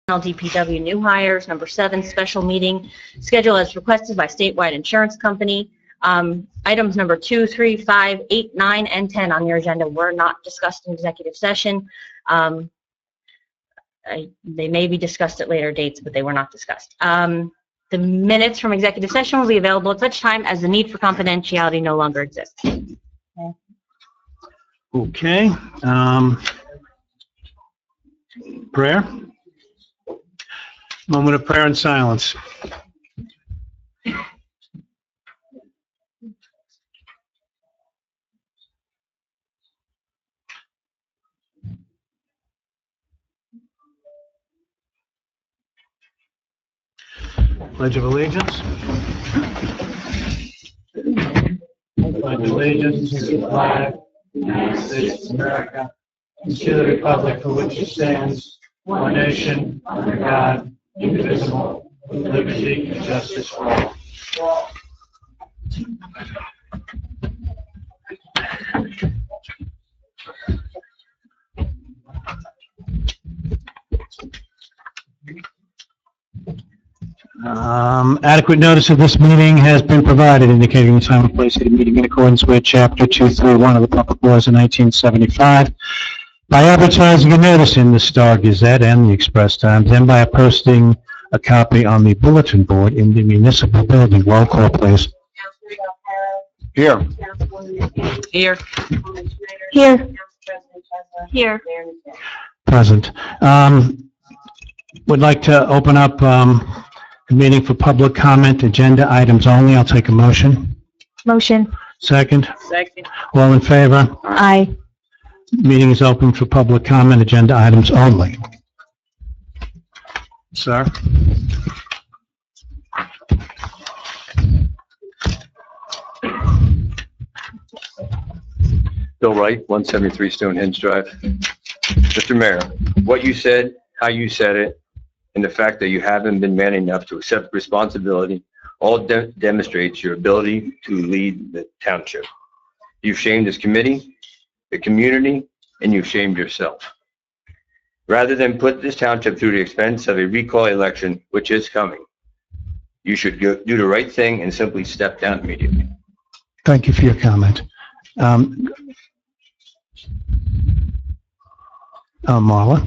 DPW new hires. Number 7, special meeting schedule as requested by statewide insurance company. Items number 2, 3, 5, 8, 9, and 10 on your agenda were not discussed in executive session. They may be discussed at later dates, but they were not discussed. The minutes from executive session will be available at such time as the need for confidentiality no longer exists. Okay. Prayer. Moment of prayer and silence. Pledge of Allegiance. Pledge allegiance to the flag of the United States of America and to the republic for which it stands, one nation, under God, indivisible, with liberty and justice for all. Adequate notice of this meeting has been provided, indicating the time and place of the meeting in accordance with Chapter 231 of the Public Laws of 1975, by advertising a notice in the Star Gazette and the Express Times, and by posting a copy on the bulletin board in the municipal building. Roll call, please. Here. Here. Here. Here. Present. Would like to open up the meeting for public comment, agenda items only. I'll take a motion. Motion. Second. Second. All in favor? Aye. Meeting is open for public comment, agenda items only. Sir? Bill Wright, 173 Stonehenge Drive. Mr. Mayor, what you said, how you said it, and the fact that you haven't been man enough to accept responsibility all demonstrates your ability to lead the township. You've shamed this committee, the community, and you've shamed yourself. Rather than put this township through the expense of a recall election, which is coming, you should do the right thing and simply step down immediately. Thank you for your comment. Marla?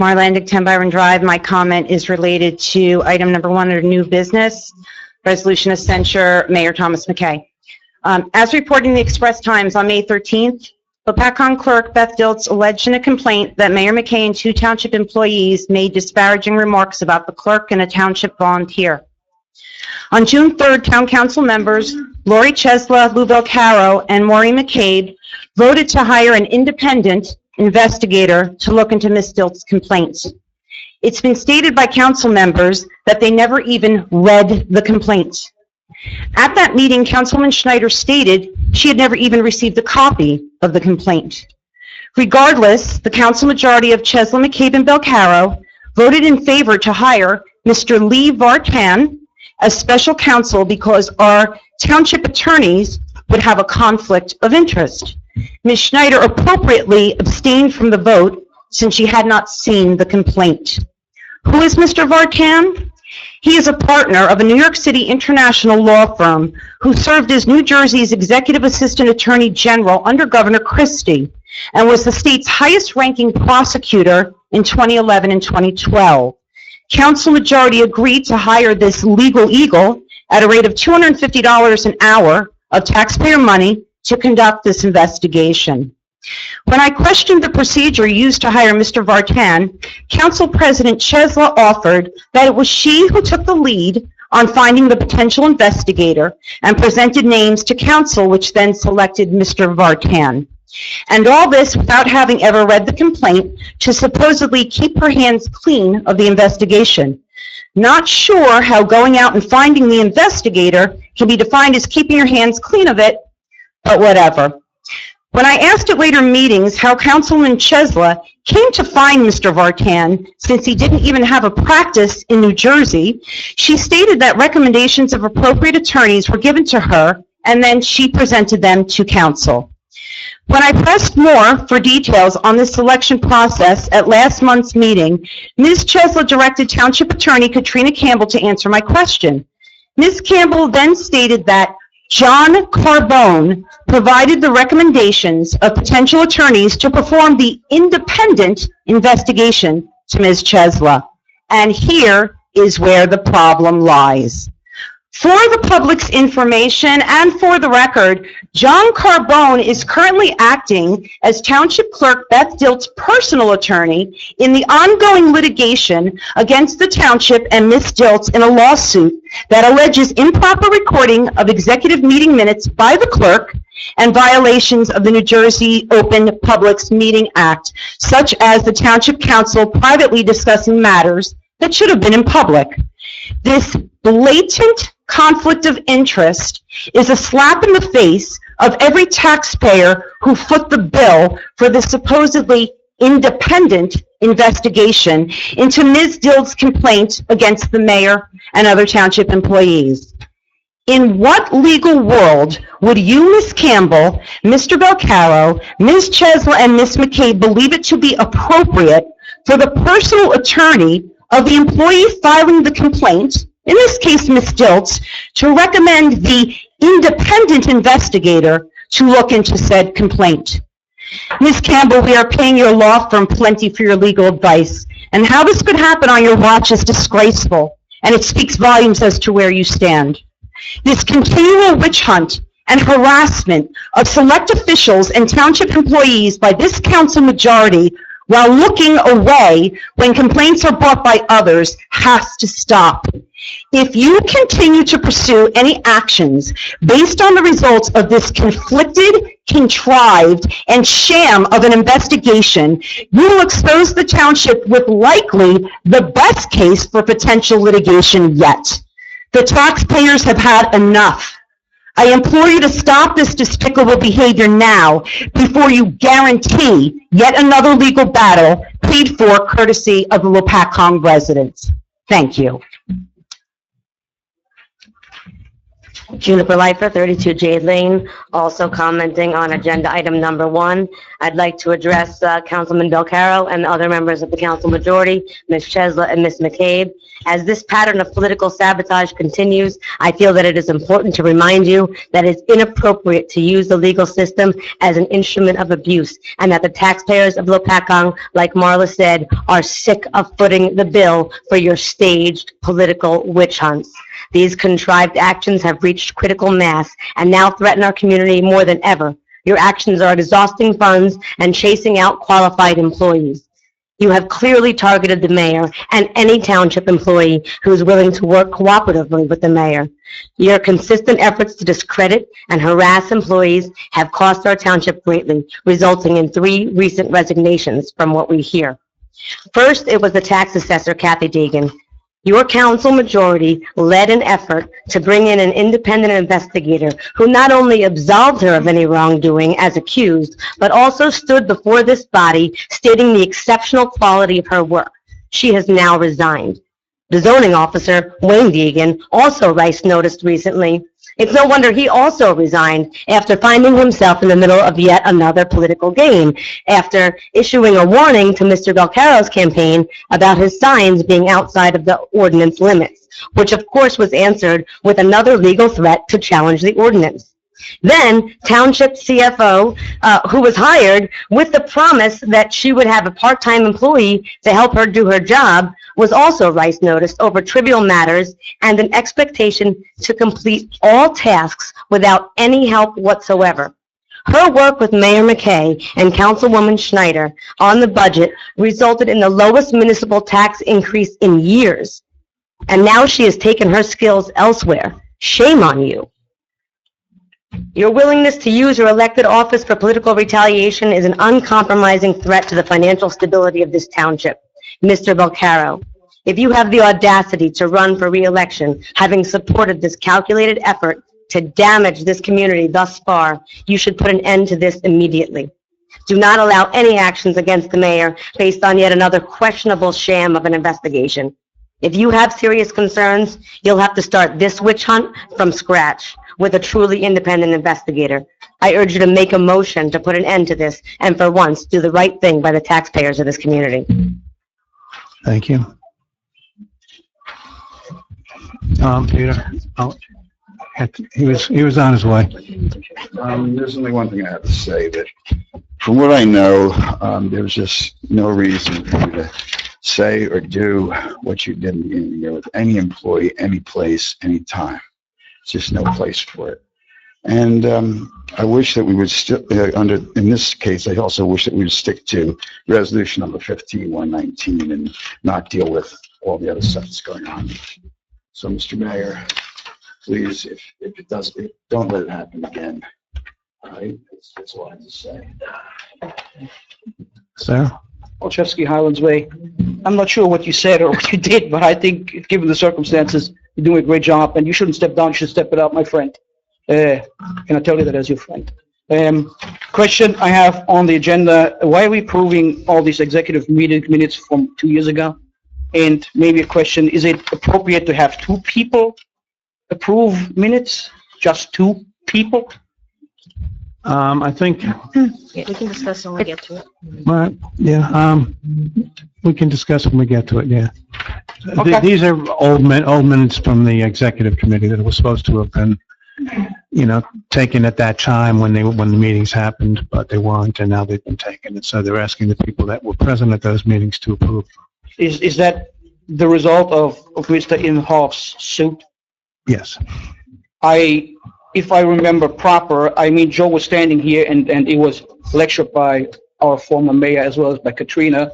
Marla Endick, 10 Byron Drive. My comment is related to item number 1 under new business, resolution of censure, Mayor Thomas McKay. As reported in the Express Times on May 13th, Lopatcong clerk Beth Diltz alleged in a complaint that Mayor McKay and 2 township employees made disparaging remarks about the clerk and a township volunteer. On June 3rd, town council members Lori Chesla, Lou Belcaro, and Maureen McCabe voted to hire an independent investigator to look into Ms. Diltz's complaints. It's been stated by council members that they never even read the complaints. At that meeting, Councilwoman Schneider stated she had never even received a copy of the complaint. Regardless, the council majority of Chesla, McCabe, and Belcaro voted in favor to hire Mr. Lee Vartan as special counsel because our township attorneys would have a conflict of interest. Ms. Schneider appropriately abstained from the vote since she had not seen the complaint. Who is Mr. Vartan? He is a partner of a New York City international law firm who served as New Jersey's Executive Assistant Attorney General under Governor Christie and was the state's highest-ranking prosecutor in 2011 and 2012. Council majority agreed to hire this legal eagle at a rate of $250 an hour of taxpayer money to conduct this investigation. When I questioned the procedure used to hire Mr. Vartan, Council President Chesla offered that it was she who took the lead on finding the potential investigator and presented names to Council, which then selected Mr. Vartan. And all this without having ever read the complaint to supposedly keep her hands clean of the investigation. Not sure how going out and finding the investigator can be defined as keeping your hands clean of it, but whatever. When I asked at later meetings how Councilman Chesla came to find Mr. Vartan, since he didn't even have a practice in New Jersey, she stated that recommendations of appropriate attorneys were given to her, and then she presented them to council. When I pressed more for details on the selection process at last month's meeting, Ms. Chesla directed Township Attorney Katrina Campbell to answer my question. Ms. Campbell then stated that John Carbone provided the recommendations of potential attorneys to perform the independent investigation to Ms. Chesla. And here is where the problem lies. For the public's information and for the record, John Carbone is currently acting as Township Clerk Beth Dilt's personal attorney in the ongoing litigation against the Township and Ms. Dilt in a lawsuit that alleges improper recording of executive meeting minutes by the clerk and violations of the New Jersey Open Public Meeting Act, such as the Township Council privately discussing matters that should have been in public. This blatant conflict of interest is a slap in the face of every taxpayer who foot the bill for the supposedly independent investigation into Ms. Dill's complaint against the mayor and other township employees. In what legal world would you, Ms. Campbell, Mr. Belcaro, Ms. Chesla, and Ms. McCabe believe it to be appropriate for the personal attorney of the employee filing the complaint, in this case Ms. Diltz, to recommend the independent investigator to look into said complaint? Ms. Campbell, we are paying your law firm plenty for your legal advice, and how this could happen on your watch is disgraceful, and it speaks volumes as to where you stand. This continual witch hunt and harassment of select officials and township employees by this council majority while looking away when complaints are brought by others has to stop. If you continue to pursue any actions based on the results of this conflicted, contrived, and sham of an investigation, you will expose the township with likely the best case for potential litigation yet. The taxpayers have had enough. I implore you to stop this despicable behavior now before you guarantee yet another legal battle paid for courtesy of the Lopatcong residents. Thank you. Juniper Lifer, 32 Jade Lane, also commenting on agenda item number 1. I'd like to address Councilman Belcaro and other members of the council majority, Ms. Chesla and Ms. McCabe. As this pattern of political sabotage continues, I feel that it is important to remind you that it's inappropriate to use the legal system as an instrument of abuse, and that the taxpayers of Lopatcong, like Marla said, are sick of footing the bill for your staged political witch hunts. These contrived actions have reached critical mass and now threaten our community more than ever. Your actions are exhausting funds and chasing out qualified employees. You have clearly targeted the mayor and any township employee who is willing to work cooperatively with the mayor. Your consistent efforts to discredit and harass employees have cost our township greatly, resulting in 3 recent resignations from what we hear. First, it was the tax assessor, Kathy Deegan. Your council majority led an effort to bring in an independent investigator who not only absolved her of any wrongdoing as accused, but also stood before this body stating the exceptional quality of her work. She has now resigned. The zoning officer, Wayne Deegan, also rice noticed recently. It's no wonder he also resigned after finding himself in the middle of yet another political game, after issuing a warning to Mr. Belcaro's campaign about his signs being outside of the ordinance limits, which of course was answered with another legal threat to challenge the ordinance. Then, Township CFO, who was hired with the promise that she would have a part-time employee to help her do her job, was also rice noticed over trivial matters and an expectation to complete all tasks without any help whatsoever. Her work with Mayor McKay and Councilwoman Schneider on the budget resulted in the lowest municipal tax increase in years. And now she has taken her skills elsewhere. Shame on you. Your willingness to use your elected office for political retaliation is an uncompromising threat to the financial stability of this township. Mr. Belcaro, if you have the audacity to run for re-election, having supported this calculated effort to damage this community thus far, you should put an end to this immediately. Do not allow any actions against the mayor based on yet another questionable sham of an investigation. If you have serious concerns, you'll have to start this witch hunt from scratch with a truly independent investigator. I urge you to make a motion to put an end to this and for once do the right thing by the taxpayers of this community. Thank you. Peter, oh, he was on his way. There's only one thing I have to say, that from what I know, there's just no reason for you to say or do what you did in the beginning of the year with any employee, any place, any time. It's just no place for it. And I wish that we would still, in this case, I also wish that we would stick to resolution number 15119 and not deal with all the other stuff that's going on. So, Mr. Mayor, please, if it does, don't let it happen again. All right? That's all I have to say. Sarah? Olszewski, Highlands Way. I'm not sure what you said or what you did, but I think, given the circumstances, you're doing a great job, and you shouldn't step down, you should step it up, my friend. And I tell you that as your friend. Question I have on the agenda, why are we approving all these executive meeting minutes from 2 years ago? And maybe a question, is it appropriate to have two people approve minutes? Just two people? I think, Yeah, we can discuss when we get to it. well, yeah, we can discuss when we get to it, yeah. Okay. These are old minutes from the executive committee that were supposed to have been, taken at that time when the meetings happened, but they weren't, and now they've been taken. And so they're asking the people that were present at those meetings to approve. Is that the result of Mr. Inhofe's suit? Yes. If I remember proper, I mean, Joe was standing here and it was lectured by our former mayor as well as by Katrina,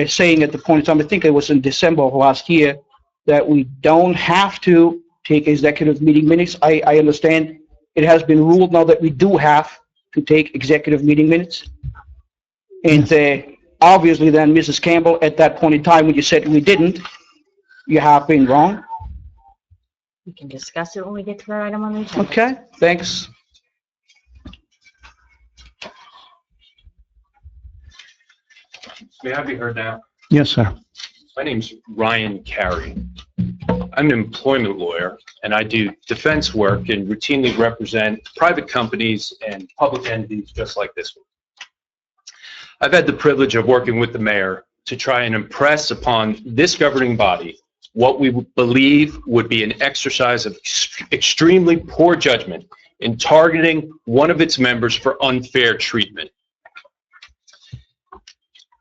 saying at the point in time, I think it was in December of last year, that we don't have to take executive meeting minutes. I understand it has been ruled now that we do have to take executive meeting minutes. And obviously then, Mrs. Campbell, at that point in time when you said we didn't, you have been wrong. We can discuss it when we get to that item on the agenda. Okay, thanks. May I be heard now? Yes, sir. My name's Ryan Carey. I'm an employment lawyer, and I do defense work and routinely represent private companies and public entities just like this one. I've had the privilege of working with the mayor to try and impress upon this governing body what we believe would be an exercise of extremely poor judgment in targeting one of its members for unfair treatment.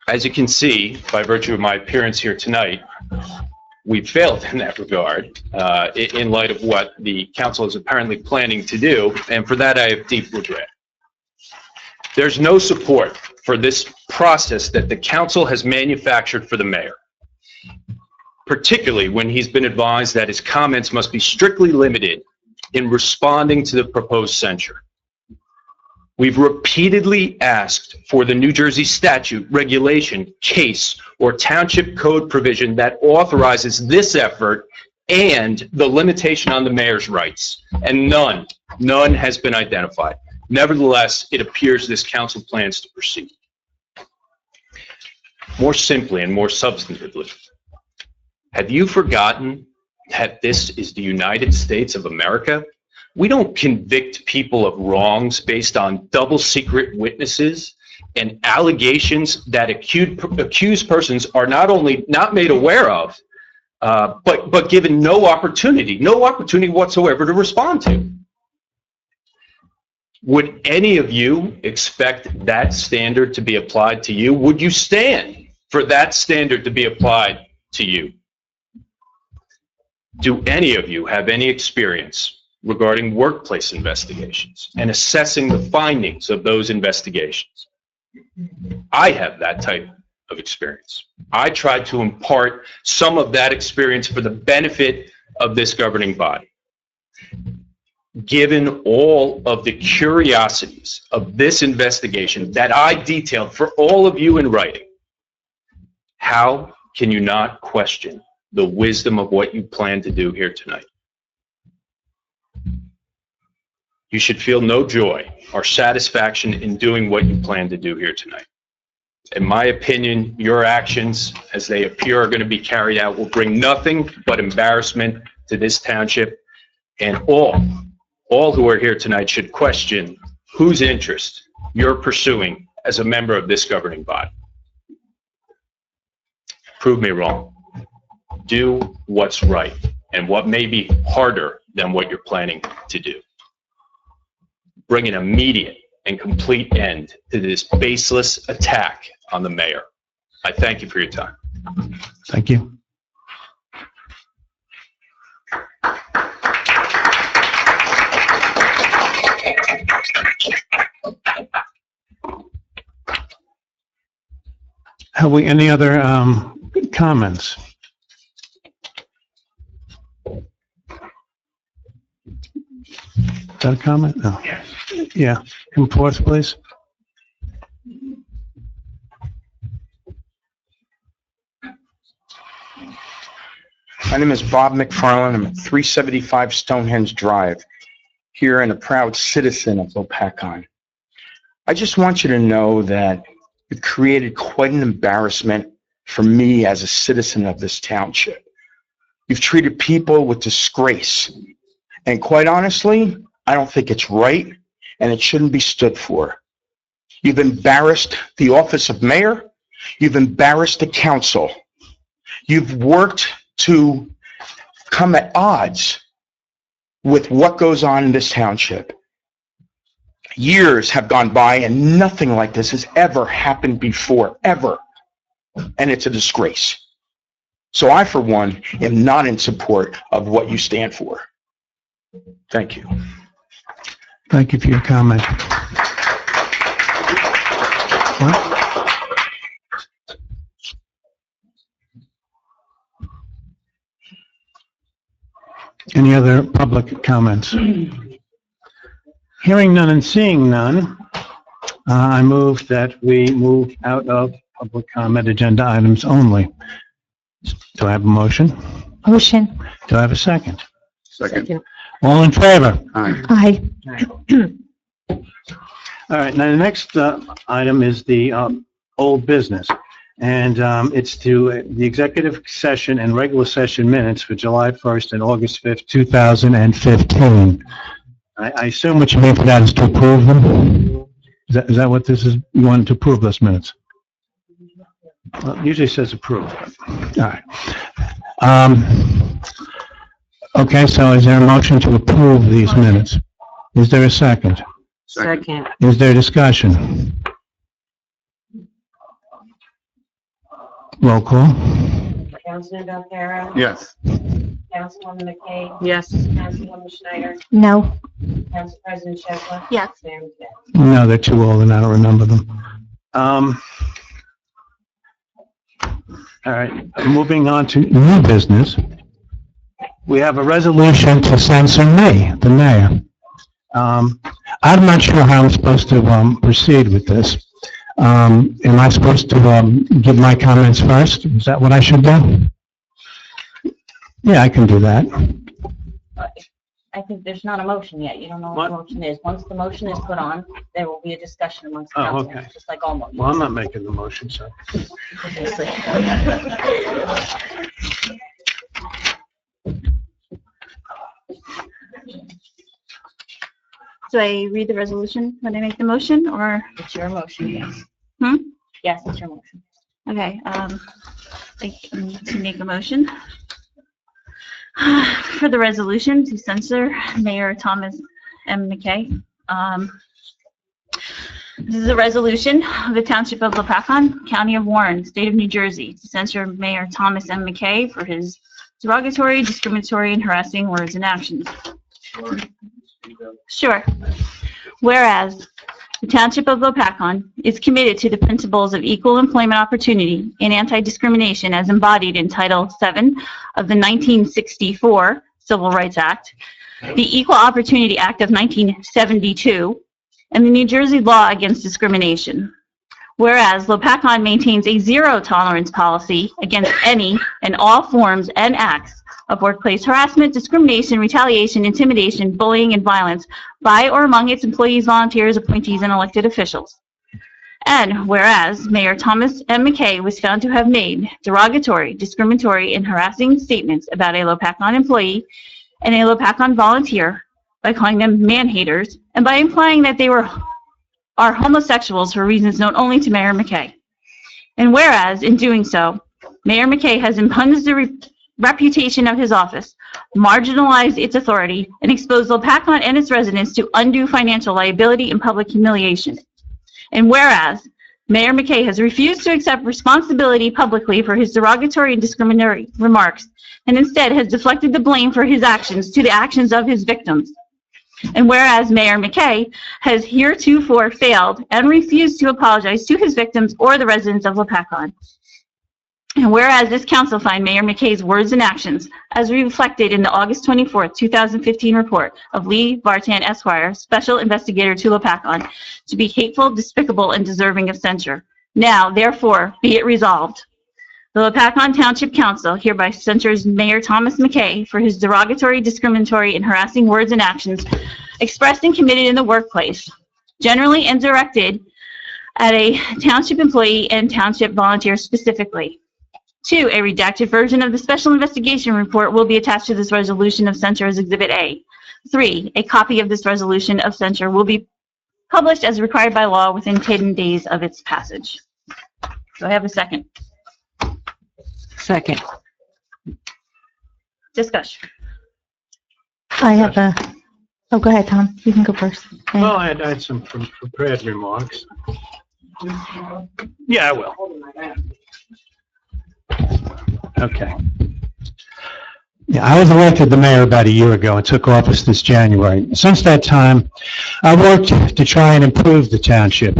As you can see, by virtue of my appearance here tonight, we failed in that regard in light of what the council is apparently planning to do, and for that I have deep regret. There's no support for this process that the council has manufactured for the mayor, particularly when he's been advised that his comments must be strictly limited in responding to the proposed censure. We've repeatedly asked for the New Jersey statute, regulation, case, or township code provision that authorizes this effort and the limitation on the mayor's rights, and none has been identified. Nevertheless, it appears this council plans to proceed. More simply and more substantively, have you forgotten that this is the United States of America? We don't convict people of wrongs based on double secret witnesses and allegations that accused persons are not only not made aware of, but given no opportunity whatsoever to respond to. Would any of you expect that standard to be applied to you? Would you stand for that standard to be applied to you? Do any of you have any experience regarding workplace investigations and assessing the findings of those investigations? I have that type of experience. I tried to impart some of that experience for the benefit of this governing body. Given all of the curiosities of this investigation that I detailed for all of you in writing, how can you not question the wisdom of what you plan to do here tonight? you should feel no joy or satisfaction in doing what you plan to do here tonight. In my opinion, your actions, as they appear are going to be carried out, will bring nothing but embarrassment to this township, and all who are here tonight should question whose interest you're pursuing as a member of this governing body. Prove me wrong. Do what's right, and what may be harder than what you're planning to do. Bring an immediate and complete end to this baseless attack on the mayor. I thank you for your time. Thank you. Have we any other comments? Is that a comment? No. Yeah. Come forth, please. My name is Bob McFarland. I'm at 375 Stonehenge Drive, here and a proud citizen of Lopatcong. I just want you to know that you've created quite an embarrassment for me as a citizen of this township. You've treated people with disgrace, and quite honestly, I don't think it's right, and it shouldn't be stood for. You've embarrassed the office of mayor. You've embarrassed the council. You've worked to come at odds with what goes on in this township. Years have gone by and nothing like this has ever happened before, ever. And it's a disgrace. So I, for one, am not in support of what you stand for. Thank you. Thank you for your comment. What? Any other public comments? Hearing none and seeing none, I move that we move out of public comment agenda items only. Do I have a motion? Motion. Do I have a second? Second. All in favor? Aye. Aye. All right, now the next item is the old business. And it's to the executive session and regular session minutes for July 1st and August 5th, 2015. I assume what you mean for that is to approve them? Is that what this is? You wanted to approve those minutes? Well, it usually says approve. All right. Okay, so is there a motion to approve these minutes? Is there a second? Second. Is there discussion? Roll call. Councilman Belcarro? Yes. Councilwoman McKay? Yes. Councilwoman Schneider? No. Council President Shepherd? Yes. Mayor Mikel? No, they're too old and I don't remember them. All right, moving on to new business. We have a resolution to censor me, the mayor. I'm not sure how I'm supposed to proceed with this. Am I supposed to give my comments first? Is that what I should do? Yeah, I can do that. I think there's not a motion yet. You don't know what the motion is. Once the motion is put on, there will be a discussion amongst the Oh, council, okay. just like all motions. Well, I'm not making the motion, so. Obviously. Do I read the resolution when I make the motion, or? It's your motion, yes. Yes, it's your motion. Okay, to make a motion for the resolution to censor Mayor Thomas M. McKay. This is a resolution of the Township of Lopatcong, County of Warren, State of New Jersey, to censor Mayor Thomas M. McKay for his derogatory, discriminatory, and harassing words and actions. Sure. Whereas the Township of Lopatcong is committed to the principles of equal employment opportunity and anti-discrimination as embodied in Title VII of the 1964 Civil Rights Act, the Equal Opportunity Act of 1972, and the New Jersey Law Against Discrimination. Whereas Lopatcong maintains a zero tolerance policy against any and all forms and acts of workplace harassment, discrimination, retaliation, intimidation, bullying, and violence by or among its employees, volunteers, appointees, and elected officials. And whereas Mayor Thomas M. McKay was found to have made derogatory, discriminatory, and harassing statements about a Lopatcong employee and a Lopatcong volunteer by calling them man-haters and by implying that they are homosexuals for reasons known only to Mayor McKay. And whereas, in doing so, Mayor McKay has impugned the reputation of his office, marginalized its authority, and exposed Lopatcong and its residents to undue financial liability and public humiliation. And whereas, Mayor McKay has refused to accept responsibility publicly for his derogatory and discriminatory remarks, and instead has deflected the blame for his actions to the actions of his victims. And whereas Mayor McKay has heretofore failed and refused to apologize to his victims or the residents of Lopatcong. And whereas this council find Mayor McKay's words and actions, as reflected in the August 24th, 2015 report of Lee Vartan Esquire, Special Investigator to Lopatcong, to be hateful, despicable, and deserving of censure. Now, therefore, be it resolved. The Lopatcong Township Council hereby censures Mayor Thomas McKay for his derogatory, discriminatory, and harassing words and actions expressed and committed in the workplace, generally and directed at a township employee and township volunteer specifically. 2, a redacted version of the special investigation report will be attached to this resolution of censure as Exhibit A. 3, a copy of this resolution of censure will be published as required by law within 10 days of its passage. Do I have a second? Second. Discussion. I have oh, go ahead, Tom. You can go first. Okay. Well, I had some prepared remarks. Yeah, I will. Okay. Yeah, I was elected the mayor about a year ago and took office this January. Since that time, I worked to try and improve the township,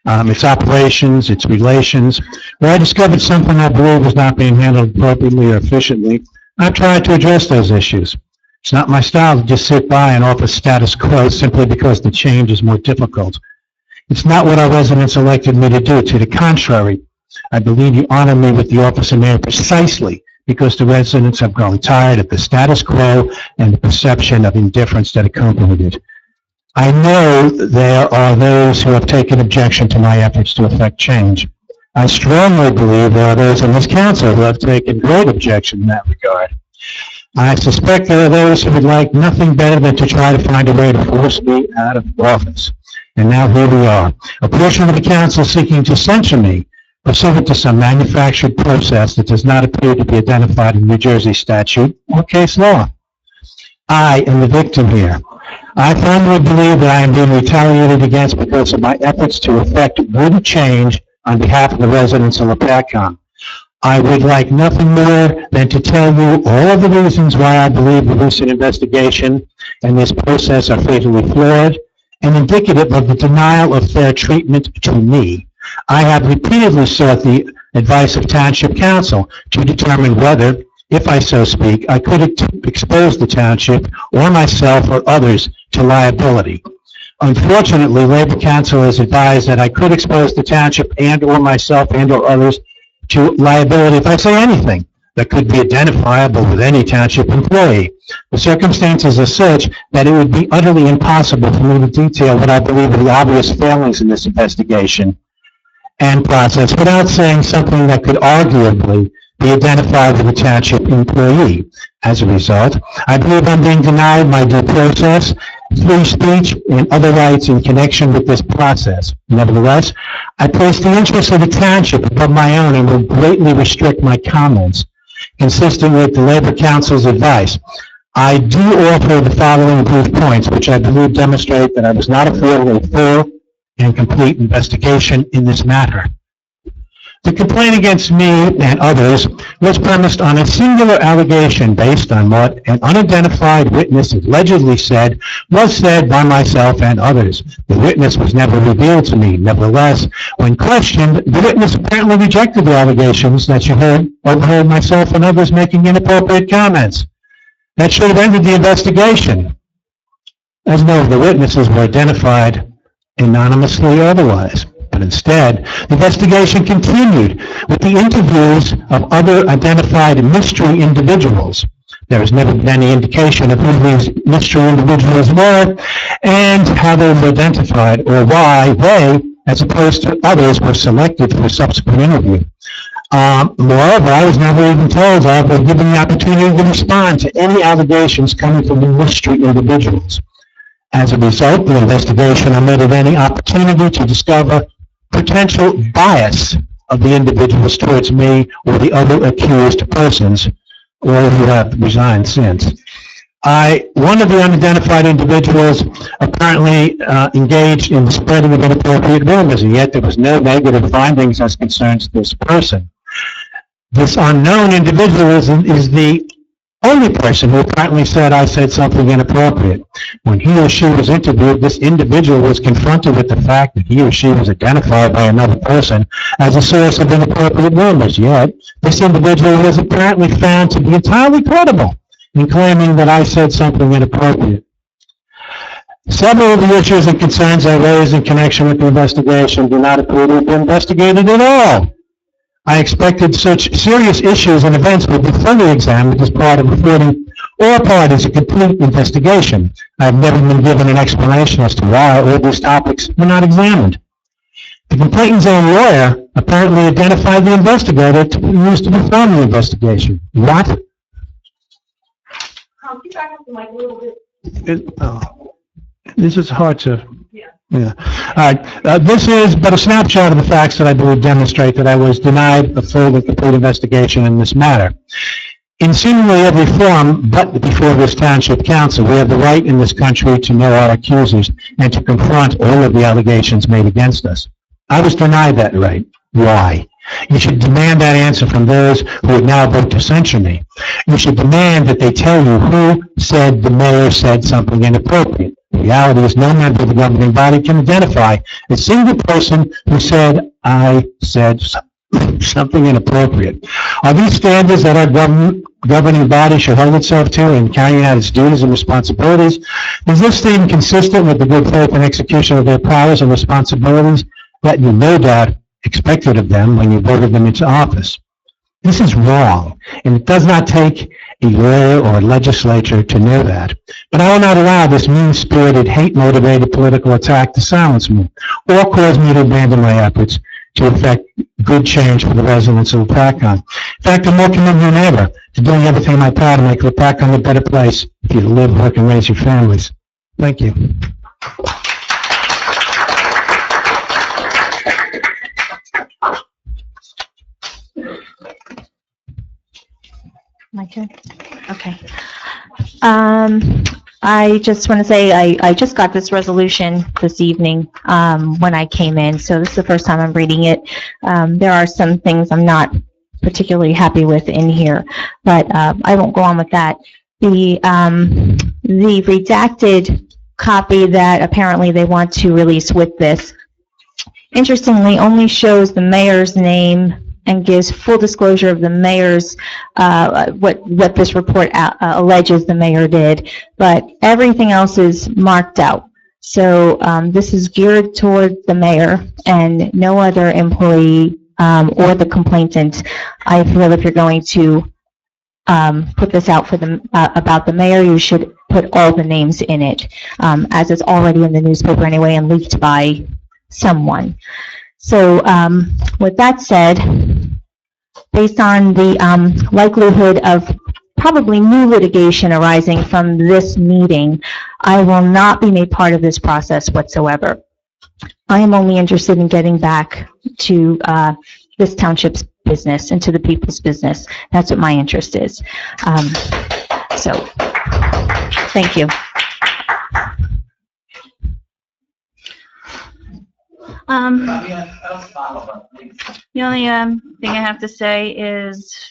its operations, its relations. Where I discovered something I believe was not being handled appropriately or efficiently, I tried to address those issues. It's not my style to just sit by and offer status quo simply because the change is more difficult. It's not what our residents elected me to do. To the contrary, I believe you honor me with the office of mayor precisely because the residents have grown tired of the status quo and the perception of indifference that accompanied it. I know there are those who have taken objection to my efforts to effect change. I strongly believe there are those in this council who have taken great objection in that regard. I suspect there are those who would like nothing better than to try to find a way to force me out of office. And now here we are, a portion of the council seeking to censure me pursuant to some manufactured process that does not appear to be identified in New Jersey statute or case law. I am the victim here. I firmly believe that I am being retaliated against because of my efforts to effect real change on behalf of the residents of Lopatcong. I would like nothing more than to tell you all of the reasons why I believe the recent investigation and this process are fatally flawed and indicative of the denial of fair treatment to me. I have repeatedly sought the advice of Township Council to determine whether, if I so speak, I could expose the township or myself or others to liability. Unfortunately, Labor Council has advised that I could expose the township and or myself and or others to liability if I say anything that could be identifiable with any township employee. The circumstances are such that it would be utterly impossible for me to detail what I believe are the obvious failings in this investigation and process without saying something that could arguably be identified with a township employee. As a result, I believe I'm being denied my due process, free speech, and other rights in connection with this process. Nevertheless, I place the interests of the township above my own and will greatly restrict my comments, consistent with the Labor Council's advice. I do offer the following brief points, which I believe demonstrate that I was not afforded a full and complete investigation in this matter. The complaint against me and others was premised on a singular allegation based on what an unidentified witness allegedly said was said by myself and others. The witness was never revealed to me. Nevertheless, when questioned, the witness apparently rejected the allegations that she overheard myself and others making inappropriate comments. That should have ended the investigation, as none of the witnesses were identified anonymously or otherwise. But instead, the investigation continued with the interviews of other identified mystery individuals. There has never been any indication of who these mystery individuals were and how they were identified or why they, as opposed to others, were selected for subsequent interview. Moreover, I was never even told of or given the opportunity to respond to any allegations coming from the mystery individuals. As a result, the investigation omitted any opportunity to discover potential bias of the individuals towards me or the other accused persons, all who have resigned since. One of the unidentified individuals apparently engaged in spreading of inappropriate rumors, and yet there was no negative findings as concerns this person. This unknown individual is the only person who apparently said I said something inappropriate. When he or she was interviewed, this individual was confronted with the fact that he or she was identified by another person as a source of inappropriate rumors, yet this individual was apparently found to be entirely credible in claiming that I said something inappropriate. Several of the issues and concerns I raised in connection with the investigation do not appear to have been investigated at all. I expected such serious issues and events would be further examined as part of affording all parties a complete investigation. I have never been given an explanation as to why all these topics were not examined. The complainant's own lawyer apparently identified the investigator to be used to perform the investigation. What? This is hard to... Yeah. All right. This is but a snapshot of the facts that I believe demonstrate that I was denied a full and complete investigation in this matter. In seemingly every form, but before this Township Council, we have the right in this country to know our accusers and to confront all of the allegations made against us. I was denied that right. Why? You should demand that answer from those who would now vote to censure me. You should demand that they tell you who said the mayor said something inappropriate. The reality is no member of the governing body can identify a single person who said, I said something inappropriate. Are these standards that our governing body should hold itself to in carrying out its duties and responsibilities? Is this statement consistent with the good faith and execution of their powers and responsibilities that you no doubt expected of them when you voted them into office? This is wrong, and it does not take a lawyer or a legislature to know that. But I will not allow this mean-spirited, hate-motivated political attack to silence me or cause me to abandon my efforts to effect good change for the residents of Lopatcong. In fact, I'm more committed than ever to doing everything in my power to make Lopatcong a better place for you to live, work, and raise your families. Thank you. My turn? Okay. I just want to say I just got this resolution this evening when I came in, so this is the first time I'm reading it. There are some things I'm not particularly happy with in here, but I won't go on with that. The redacted copy that apparently they want to release with this, interestingly, only shows the mayor's name and gives full disclosure of the mayor's, what this report alleges the mayor did, but everything else is marked out. So this is geared toward the mayor and no other employee or the complainant. I feel if you're going to put this out for the, about the mayor, you should put all the names in it, as it's already in the newspaper anyway and leaked by someone. So with that said, based on the likelihood of probably new litigation arising from this meeting, I will not be made part of this process whatsoever. I am only interested in getting back to this township's business and to the people's business. That's what my interest is. So, thank you. The only thing I have to say is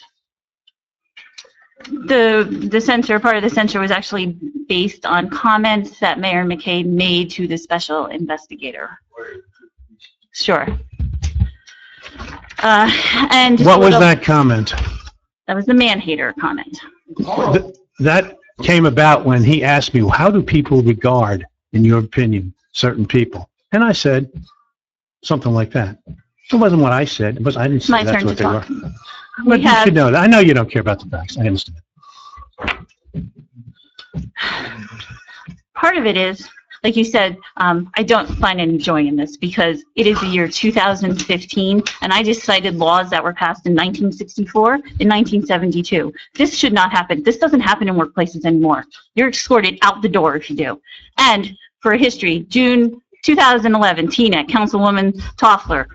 the censure, part of the censure was actually based on comments that Mayor McKay made to the special investigator. Sure. And What was that comment? That was the man-hater comment. That came about when he asked me, how do people regard, in your opinion, certain people? And I said something like that. It wasn't what I said. I didn't say My that's turn what to they talk. were. But you should know that. I know you don't care about the facts. I understand. Part of it is, like you said, I don't find any joy in this because it is the year 2015, and I just cited laws that were passed in 1964 and 1972. This should not happen. This doesn't happen in workplaces anymore. You're escorted out the door if you do. And for history, June 2011, Teaneck, Councilwoman Toffler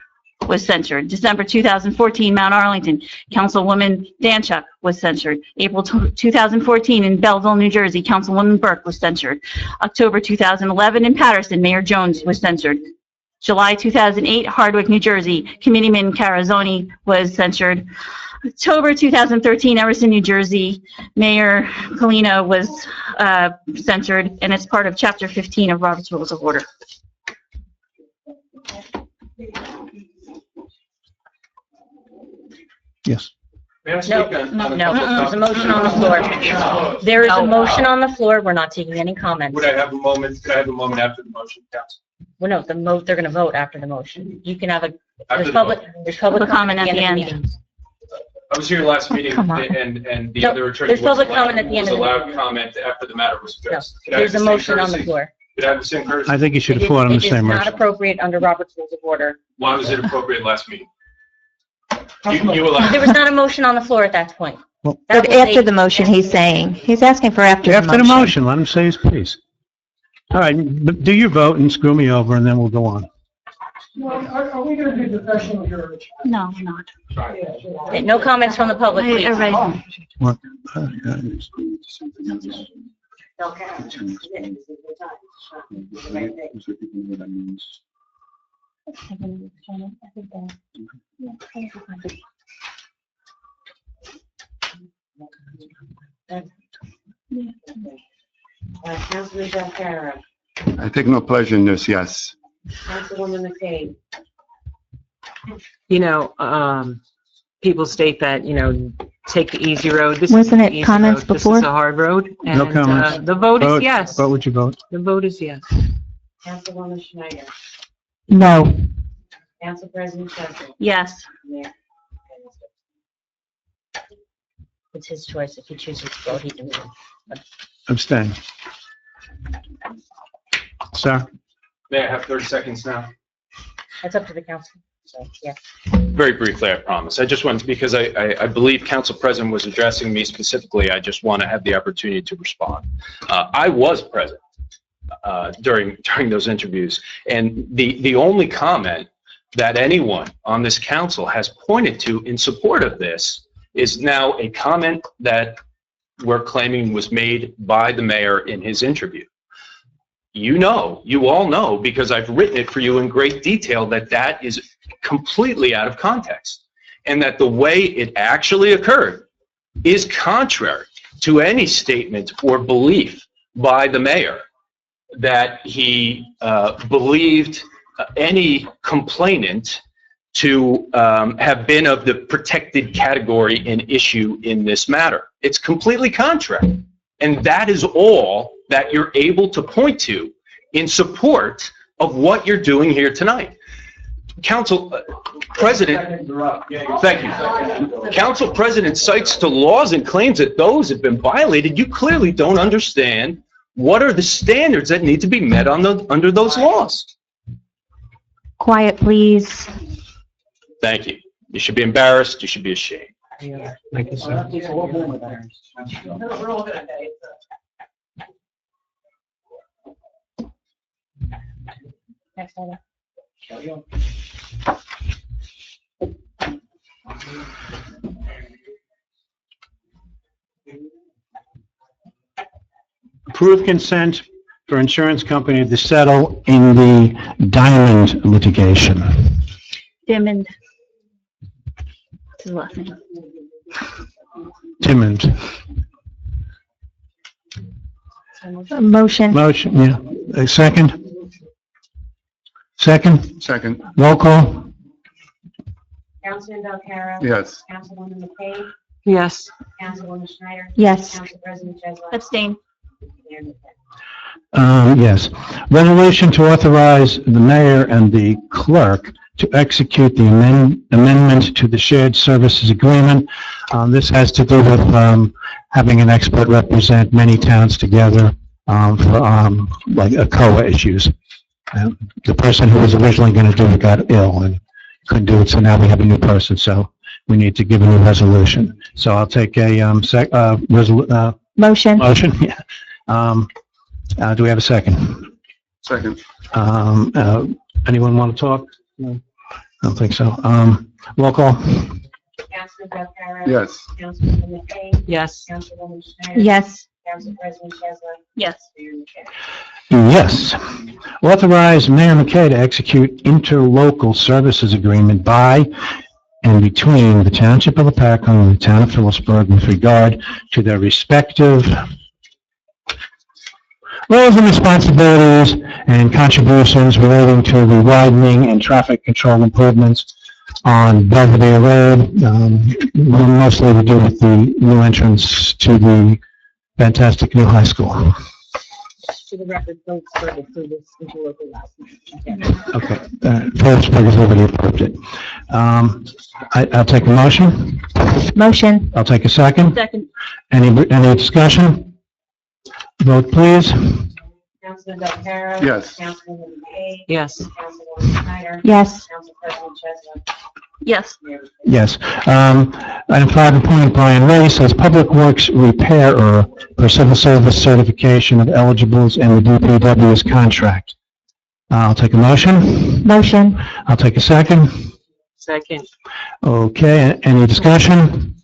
was censured. December 2014, Mount Arlington, Councilwoman Danchuk was censured. April 2014 in Belleville, New Jersey, Councilwoman Burke was censured. October 2011 in Patterson, Mayor Jones was censured. July 2008, Hardwick, New Jersey, Committeeman Carazoni was censured. October 2013, Everson, New Jersey, Mayor Colina was censured, and it's part of Chapter 15 of Robert's Rules of Order. Yes. May I No, speak on a no, couple of there's a motion on the floor. There is a motion on the floor. We're not taking any comments. Would I have a moment, could I have a moment after the motion, Council? Well, no, they're going to vote after the motion. You can have After there's the public comment at the end of the end. meeting. I was here last meeting, Come on. and the No, other attorney there's was public comment at the end was of the allowed meeting. comment after the matter was No, addressed. Could I have there's a the same motion on the courtesy? floor. Could I have the same courtesy? I think you should afford him the same It is not motion. appropriate under Robert's Rules of Order. Why was it appropriate last meeting? You allowed. There was not a motion on the floor at that point. Well, That But was after a- the motion, he's saying, he's asking for after the After the motion, let him say his piece. All right, but do your vote and screw me over, and then we'll go on. Are we going to be professional here? No, we're not. Okay, no comments from the public, please. Everybody- What? Councilman Belcarra, I take no pleasure in this, yes. Councilwoman McCabe. You know, people state that, you know, take the easy road. This Wasn't is it the easy comments road. before? This is a hard road. No and, comments. The vote Vote. is yes. Vote would you vote? The vote is yes. Councilwoman Schneider. No. Council President Trump. Yes. Mayor. It's his choice. If he chooses to vote, he can vote. Abstain. Sir? May I have 30 seconds now? That's up to the council. So, yeah. Very briefly, I promise. I just want, because I believe Council President was addressing me specifically, I just want to have the opportunity to respond. I was present during those interviews, and the only comment that anyone on this council has pointed to in support of this is now a comment that we're claiming was made by the mayor in his interview. You all know, because I've written it for you in great detail, that that is completely out of context, and that the way it actually occurred is contrary to any statement or belief by the mayor that he believed any complainant to have been of the protected category and issue in this matter. It's completely contrary. And that is all that you're able to point to in support of what you're doing here tonight. Council President, thank you. Council President cites to laws and claims that those have been violated. You clearly don't understand what are the standards that need to be met under those laws. Quiet, please. Thank you. You should be embarrassed. You should be ashamed. Thank you, sir. Next item. Approve consent for insurance company to settle in the Diamond litigation. Diamond. What's his last name? Timmons. Motion. Motion, yeah. A second? Second? Second, Roll call? Councilman Belcarra. yes. Councilwoman McCabe. Yes. Councilwoman Schneider. Yes. Council President Jessup. Abstain. Mayor McKay. Yes. Resolution to authorize the mayor and the clerk to execute the amendment to the shared services agreement. This has to do with having an expert represent many towns together for like COA issues. The person who was originally going to do it got ill and couldn't do it, so now we have a new person, so we need to give a new resolution. So I'll take a Motion. motion. Yeah. Do we have a second? Second. Anyone want to talk? No, I don't think so. Roll call. Councilman Belcarro? Yes. Councilwoman McKay? Yes. Councilwoman Schneider? Yes. Council President Chesler? Yes. Mayor McKay? Yes. Authorize Mayor McKay to execute interlocal services agreement by and between the Township of Lopatcong and the Town of Phillipsburg with regard to their respective roles and responsibilities and contributions relating to the widening and traffic control improvements on Belvedere Road, mostly to do with the new entrance to the fantastic new high school. To the record, Phillipsburg approved this interlocal last night. Okay, Phillipsburg has already approved it. I'll take a motion. Motion. I'll take a second. Second. Any discussion? Vote, please. Councilman Belcarro? Yes. Councilwoman McKay? Yes. Councilwoman Schneider? Yes. Council President Chesler? Yes. Mayor McKay? Yes. Item 5, appoint Brian Race as Public Works Repairer for Civil Service Certification of Eligibles in the DPW's contract. I'll take a motion. Motion. I'll take a second. Second. Okay, any discussion?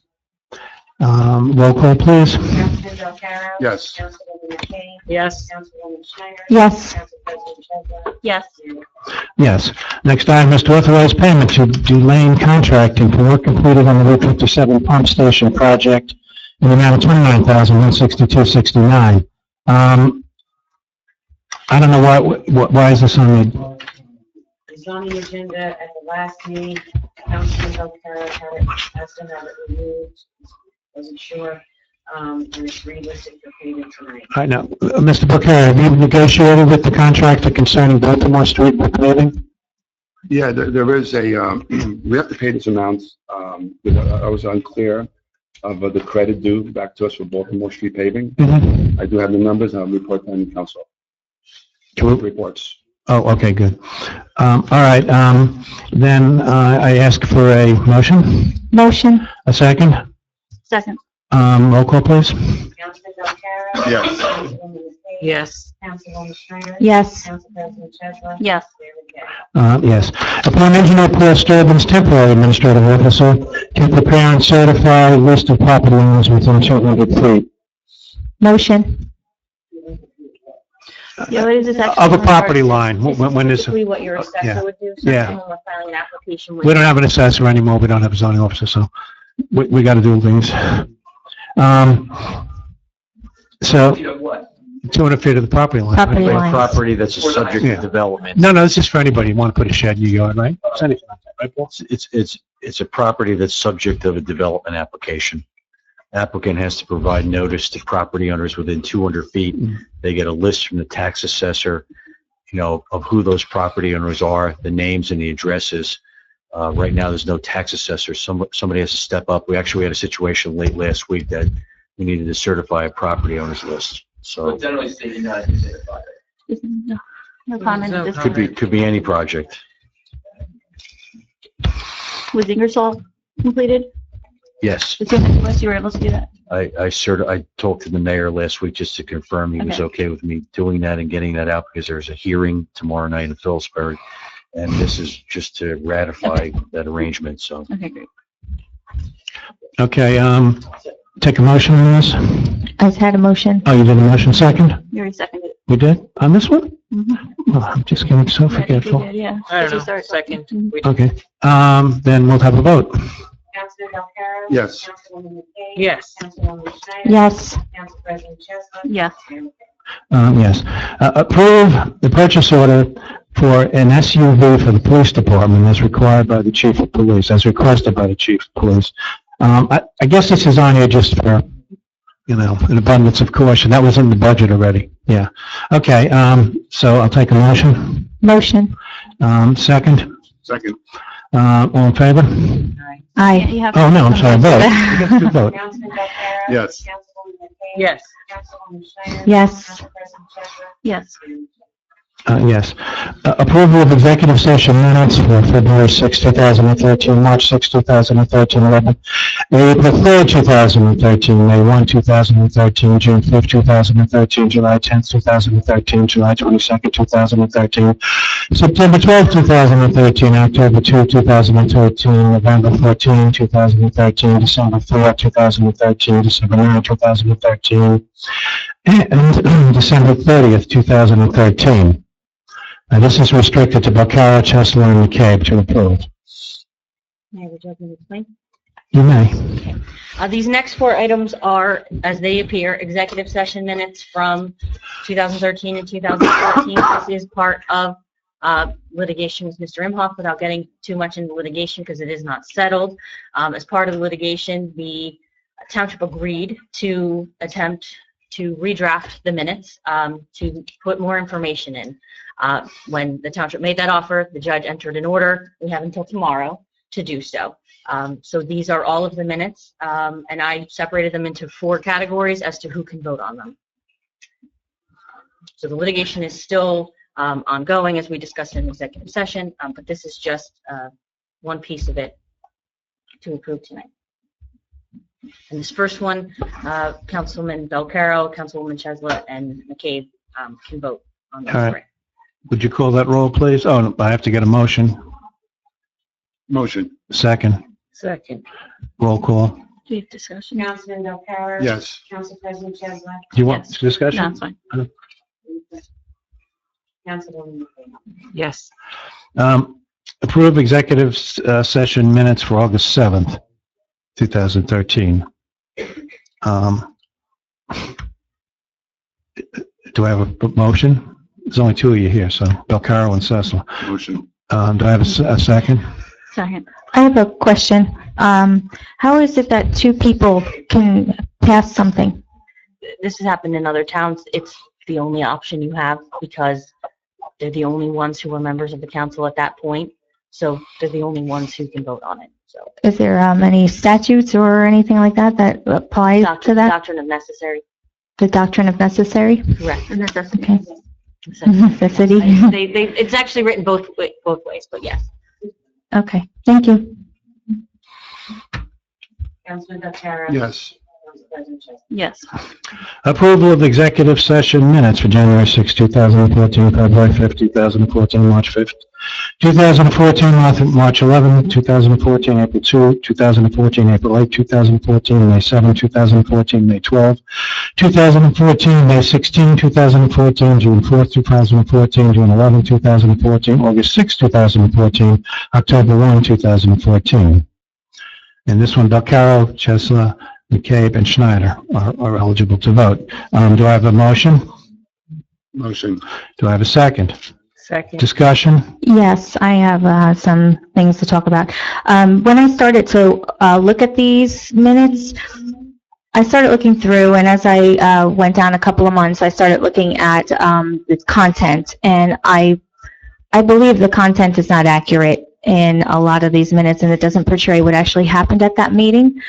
Roll call, please. Councilman Belcarro? Yes. Councilwoman McKay? Yes. Councilwoman Schneider? Yes. Council President Chesler? Yes. Mayor McKay? Yes. Next item is to authorize payment to Delane Contracting for work completed on the Route 57 pump station project in the amount of $29,162.69. I don't know why is this on the, It's on the agenda at the last meeting. Councilman Belcarro had it, asked him to have it removed. Wasn't sure, and it's relisted for payment tonight. I know. Mr. Booker, have you negotiated with the contractor concerning Baltimore Street paving? Yeah, there is a, we have to pay this amount. I was unclear of the credit due back to us for Baltimore Street paving. Mm-hmm. I do have the numbers, and I'll report them in council. Reports. Oh, okay, good. All right, then I ask for a motion. Motion. A second. Second. Roll call, please. Councilman Belcarro? Yes. Councilwoman McKay? Yes. Councilwoman Schneider? Yes. Council President Chesler? Yes. Mayor McKay? Yes. Upon Engineer Paul Sturbin's temporary administrative officer to prepare and certify a list of property owners within 200 feet. Motion. Yeah, what is this actually? Of a property line, when is, Typically what your yeah. assessor would do, so Yeah. when we're filing an application with. we don't have an assessor anymore, we don't have a zoning officer, so we got to do things. So, 200 feet of the property line. Property line. Property that's a subject Yeah. of development. No, this is for anybody who want to put a shed in your yard, right? It's anything like that, right, Paul? It's a property that's subject of a development application. Applicant has to provide notice to property owners within 200 feet. They get a list from the tax assessor, of who those property owners are, the names and the addresses. Right now, there's no tax assessor. Somebody has to step up. We actually had a situation late last week that we needed to certify a property owner's list. So generally speaking, not considered project. No comment at this point. could be any project. Was Ingersoll completed? Yes. The 200 list, you were able to do that? I talked to the mayor last week just to confirm he was okay with me doing that and getting that out because there's a hearing tomorrow night in Phillipsburg. And this is just to ratify that arrangement, so. Okay, great. Okay, take a motion on this. I had a motion. Oh, you did a motion second? You already seconded it. We did? On this one? Mhm. Oh, I'm just getting so I think we forgetful. did, yeah. I Did you don't know, start? second. Mhm. Okay, then we'll have a vote. Councilman Belcarro? Yes. Councilwoman McKay? Yes. Councilwoman Schneider? Yes. Council President Chesler? Yes. Mayor McKay? Yes. Approve the purchase order for an SUV for the police department as required by the chief of police, as requested by the chief of police. I guess this is on here just for, an abundance of caution. That was in the budget already. Yeah. Okay, so I'll take a motion. Motion. Second. Second. All in favor? Aye. You have. Oh, no, I'm sorry, vote. You got to vote. Councilman Belcarro? Yes. Councilwoman Yes. Yes. Yes. Yes. Approval of executive session minutes for February 6, 2013, March 6, 2013, April 3rd, 2013, May 1, 2013, June 5th, 2013, July 10th, 2013, July 22nd, 2013, September 12th, 2013, October 2, 2013, November 14, 2013, December 4, 2013, December 9, 2013, and December 30th, 2013. And this is restricted to Belcarro, Chesler, and McCabe to approve. Mayor, would you like me to explain? You may. These next four items are, as they appear, executive session minutes from 2013 and 2014. This is part of litigation with Mr. Imhoff, without getting too much into litigation because it is not settled. As part of the litigation, the township agreed to attempt to redraft the minutes to put more information in. When the township made that offer, the judge entered an order. We have until tomorrow to do so. So these are all of the minutes, and I separated them into four categories as to who can vote on them. So the litigation is still ongoing, as we discussed in executive session, but this is just one piece of it to approve tonight. And this first one, Councilman Belcarro, Councilwoman Chesler, and McCabe can vote on those All right. three. Would you call that roll, please? Oh, no, I have to get a motion. Motion. Second. Second. Roll call. Do you have discussion? Councilman Belcarro? Yes. Council President Chesler? Do you want Yes. discussion? No, it's fine. Councilwoman McCabe? Yes. Approve executive session minutes for August 7th, 2013. Do I have a motion? There's only two of you here, so Belcarro and Cecil. Motion. Do I have a second? Second. I have a question. How is it that two people can pass something? This has happened in other towns. It's the only option you have because they're the only ones who were members of the council at that point. So they're the only ones who can vote on it. So Is there any statutes or anything like that that apply to that? doctrine of necessary. The doctrine of necessary? Correct. Okay. Necessity. It's actually written both ways, but yes. Okay, thank you. Councilman Belcarro? Yes. Council President Chesler? Yes. Approval of executive session minutes for January 6, 2014, February 5, 2014, March 5th, 2014, March 11, 2014, April 2, 2014, April 8, 2014, May 7, 2014, May 12, 2014, May 16, 2014, June 4, 2014, June 11, 2014, August 6, 2014, October 1, 2014. And this one, Belcarro, Chesler, McCabe, and Schneider are eligible to vote. Do I have a motion? Motion. Do I have a second? Second. Discussion? Yes, I have some things to talk about. When I started to look at these minutes, I started looking through, and as I went down a couple of months, I started looking at the content, and I believe the content is not accurate in a lot of these minutes, and it doesn't portray what actually happened at that meeting.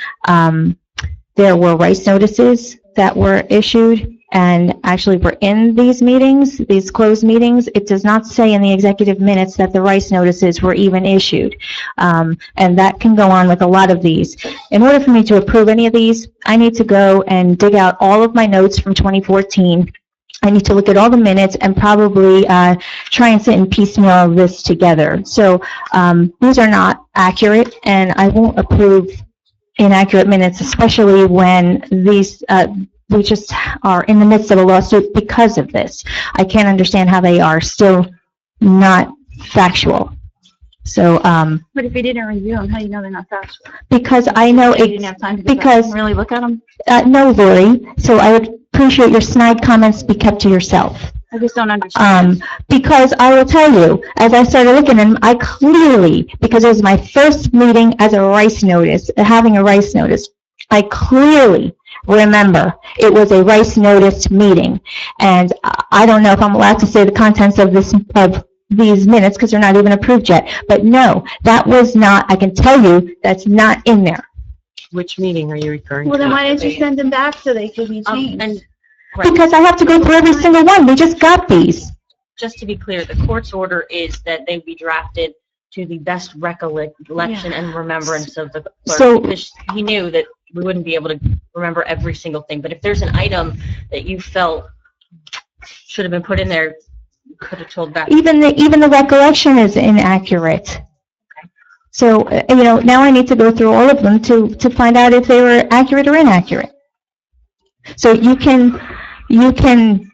There were rice notices that were issued and actually were in these meetings, these closed meetings. It does not say in the executive minutes that the rice notices were even issued. And that can go on with a lot of these. In order for me to approve any of these, I need to go and dig out all of my notes from 2014. I need to look at all the minutes and probably try and sit and piecemeal this together. So these are not accurate, and I won't approve inaccurate minutes, especially when these we just are in the midst of a lawsuit because of this. I can't understand how they are still not factual. So, But if you didn't review them, how do you know they're not factual? because I know You didn't have time to go back because and really look at them? no, Lori. So I would appreciate your snide comments be kept to yourself. I just don't understand. Because I will tell you, as I started looking at them, I clearly, because it was my first meeting as a rice notice, having a rice notice, I clearly remember it was a rice notice meeting. And I don't know if I'm allowed to say the contents of these minutes because they're not even approved yet. But no, that was not, I can tell you, that's not in there. Which meeting are you referring to? Well, then why didn't you send them back so they could be changed? And Because I have to go through every single one. We just got these. just to be clear, the court's order is that they be drafted to the best recollection and remembrance of the clerk. So- Because he knew that we wouldn't be able to remember every single thing. But if there's an item that you felt should have been put in there, you could have told Beth. Even the recollection is inaccurate. So, now I need to go through all of them to find out if they were accurate or inaccurate. So you can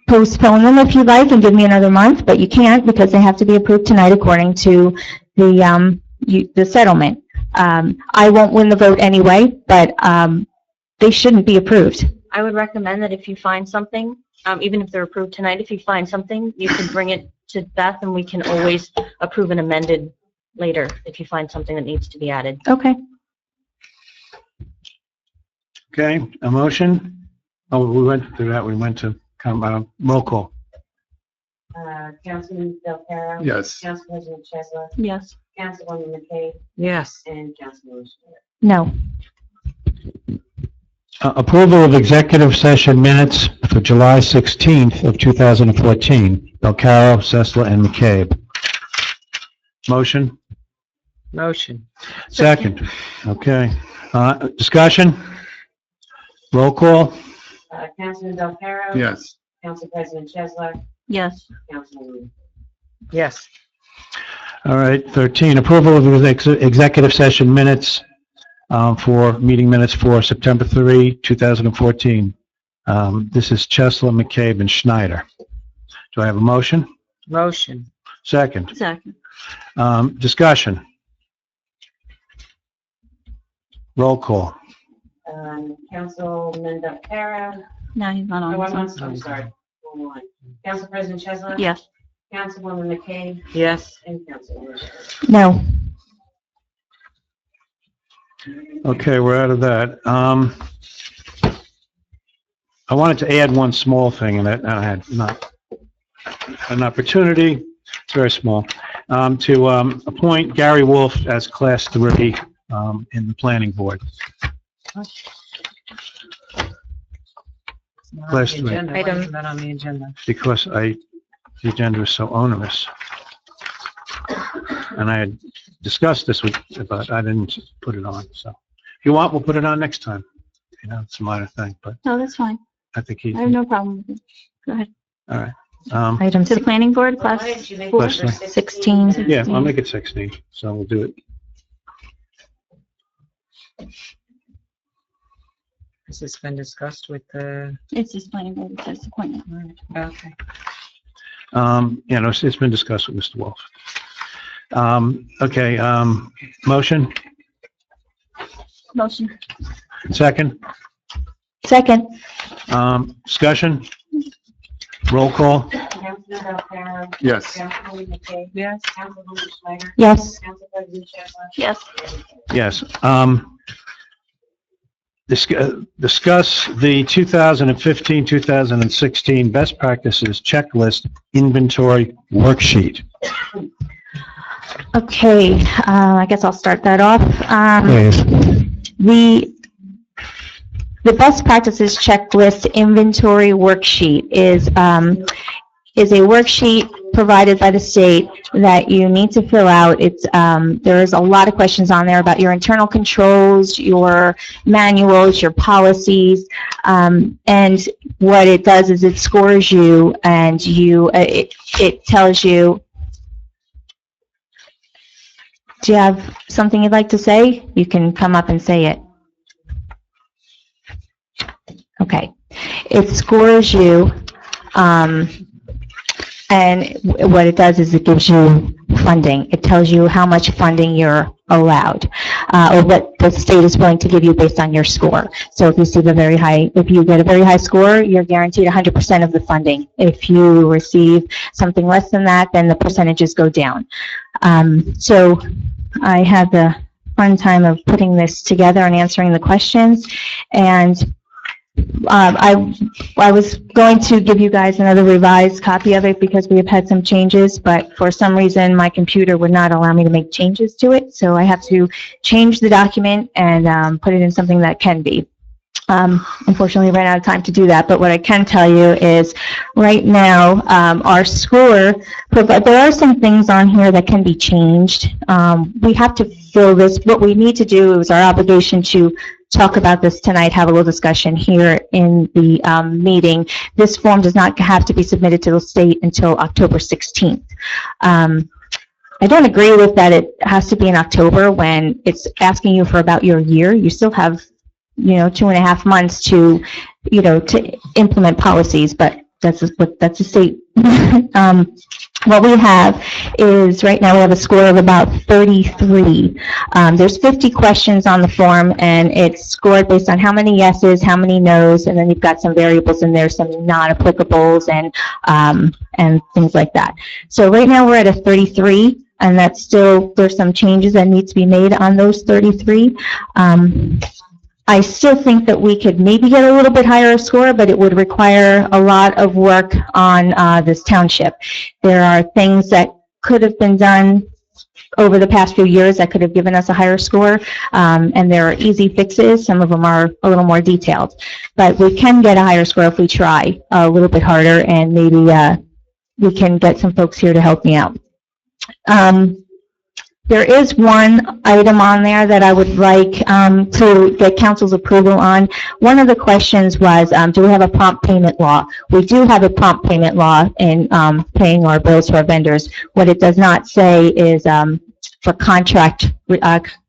postpone them if you like and give me another month, but you can't because they have to be approved tonight according to the settlement. I won't win the vote anyway, but they shouldn't be approved. I would recommend that if you find something, even if they're approved tonight, if you find something, you can bring it to Beth and we can always approve an amended later if you find something that needs to be added. Okay. Okay, a motion? Oh, we went through that, we went to, roll call. Councilman Del Caro. Yes. Council President Chesler. Yes. Councilwoman McKay. Yes. And Councilman Schneider. No. Approval of executive session minutes for July 16th of 2014. Belcaro, Sessler, and McCabe. Motion? Motion. Second. Okay. Discussion? Roll call? Councilman Del Caro. Yes. Council President Chesler. Yes. Councilwoman. Yes. All right, 13, approval of the executive session minutes for meeting minutes for September 3, 2014. This is Chesler, McCabe, and Schneider. Do I have a motion? Motion. Second. Second. Discussion? Roll call. Councilman Del Caro. No, he's not on. I'm sorry. One. Council President Chesler. Yes. Councilwoman McKay. Yes. And Councilwoman. No. Okay, we're out of that. I wanted to add one small thing, and I had not an opportunity, it's very small, to appoint Gary Wolf as Class 3 in the Planning Board. Class 3. Why isn't that on the agenda? Because the agenda is so onerous. And I had discussed this with, but I didn't put it on, so. If you want, we'll put it on next time. It's a minor thing, but No, that's fine. I think he, I have no problem with it. Go ahead. all right. Item To the planning board, class Why didn't you make four. it number 16. Yeah, I'll make it 16, so we'll do it. Has this been discussed with the, It's just planning board, it says appointment. okay. Yeah, no, it's been discussed with Mr. Wolf. Okay, motion, Motion. second, Second. discussion, roll call, Councilman Del Caro. Yes. Councilwoman McKay. Yes. Councilwoman Schneider. Yes. Council President Chesler. Yes. yes. Discuss the 2015-2016 best practices checklist inventory worksheet. Okay, I guess I'll start that off. Please. The best practices checklist inventory worksheet is a worksheet provided by the state that you need to fill out. There's a lot of questions on there about your internal controls, your manuals, your policies, and what it does is it scores you and it tells you. Do you have something you'd like to say? You can come up and say it. Okay. It scores you, and what it does is it gives you funding. It tells you how much funding you're allowed, or what the state is willing to give you based on your score. So if you get a very high score, you're guaranteed 100% of the funding. If you receive something less than that, then the percentages go down. So I had the fun time of putting this together and answering the questions, and I was going to give you guys another revised copy of it because we have had some changes, but for some reason, my computer would not allow me to make changes to it, so I have to change the document and put it in something that can be. Unfortunately, I ran out of time to do that, but what I can tell you is right now, our score, there are some things on here that can be changed. We have to fill this. What we need to do is our obligation to talk about this tonight, have a little discussion here in the meeting. This form does not have to be submitted to the state until October 16th. I don't agree with that it has to be in October when it's asking you for about your year. You still have 2.5 months to, to implement policies, but that's the state. What we have is, right now, we have a score of about 33. There's 50 questions on the form, and it's scored based on how many yeses, how many nos, and then you've got some variables in there, some non-applicables, and things like that. So right now, we're at a 33, and that's still, there's some changes that need to be made on those 33. I still think that we could maybe get a little bit higher score, but it would require a lot of work on this township. There are things that could have been done over the past few years that could have given us a higher score, and there are easy fixes. Some of them are a little more detailed. But we can get a higher score if we try a little bit harder, and maybe we can get some folks here to help me out. There is one item on there that I would like to get council's approval on. One of the questions was, do we have a prompt payment law? We do have a prompt payment law in paying our bills to our vendors. What it does not say is for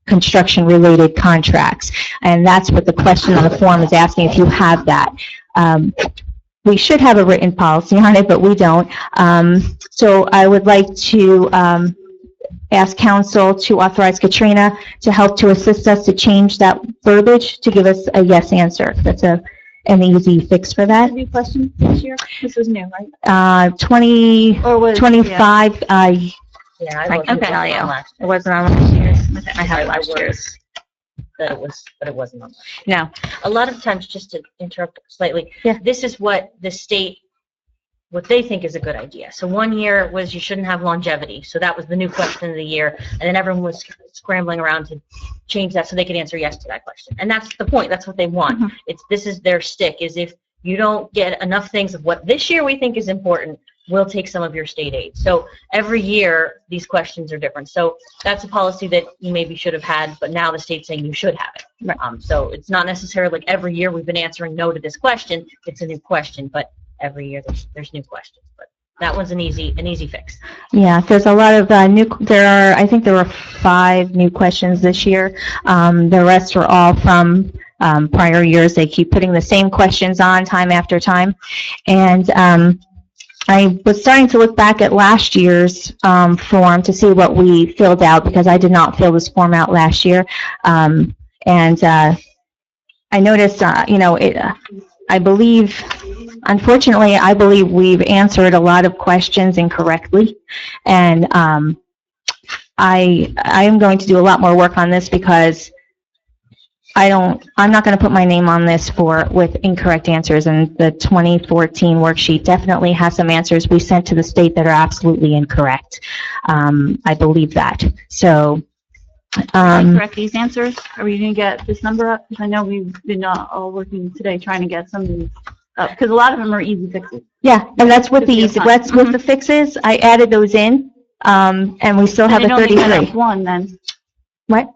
construction-related contracts. And that's what the question on the form is asking, if you have that. We should have a written policy on it, but we don't. So I would like to ask council to authorize Katrina to help to assist us to change that verbiage to give us a yes answer. That's an easy fix for that. Any questions this year? This was new, right? 25, Yeah, I can tell you. last It wasn't on last year's. I have last year's. That it was, but it wasn't on last. No. A lot of times, just to interrupt slightly, Yeah. this is what the state, what they think is a good idea. So one year was you shouldn't have longevity. So that was the new question of the year. And then everyone was scrambling around to change that so they could answer yes to that question. And that's the point. That's what they want. Mm-hmm. This is their stick, is if you don't get enough things of what this year we think is important, we'll take some of your state aid. So every year, these questions are different. So that's a policy that you maybe should have had, but now the state's saying you should have it. Right. So it's not necessarily like every year we've been answering no to this question. It's a new question, but every year there's new questions. But that one's an easy fix. Yeah, there's a lot of I think there were 5 new questions this year. The rest are all from prior years. They keep putting the same questions on time after time. And I was starting to look back at last year's form to see what we filled out, because I did not fill this form out last year. And I noticed, unfortunately, I believe we've answered a lot of questions incorrectly. And I am going to do a lot more work on this, because I'm not going to put my name on this with incorrect answers, and the 2014 worksheet definitely has some answers we sent to the state that are absolutely incorrect. I believe that. So, Correct these answers? Are we going to get this number up? Because I know we've been all working today trying to get some of these up, because a lot of them are easy fixes. yeah, and that's what the fixes. I added those in, and we still have a And it only went 33. up one then. What?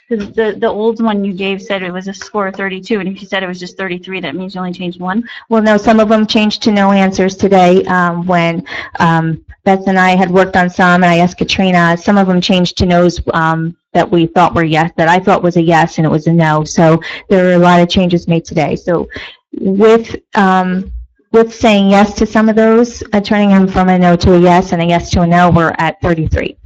Because the old one you gave said it was a score of 32, and if you said it was just 33, that means you only changed one. Well, no, some of them changed to no answers today, when Beth and I had worked on some, and I asked Katrina. Some of them changed to no's that we thought were yes, that I thought was a yes, and it was a no. So there are a lot of changes made today. So with saying yes to some of those, turning them from a no to a yes and a yes to a no, we're at 33.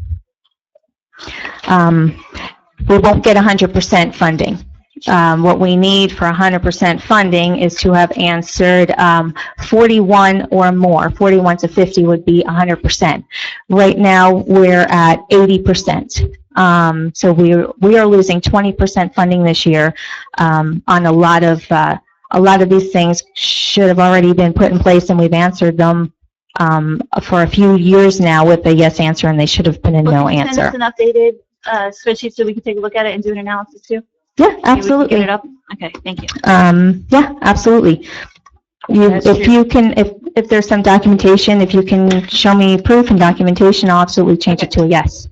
We won't get 100% funding. What we need for 100% funding is to have answered 41 or more. 41 to 50 would be 100%. Right now, we're at 80%. So we are losing 20% funding this year on a lot of a lot of these things should have already been put in place, and we've answered them for a few years now with a yes answer, and they should have been a no Send answer. us an updated spreadsheet so we can take a look at it and do an analysis too. Yeah, Maybe we can absolutely. Get it up. Okay, thank you. Yeah, absolutely. If there's some documentation, if you can show me proof and documentation, I'll absolutely change it to a yes.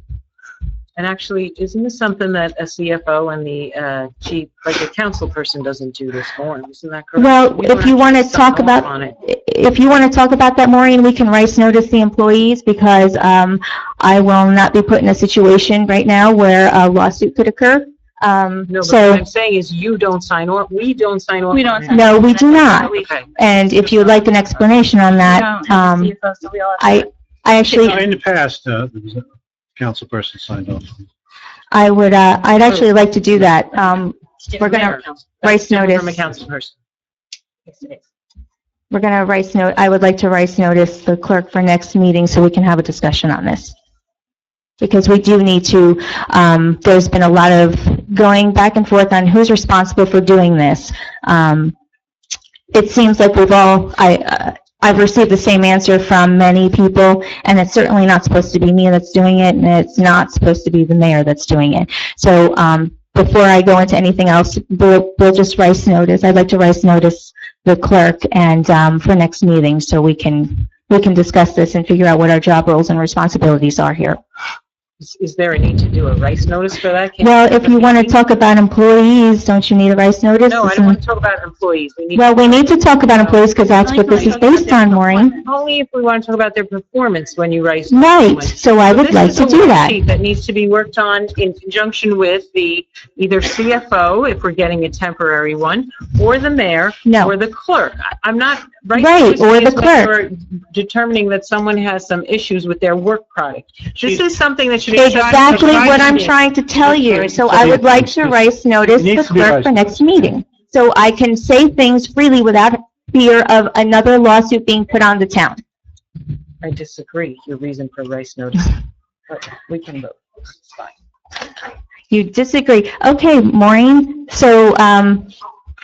And actually, isn't this something that a CFO and the chief, like a council person doesn't do this form? Isn't that correct? Well, We don't if you want to actually sign talk off about, on it. if you want to talk about that, Maureen, we can rice notice the employees, because I will not be put in a situation right now where a lawsuit could occur. No, but So, what I'm saying is you don't sign off, we don't sign off. We don't on it. sign no, we do not. Okay. And if you would like an explanation on We that, don't have a CFO, so we all have to- I actually, In the past, there was a council person signed off. I'd actually like to do that. We're gonna rice From a notice, council person. we're gonna rice note, I would like to rice notice the clerk for next meeting so we can have a discussion on this. Because we do need to, there's been a lot of going back and forth on who's responsible for doing this. It seems like we've all, I've received the same answer from many people, and it's certainly not supposed to be me that's doing it, and it's not supposed to be the mayor that's doing it. So, before I go into anything else, we'll just rice notice, I'd like to rice notice the clerk and, for next meeting, so we can discuss this and figure out what our job roles and responsibilities are here. Is there a need to do a rice notice for that? Can Well, if you want to talk about employees, don't you need a rice notice? No, I don't want to talk about employees. We need. Well, we need to talk about employees because that's what this is based on, Maureen. Only if we want to talk about their performance when you rice. Right, so I would like to do that. This is a worksheet that needs to be worked on in conjunction with the either CFO, if we're getting a temporary one, or the mayor, No. or the clerk. I'm not. Right, or the clerk. We're determining that someone has some issues with their work product. This is something that should be. Exactly what I'm trying to tell you. So I would like to rice notice the clerk for next meeting. So I can say things freely without fear of another lawsuit being put on the town. I disagree, your reason for rice notice. But we can vote. It's fine. You disagree. Okay, Maureen, so,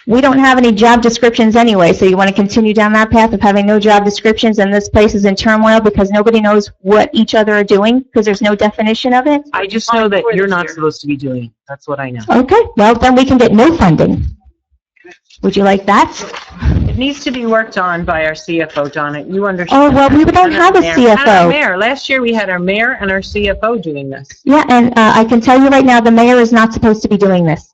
we don't have any job descriptions anyway, so you want to continue down that path of having no job descriptions, and this place is in turmoil because nobody knows what each other are doing, because there's no definition of it? I just know that you're not supposed to be doing it. That's what I know. Okay, well, then we can get no funding. Would you like that? It needs to be worked on by our CFO, Donna. You understand? Oh, well, we don't have a Not our CFO. mayor. Last year, we had our mayor and our CFO doing this. Yeah, and I can tell you right now, the mayor is not supposed to be doing this.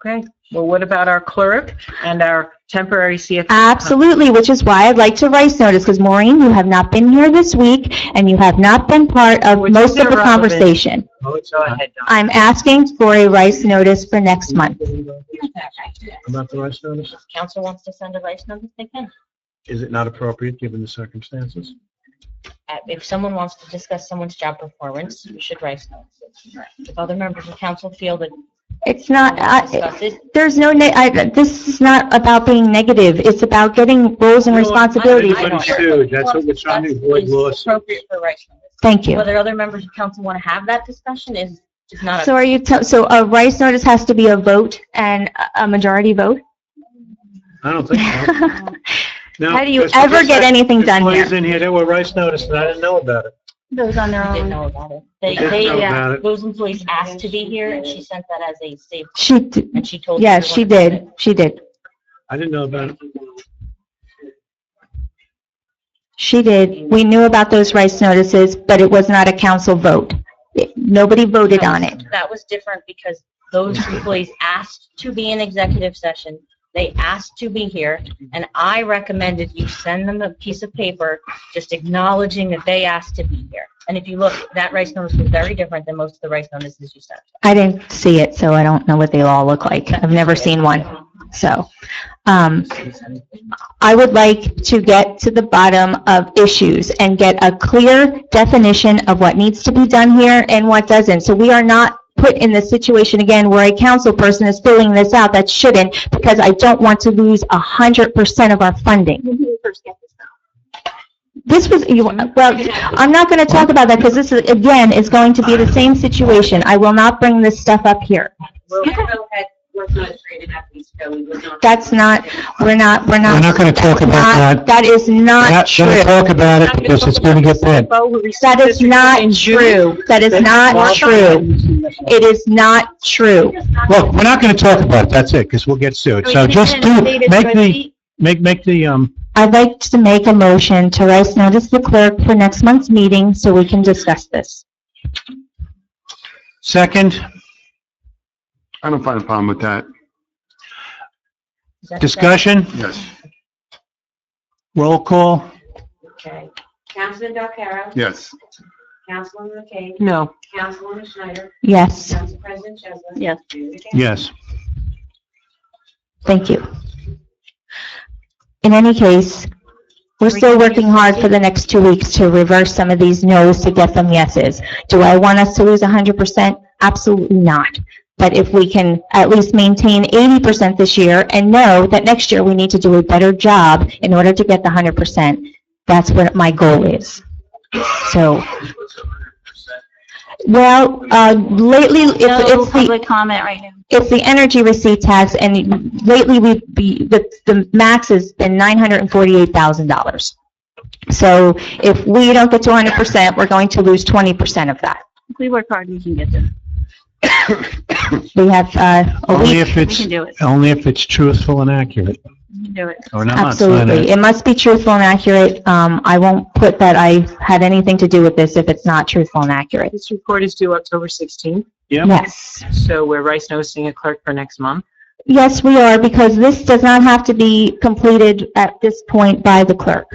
Okay, well, what about our clerk and our temporary CFO? Absolutely, which is why I'd like to rice notice, because Maureen, you have not been here this week, and you have not been part of Which is most of the irrelevant. conversation. Go ahead, Donna. I'm asking for a rice notice for next month. About the rice notice? Council wants to send a rice notice, they can. Is it not appropriate given the circumstances? If someone wants to discuss someone's job performance, we should rice notice it. If other members of council feel that It's not, discuss it, there's no, this is not about being negative, it's about getting roles and responsibilities. That's what we're trying to avoid is lawsuits. appropriate for rice notice. Thank you. Whether other members of council want to have that discussion is not. So are you, so a rice notice has to be a vote and a majority vote? I don't think so. No, How do you just- ever just get that anything done employees here? in here, they were rice notice, and I didn't know about it. Those on their Didn't own. know about it. They didn't know about it. Those employees asked to be here, and she sent that as a safe, She, d- and she told. yeah, everyone she about it. did, she did. I didn't know about it. She did. We knew about those rice notices, but it was not a council vote. Nobody voted on it. That was different because those employees asked to be in executive session. They asked to be here, and I recommended you send them a piece of paper just acknowledging that they asked to be here. And if you look, that rice notice was very different than most of the rice notices you sent. I didn't see it, so I don't know what they all look like. I've never seen one. So, I would like to get to the bottom of issues and get a clear definition of what needs to be done here and what doesn't. So we are not put in this situation again where a council person is filling this out that shouldn't, because I don't want to lose 100% of our funding. This was, well, I'm not going to talk about that because this is, again, is going to be the same situation. I will not bring this stuff up here. We'll go ahead. was not created after these ago. We would not. That's not, we're not. We're not going to talk about that. That is We're not not true. going to talk about it because it's going to get bad. That is not true. That is not true. It is not true. Look, we're not going to talk about it. That's it, because we'll get sued. So just make the, I'd like to make a motion to rice notice the clerk for next month's meeting so we can discuss this. second, I don't find a problem with that. discussion, Yes. roll call. Okay. Councilman Belcarro? Yes. Councilwoman McKay? No. Councilwoman Schneider? Yes, Council President Chesler? Yes. Yes. thank you. In any case, we're still working hard for the next 2 weeks to reverse some of these no's to get them yeses. Do I want us to lose 100%? Absolutely not. But if we can at least maintain 80% this year and know that next year we need to do a better job in order to get the 100%, that's what my goal is. So, well, lately, No it's the, public comment right now. it's the energy receipt tax, and lately the max has been $948,000. So if we don't get to 100%, we're going to lose 20% of that. If we work hard, we can get there. We have a Only week. if We it's, can do it. only if it's truthful and accurate. We can do it. Or not. It's not Absolutely. It must be truthful and accurate. I won't put that I had anything to do with this if it's not truthful and accurate. This report is due October 16th, Yep. Yes. so we're rice noticing a clerk for next month. Yes, we are, because this does not have to be completed at this point by the clerk.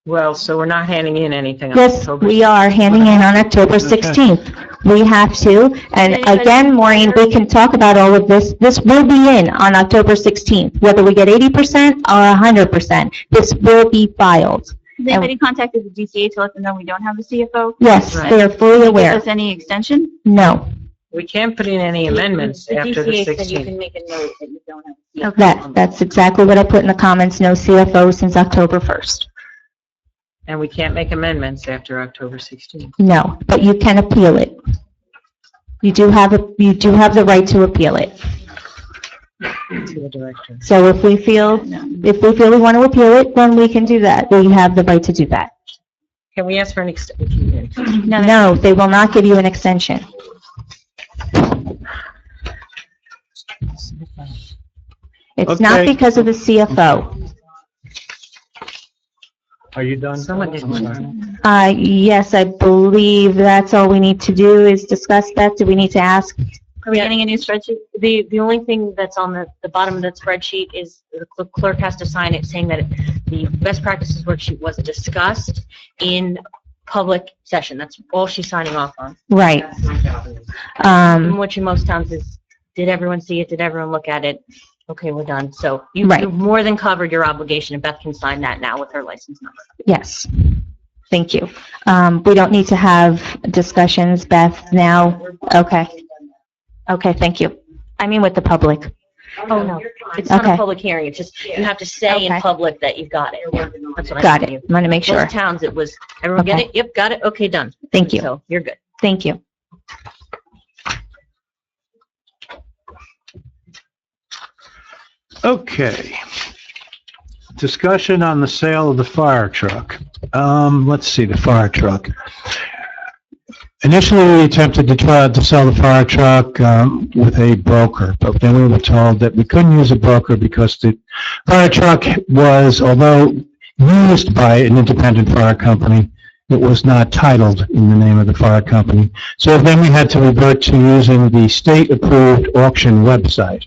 Well, so we're not handing in anything on Yes, October. we are handing in on October 16th. We have to, and again, Maureen, we can talk about all of this. This will be in on October 16th, whether we get 80% or 100%. This will be filed. Has anybody contacted the DCA to let them know we don't have the CFO? Yes, Right. they are fully Give aware. us any extension? No, We can't put in any amendments The after the DCA said you 16th. can make a note that you don't have. a CFO. that's exactly what I put in the comments, no CFO since October 1st. And we can't make amendments after October 16th. No, but you can appeal it. You do have the right to appeal it. To the director. So if we feel we want to appeal it, then we can do that. We have the right to do that. Can we ask for an extension? No, they will not give you an extension. It's not Okay. because of the CFO. Are you done? Someone didn't. Yes, I believe that's all we need to do is discuss that. Do we need to ask? Are we getting a new spreadsheet? The only thing that's on the bottom of that spreadsheet is the clerk has to sign it saying that the best practices worksheet was discussed in public session. That's all she's signing off on. Right. And what you most times is, did everyone see it? Did everyone look at it? Okay, we're done. So Right. you've more than covered your obligation, and Beth can sign that now with her license number. Yes. Thank you. We don't need to have discussions, Beth, now? Okay. Okay, thank you. I mean with the public. Oh, no, it's not a Okay. public hearing. It's just, you have to say in Okay. public that you've got it. That's what I Got told it. you. I'm going to make sure. Most towns, it was, everyone get Okay. it? Yep, got it. Okay, done. Thank you. So you're good. Thank you. Okay. Discussion on the sale of the fire truck. Let's see, the fire truck. Initially, we attempted to try to sell the fire truck with a broker, but then we were told that we couldn't use a broker because the fire truck was, although used by an independent fire company, it was not titled in the name of the fire company. So then we had to revert to using the state-approved auction website.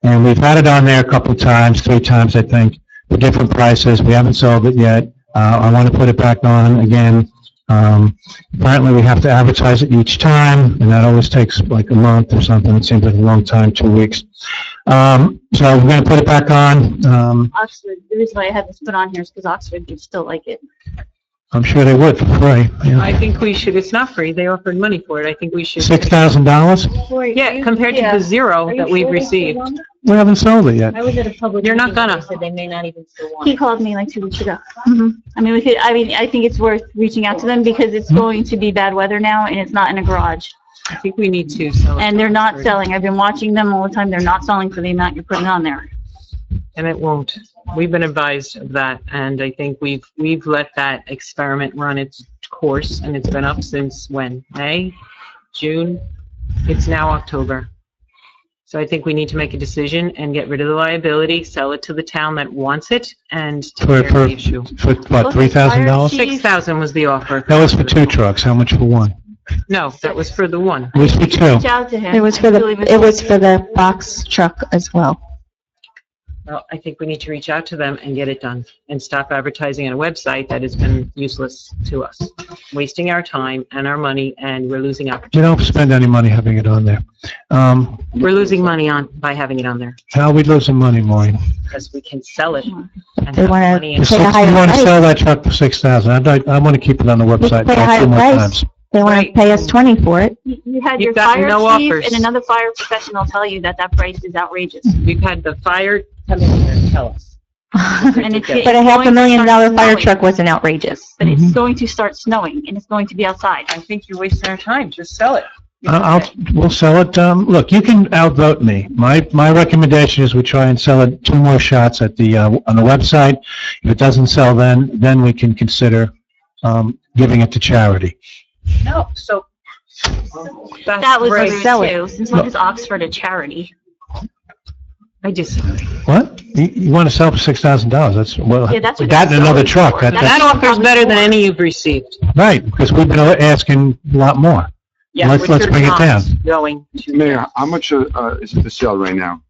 And we've had it on there a couple of times, 3 times, I think, for different prices. We haven't sold it yet. I want to put it back on again. Apparently, we have to advertise it each time, and that always takes like a month or something. It seems like a long time, 2 weeks. So we're going to put it back on. Oxford, the reason why I had this put on here is because Oxford would still like it. I'm sure they would for free. Yeah. I think we should, it's not free, they offered money for it, I think we should. $6,000? Yeah, compared to the zero that we've received. We haven't sold it yet. I was at a public. You're not meeting, gonna. They said they may not even still want He it. called me like 2 weeks ago. I mean, I think it's worth reaching out to them because it's going to be bad weather now and it's not in a garage. I think we need to sell it. And they're not selling. I've been watching them all the time. They're not selling for the amount you're putting on there. And it won't. We've been advised of that, and I think we've let that experiment run its course, and it's been up since when? May? June? It's now October. So I think we need to make a decision and get rid of the liability, sell it to the town that wants it, and take care of the issue. For what, $3,000? 6,000 was the offer. That was for 2 trucks. How much for one? No, that was for the one. It was for 2. Reach out to him. It was for the box truck as well. Well, I think we need to reach out to them and get it done, and stop advertising on a website that has been useless to us, wasting our time and our money, and we're losing You opportunities. don't spend any money having it on there. We're losing money by having it on there, How are we losing money, Maureen? because we can sell it and They have wanna money. pay a higher You want to price. sell that truck for 6,000. I want to keep it on the website Pay a 2 higher more price. times. They want to Right. pay us 20 for it. You had You've your gotten fire no chief offers. and another fire professional tell you that price is outrageous. We've had the fire come in here and tell us. And it's But a $500,000 fire snowing. truck wasn't outrageous. But it's going to start snowing, and it's going to be outside. I think you're wasting our time, just sell it. We'll sell it. Look, you can outvote me. My recommendation is we try and sell it 2 more shots at the, on the website. If it doesn't sell then we can consider, giving it to charity. No, so. That was great. rude too, since when is Oxford a charity? I disagree. What? You want to sell for $6,000? That's, well, Yeah, that's what that and it's another sold truck. for. That- That offer's better than any you've received. Right, because we've been asking a lot more. Yeah, Let's which bring you're it down. not going to. Mayor, how much is it to sell right now?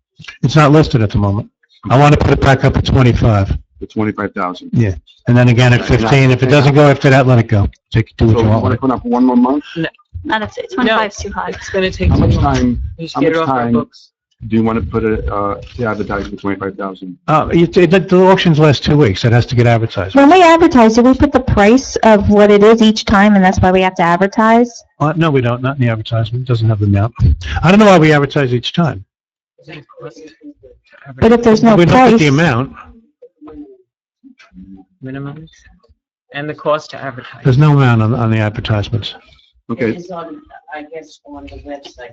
It's not listed at the moment. I want to put it back up at 25. For 25,000. Yeah. And then again at 15. If it doesn't go after that, let it go. Do So what you you want want with to it. put up one more month? Not if 25 is too high. It's gonna take How too much long. time, You should how get it much off our time books. do you want to put it, to advertise for 25,000? The auctions last 2 weeks. It has to get advertised. When we advertise, do we put the price of what it is each time, and that's why we have to advertise? No, we don't. Not in the advertisement. It doesn't have the amount. I don't know why we advertise each time. But if there's no We look at price, the amount. Minimum, and the cost to advertise. There's no amount on the advertisements. Okay, I guess, on the website.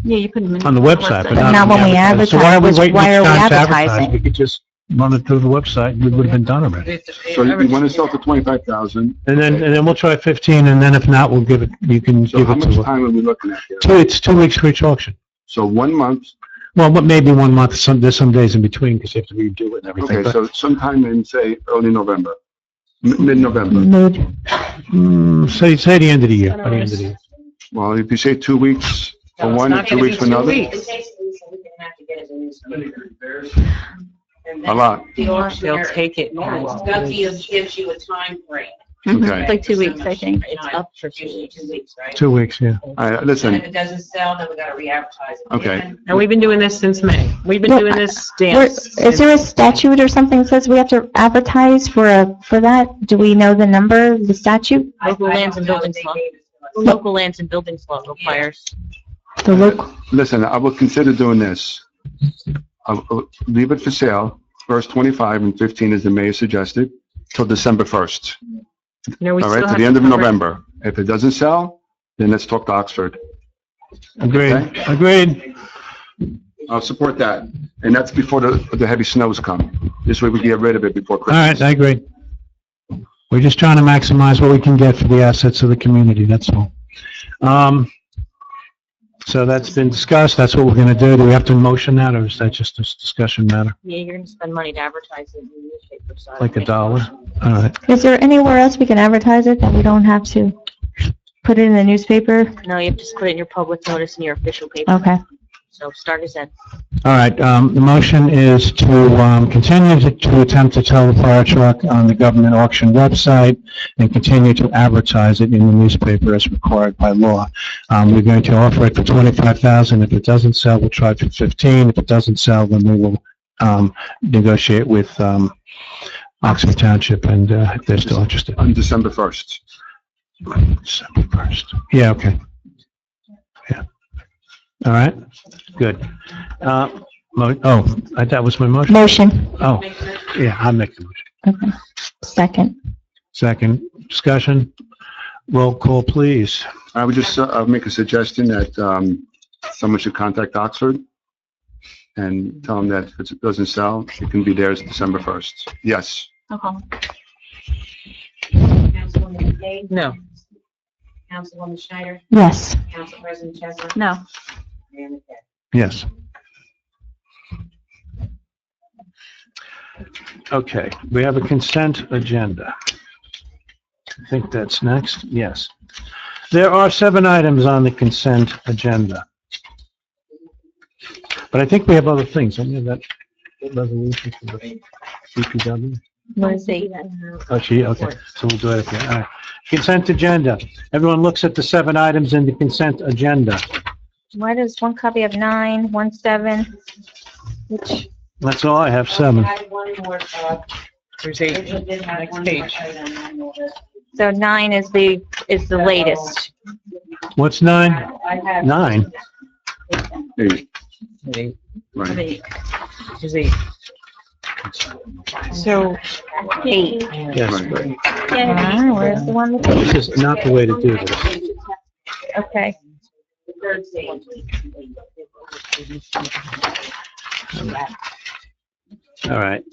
Yeah, you put them in. On the website, but not not on when the we advertisement. So why are we advertise, waiting why each are we time to advertise? advertising? We could just run it through the website and it would have been done already. so you want to sell for 25,000? And then we'll try 15, and then if not, we'll give it, you can So give how it much to, time are we looking at here? it's 2 weeks for each auction. So 1 month, Well, maybe 1 month, there's some days in between because you have to redo it and everything. okay, but, so sometime in, say, early November, mid-November. say the end of the year, by the end of the year. Well, if you say 2 weeks for No, it's one, not and 2 gonna weeks be for 2 another, weeks. a lot. They'll take it. Gives you a time frame. Okay. It's like 2 weeks, I think. It's up for 2 weeks. 2 weeks, right? 2 weeks, yeah. All right, And if listen, it doesn't sell, then we gotta re-advertise it. okay. And we've been doing this since May. We've been Well, doing this Where- dance. Is there a statute or something that says we have to advertise for that? Do we know the number, the statute? Local lands and buildings law. Local lands and buildings law requires. The local, Listen, I will consider doing this. I'll leave it for sale, first 25 and 15 as the mayor suggested, till December 1st. No, we All still right, to have the end of cover it. November. If it doesn't sell, then let's talk to Oxford. Agreed, Okay. agreed. I'll support that. And that's before the heavy snows come. This way we get rid of it before All Christmas. right, I agree. We're just trying to maximize what we can get for the assets of the community, that's all. So that's been discussed, that's what we're gonna do. Do we have to motion that, or is that just a discussion matter? Yeah, you're gonna spend money to advertise it in the newspaper, so. I Like don't $1? think- All right. is there anywhere else we can advertise it that we don't have to put it in the newspaper? No, you have to just put it in your public notice in your official paper. Okay. So start as that. All right, the motion is to continue to attempt to sell the fire truck on the government auction website and continue to advertise it in the newspaper as required by law. We're going to offer it for $25,000. If it doesn't sell, we'll try for 15. If it doesn't sell, then we will negotiate with Oxford Township, and if they're still interested. On December 1st. December 1st. Yeah, okay. Yeah. All right, good. That was my motion? Motion. Oh, yeah, I'll make the motion. Okay. Second. Second, discussion. Roll call, please. I would just make a suggestion that someone should contact Oxford and tell them that if it doesn't sell, it can be theirs December 1st. Yes. Okay. Councilwoman McKay? No. Councilwoman Schneider? Yes. Council President Chesler? No. Mayor McKay? Yes. Okay, we have a consent agenda. I think that's next. Yes. There are 7 items on the consent agenda. But I think we have other things. Don't we have that resolution for the DPW? Wednesday. Oh, okay. So we'll do it again. All right. Consent agenda. Everyone looks at the 7 items in the consent agenda. Why does one copy have 9, 1, 7? Which, That's all I have, 7. I had one more, There's 8. Rachel did have Next one page. more item on the so 9 is the latest. What's 9? I have 9. Hey, 8. right. There's 8. So 8. Yes. Right. Where's the one with 8? This is not the way to do this. Okay. the third stage. All right.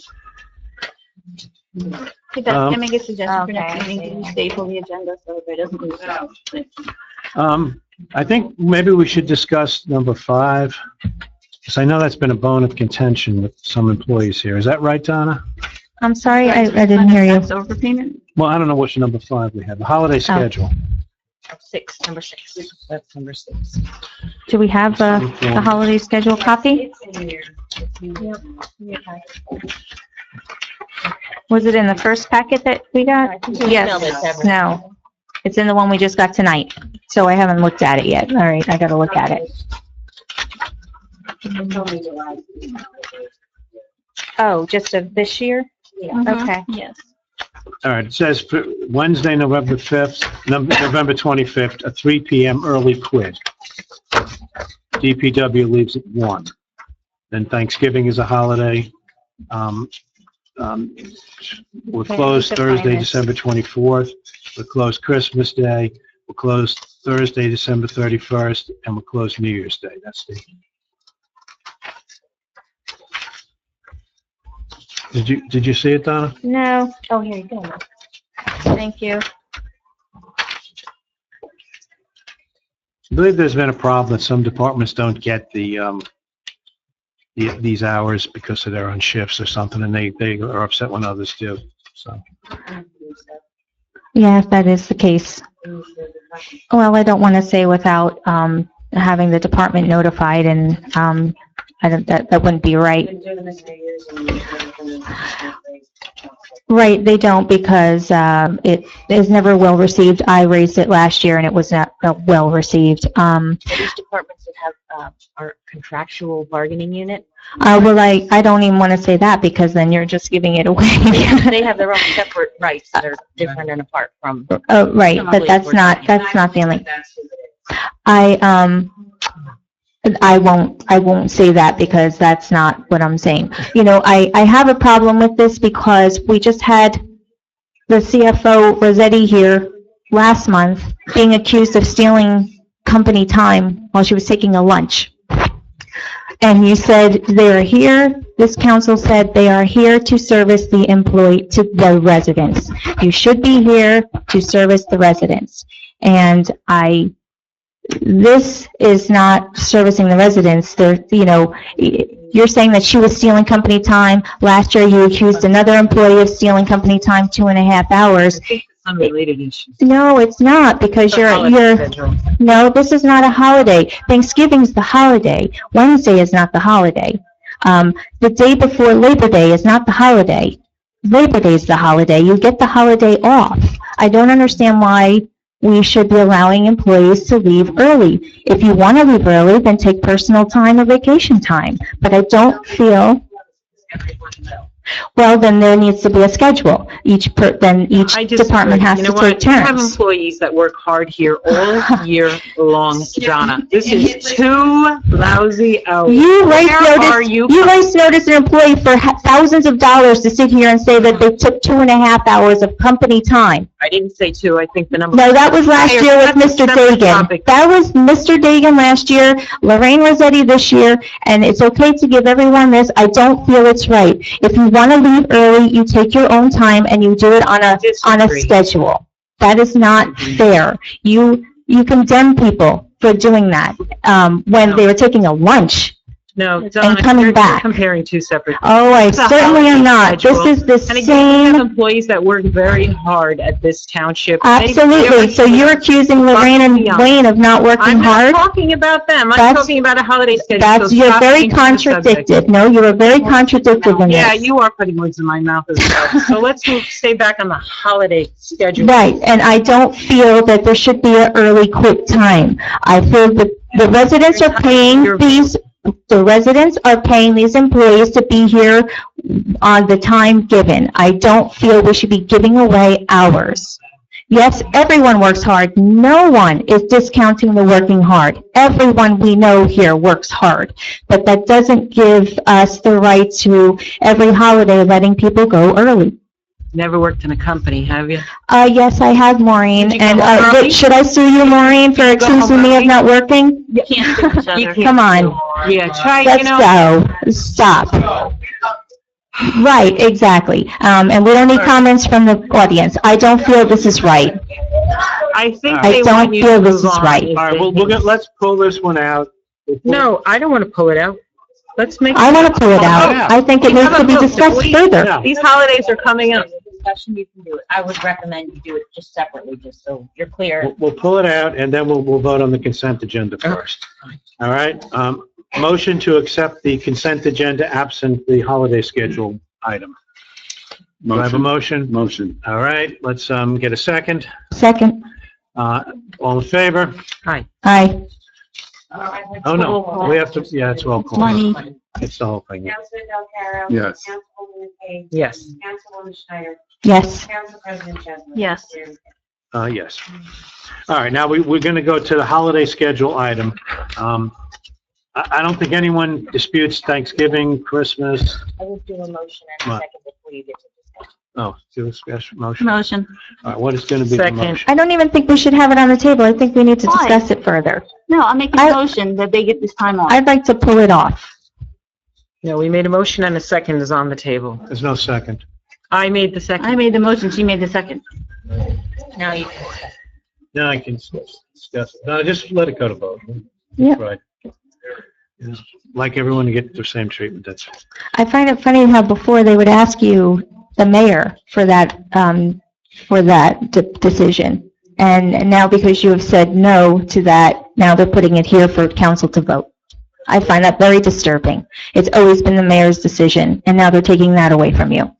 Hey, Beth, can I make a suggestion for next Okay. meeting? Can you staple the agenda so everybody doesn't lose it? I think maybe we should discuss number 5, because I know that's been a bone of contention with some employees here. Is that right, Donna? I'm sorry, I didn't hear you. Tax overpayment? Well, I don't know which number 5 we have. The holiday schedule. 6, number 6. That's number 6. Do we have the holiday schedule copy? It's in here. It's in your packet. Was it in the first packet that we got? I think we emailed it to Yes. everyone. No. It's in the one we just got tonight. So I haven't looked at it yet. All right, I gotta look at it. It's only July. Oh, just of this year? Yeah. Okay. Yes. All right, it says for Wednesday, November 5th, November 25th, a 3 p.m. early quit. DPW leaves at 1. Then Thanksgiving is a holiday. We're Okay, closed I need to find Thursday, this. December 24th. We're closed Christmas Day. We're closed Thursday, December 31st, and we're closed New Year's Day. That's the... Did you see it, Donna? No. Oh, here you go. Thank you. I believe there's been a problem that some departments don't get these hours because they're on shifts or something, and they are upset when others do, so. Yeah, if that is the case. Well, I don't want to say without having the department notified, and I don't, that wouldn't be right. Been doing this for years and Right, they don't, because it is never well received. I raised it last year and it was not well received. These departments that have our contractual bargaining unit, Well, I don't even want to say that, because then you're just giving it away. they have their own separate rights that are different and apart from. Oh, right, but that's not the only. I won't say that, because that's not what I'm saying. You know, I have a problem with this because we just had the CFO Rossetti here last month being accused of stealing company time while she was taking a lunch. And you said they are here, this council said they are here to service the employee, to the residents. You should be here to service the residents. And this is not servicing the residents. There, you know, you're saying that she was stealing company time. Last year, you accused another employee of stealing company time 2.5 hours. Unrelated issues. No, it's not, because no, this is not a holiday. Thanksgiving's the holiday. Wednesday is not the holiday. The day before Labor Day is not the holiday. Labor Day is the holiday. You get the holiday off. I don't understand why we should be allowing employees to leave early. If you want to leave early, then take personal time or vacation time. But I don't feel, Well, then there needs to be a schedule. Then each I disagree. department has You to know take what? You have turns. employees that work hard here all year long, Donna. This is 2 lousy hours. You Where are you? race notice an employee for thousands of dollars to sit here and say that they took 2.5 hours of company time. I didn't say 2, I think the number. No, that was last year with That's a Mr. separate Dagan. topic. That was Mr. Dagan last year, Lorraine Rossetti this year, and it's okay to give everyone this. I don't feel it's right. If you want to leave early, you take your own time and you do it on a Disagree. schedule. That is not fair. You condemn people for doing that, when they were taking a lunch. No, Donna, coming you're back. comparing 2 separate. Oh, I It's a certainly am not. schedule. This is the And again, we have same. employees that work very hard at this township. Absolutely. So you're accusing Lorraine and Wayne of not working I'm hard? not talking about them. I'm That's- talking about a holiday schedule. That's, so you're stop very changing the subject. contradicted. No, you are very contradicted in this. Yeah, you are putting words in my mouth as well. So let's stay back on the holiday schedule. Right, and I don't feel that there should be an early quit time. I feel that the residents are paying these employees to be here on the time given. I don't feel we should be giving away hours. Yes, everyone works hard. No one is discounting the working hard. Everyone we know here works hard. But that doesn't give us the right to, every holiday, letting people go early. Never worked in a company, have you? Yes, I have, Maureen. Did you go And, home early? should I sue you, Maureen, for accusing me of not working? You can't do each other. Come on. Yeah, try, you Let's know. go. Stop. Right, exactly. And we don't need comments from the audience. I don't feel this is right. I think I they don't want you feel to this move is on. right. if All right, they well, think- let's pull this one out. No, I don't want to pull it out. Let's make. I want to pull it out. I think it needs to be discussed further. Yeah. These holidays are coming up. Discussion, you can do it. I would recommend you do it just separately, just so you're clear. We'll pull it out, and then we'll vote on the consent agenda first. All right? Motion to accept the consent agenda absent the holiday schedule item. Do I have a motion? Motion. All right, let's get a second. Second. All in favor? Aye. Oh, no, we have to, yeah, it's roll call. Money. It's the whole thing. Councilman Delcaro. Yes. Councilwoman McKay. Yes. Councilwoman Schneider. Yes. Council President Chesler. Yes. Yes. All right, now we're going to go to the holiday schedule item. I don't think anyone disputes Thanksgiving, Christmas. I would do a motion and a What? second before you get to discussion. Oh, do a special motion. Motion. All right, what is going to be the Second. motion? I don't even think we should have it on the table. I think we need to Why? discuss it further. No, I'm making I- a motion that they get this time off. I'd like to pull it off. No, we made a motion and a second is on the table. There's no second. I made the second. I made the motion, she made the second. Now you can discuss. Now I can discuss it. No, just let it go to vote. Yeah. Right. Like everyone to get the same treatment, that's all. I find it funny how before they would ask you, the mayor, for that decision. And now because you have said no to that, now they're putting it here for council to vote. I find that very disturbing. It's always been the mayor's decision, and now they're taking that away from you.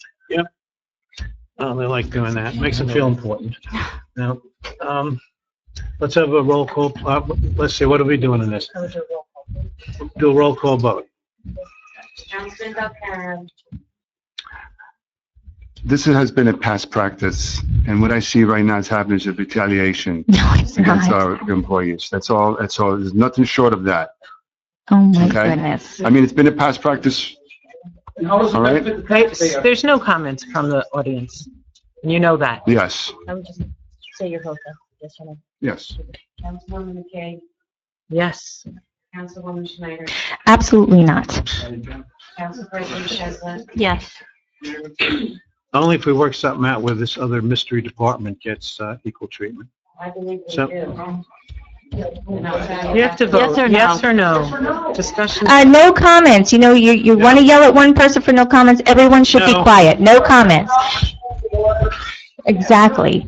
Oh, they like doing that. Makes them feel important. Now, let's have a roll call. Let's see, what are we doing in this? I would do a roll call. Do a roll call vote. Councilman Delcaro. This has been a past practice, and what I see right now is happening is a retaliation No, it's against not. our employees. That's all. There's nothing short of that. Oh, my Okay. goodness. I mean, it's been a past practice. All right? There's no comments from the audience. And you know that. Yes, I would just say your vote then. Yes or no? yes. Councilwoman McKay. Yes. Councilwoman Schneider. Absolutely not. Council President Chesler. Yes. Only if we work something out where this other mystery department gets equal treatment. I believe we So- do. You have to vote. Yes or no? Yes or no? Discussion. No comments. You know, you want to yell at one person for no comments. Everyone should be No. quiet. No comments. Exactly.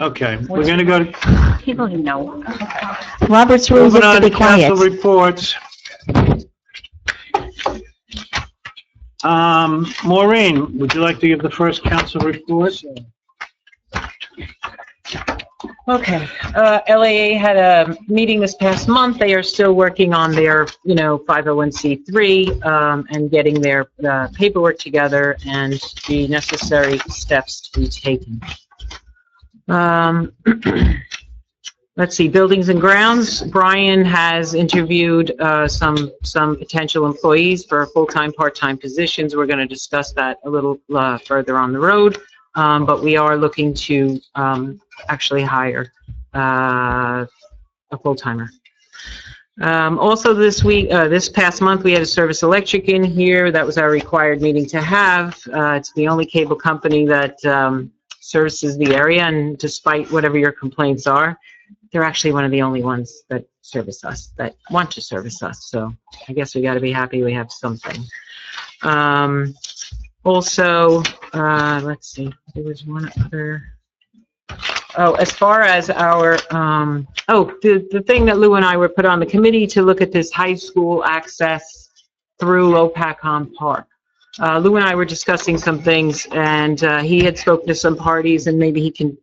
Okay, we're going to go to, People who know. Robert's rules moving is to on be to council quiet. reports. Maureen, would you like to give the first council report? Okay, LAA had a meeting this past month. They are still working on their, 501c3, and getting their paperwork together and the necessary steps to be taken. Let's see, buildings and grounds. Brian has interviewed some potential employees for full-time, part-time positions. We're going to discuss that a little further on the road, but we are looking to actually hire a full-timer. Also this past month, we had a Service Electric in here. That was our required meeting to have. It's the only cable company that services the area, and despite whatever your complaints are, they're actually one of the only ones that service us, that want to service us. So I guess we got to be happy we have something. Also, let's see, there was one other. Oh, as far as our, the thing that Lou and I were put on the committee to look at this high school access through Lopatcong Park. Lou and I were discussing some things, and he had spoken to some parties, and maybe he can,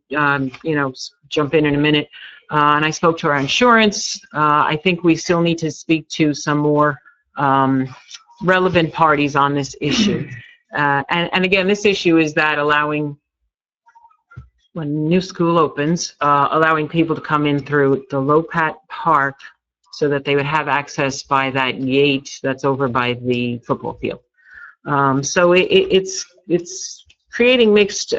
jump in a minute. And I spoke to our insurance. I think we still need to speak to some more relevant parties on this issue. And again, this issue is that allowing, when new school opens, allowing people to come in through the Lopat Park so that they would have access by that gate that's over by the football field. So it's creating mixed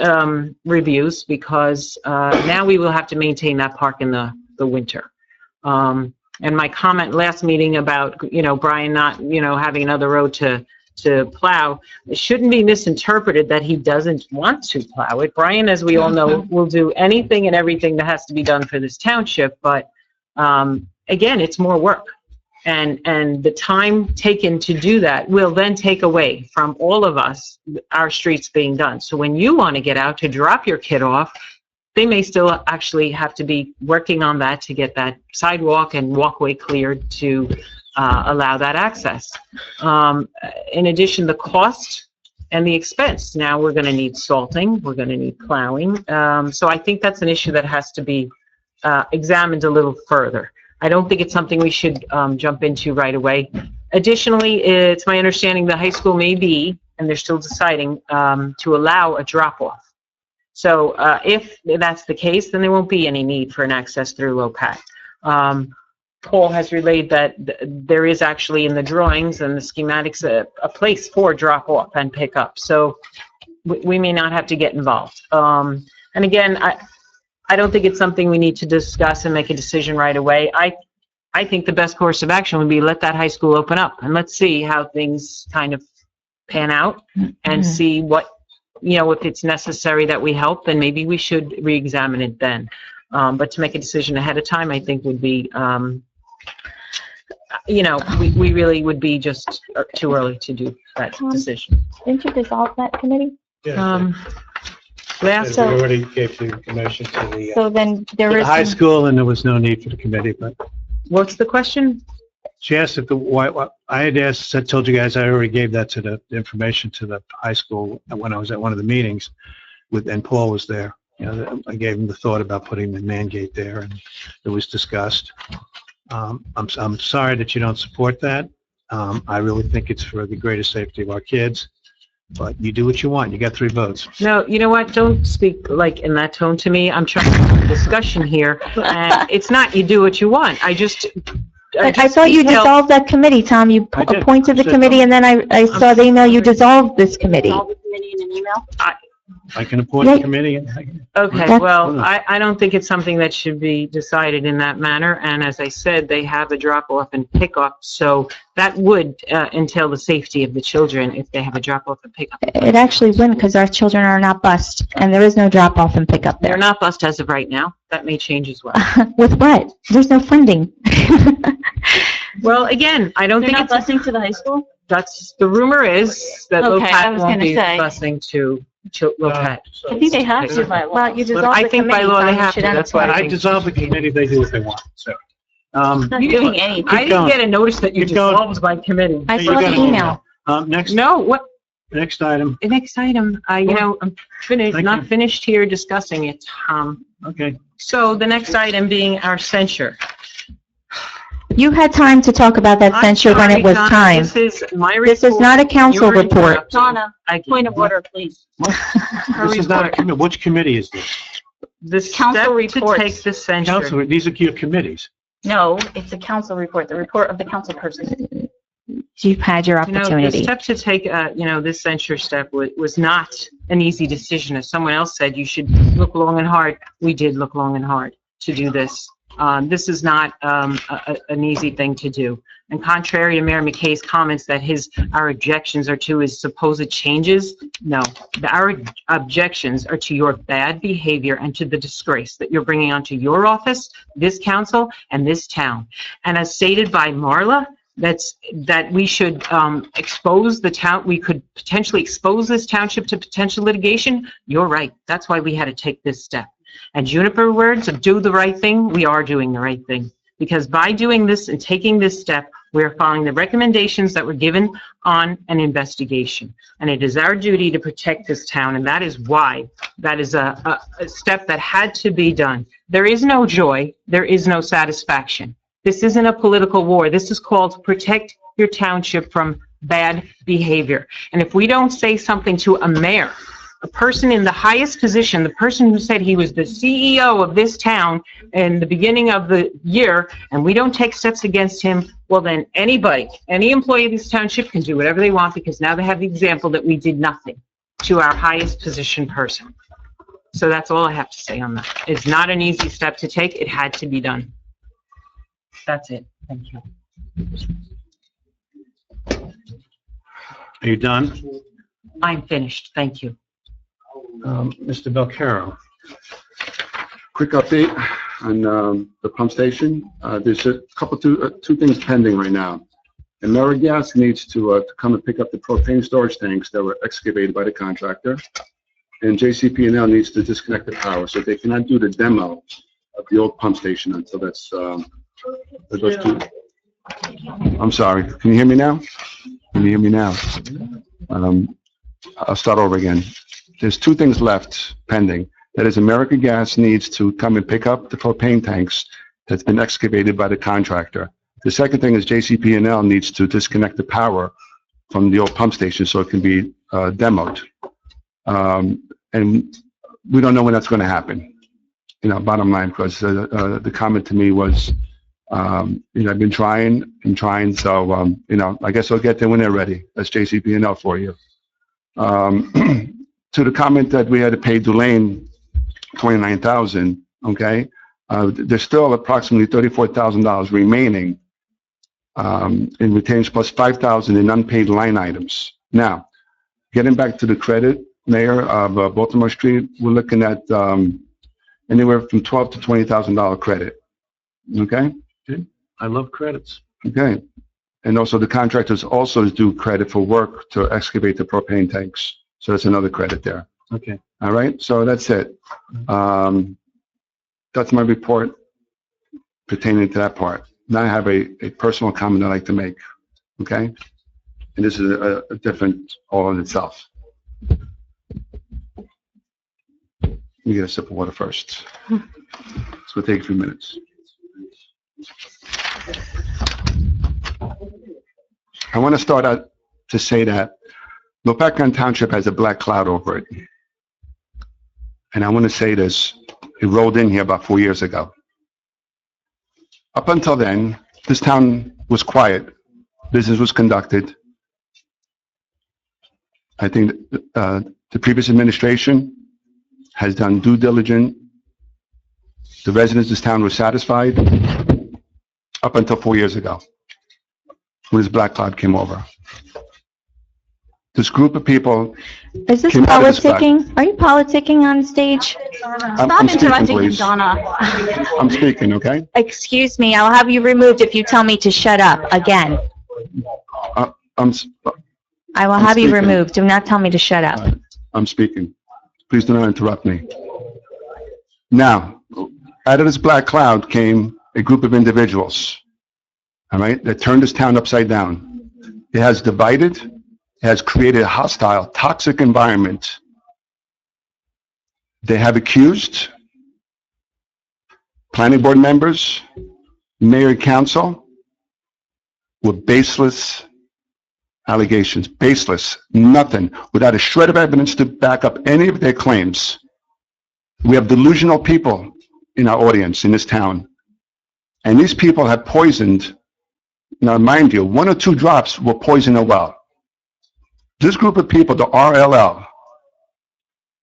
reviews, because now we will have to maintain that park in the winter. And my comment last meeting about, Brian not, having another road to plow, it shouldn't be misinterpreted that he doesn't want to plow it. Brian, as we all know, will do anything and everything that has to be done for this township, but again, it's more work. And the time taken to do that will then take away from all of us, our streets being done. So when you want to get out to drop your kid off, they may still actually have to be working on that to get that sidewalk and walkway cleared to allow that access. In addition, the cost and the expense. Now we're going to need salting, we're going to need plowing. So I think that's an issue that has to be examined a little further. I don't think it's something we should jump into right away. Additionally, it's my understanding the high school may be, and they're still deciding, to allow a drop-off. So if that's the case, then there won't be any need for an access through Lopat. Paul has relayed that there is actually in the drawings and the schematics a place for drop-off and pick-up. So we may not have to get involved. And again, I don't think it's something we need to discuss and make a decision right away. I think the best course of action would be let that high school open up, and let's see how things kind of pan out and see what, if it's necessary that we help, then maybe we should re-examine it then. But to make a decision ahead of time, I think would be, we really would be just too early to do that decision. Didn't you dissolve that committee? We already gave the information to the So then there is. high school, and there was no need for the committee, but What's the question? she asked if I had asked, I told you guys I already gave that to the information to the high school when I was at one of the meetings and Paul was there. I gave him the thought about putting the man gate there, and it was discussed. I'm sorry that you don't support that. I really think it's for the greatest safety of our kids, but you do what you want. You got 3 votes. No, you know what? Don't speak like in that tone to me. I'm trying to have a discussion here, and it's not you do what you want. I thought you dissolved that committee, Tom. You appointed the committee, and then I saw the email you dissolved this committee. All the committee in an email? I can appoint a committee. Okay, well, I don't think it's something that should be decided in that manner, and as I said, they have a drop-off and pick-up, so that would entail the safety of the children if they have a drop-off and pick-up. It actually wouldn't, because our children are not bused, and there is no drop-off and pick-up there. They're not bused as of right now. That may change as well. With what? There's no funding. Well, again, I don't think They're not busing to the high school? That's, the rumor is that Okay, I Lopat was won't gonna be say. busing to Lopat. I think they have to by law. Well, you dissolved I the think by committee, law they Tom. You have should to. That's why entertain. I dissolve the committee, they do what they want, so. Not doing anything. I didn't get a notice that you Keep going. dissolved by committee. I You're saw the gonna- email. Next. No, what? Next item. The next item, I'm finished, Thank not you. finished here discussing it. Okay. So the next item being our censure. You had time to talk about that I'm censure when sorry, it was Donna, time. This is my report. This is not a council You're report. interrupting. Donna, I- point of order, please. Her This is not a report. committee. Which committee is this? The step Council to reports. take the censure. Council, these are your committees. No, it's a council report, the report of the council person. You've had your The opportunity. step to take, this censure step was not an easy decision. As someone else said, you should look long and hard. We did look long and hard to do this. This is not an easy thing to do. And contrary to Mayor McKay's comments that our objections are to his supposed changes, no. Our objections are to your bad behavior and to the disgrace that you're bringing onto your office, this council, and this town. And as stated by Marla, that we should expose the town, we could potentially expose this township to potential litigation. You're right. That's why we had to take this step. And Juniper words of do the right thing, we are doing the right thing. Because by doing this and taking this step, we are following the recommendations that were given on an investigation. And it is our duty to protect this town, and that is why that is a step that had to be done. There is no joy, there is no satisfaction. This isn't a political war. This is called protect your township from bad behavior. And if we don't say something to a mayor, a person in the highest position, the person who said he was the CEO of this town in the beginning of the year, and we don't take steps against him, well then anybody, any employee of this township can do whatever they want because now they have the example that we did nothing to our highest position person. So that's all I have to say on that. It's not an easy step to take. It had to be done. That's it. Thank you. Are you done? I'm finished. Thank you. Mr. Belcaro. Quick update on the pump station. There's a couple, two things pending right now. AmeriGas needs to come and pick up the propane storage tanks that were excavated by the contractor. And JCP&L needs to disconnect the power, so they cannot do the demo of the old pump station until that's, those two. I'm sorry, can you hear me now? Can you hear me now? I'll start over again. There's two things left pending. That is, AmeriGas needs to come and pick up the propane tanks that's been excavated by the contractor. The second thing is JCP&L needs to disconnect the power from the old pump station so it can be demoed. And we don't know when that's going to happen. Bottom line, because the comment to me was, I've been trying and trying, so, I guess I'll get there when they're ready. That's JCP&L for you. To the comment that we had to pay Dulane $29,000, okay? There's still approximately $34,000 remaining in retained plus $5,000 in unpaid line items. Now, getting back to the credit, Mayor of Baltimore Street, we're looking at anywhere from $12,000 to $20,000 credit. Okay? I love credits. Okay. And also the contractors also is due credit for work to excavate the propane tanks. So that's another credit there. Okay. All right, so that's it. That's my report pertaining to that part. Now I have a personal comment I'd like to make, okay? And this is a different all in itself. Let me get a sip of water first. This will take a few minutes. I want to start out to say that Lopatcong Township has a black cloud over it. And I want to say this, it rolled in here about 4 years ago. Up until then, this town was quiet. Business was conducted. I think the previous administration has done due diligence. The residents of this town were satisfied up until 4 years ago, when this black cloud came over. This group of people. Is this came out of this black- politicking? Are you politicking on stage? I'm Stop speaking, interrupting him, please. Donna. I'm speaking, okay? Excuse me, I'll have you removed if you tell me to shut up again. I'm I will have you speaking. removed. Do not tell me to shut up. speaking. Please do not interrupt me. Now, out of this black cloud came a group of individuals, all right, that turned this town upside down. It has divided has created a hostile, toxic environment. They have accused planning board members, mayor and council with baseless allegations, baseless, nothing, without a shred of evidence to back up any of their claims. We have delusional people in our audience in this town. And these people have poisoned, now mind you, 1 or 2 drops will poison a well. This group of people, the RLL,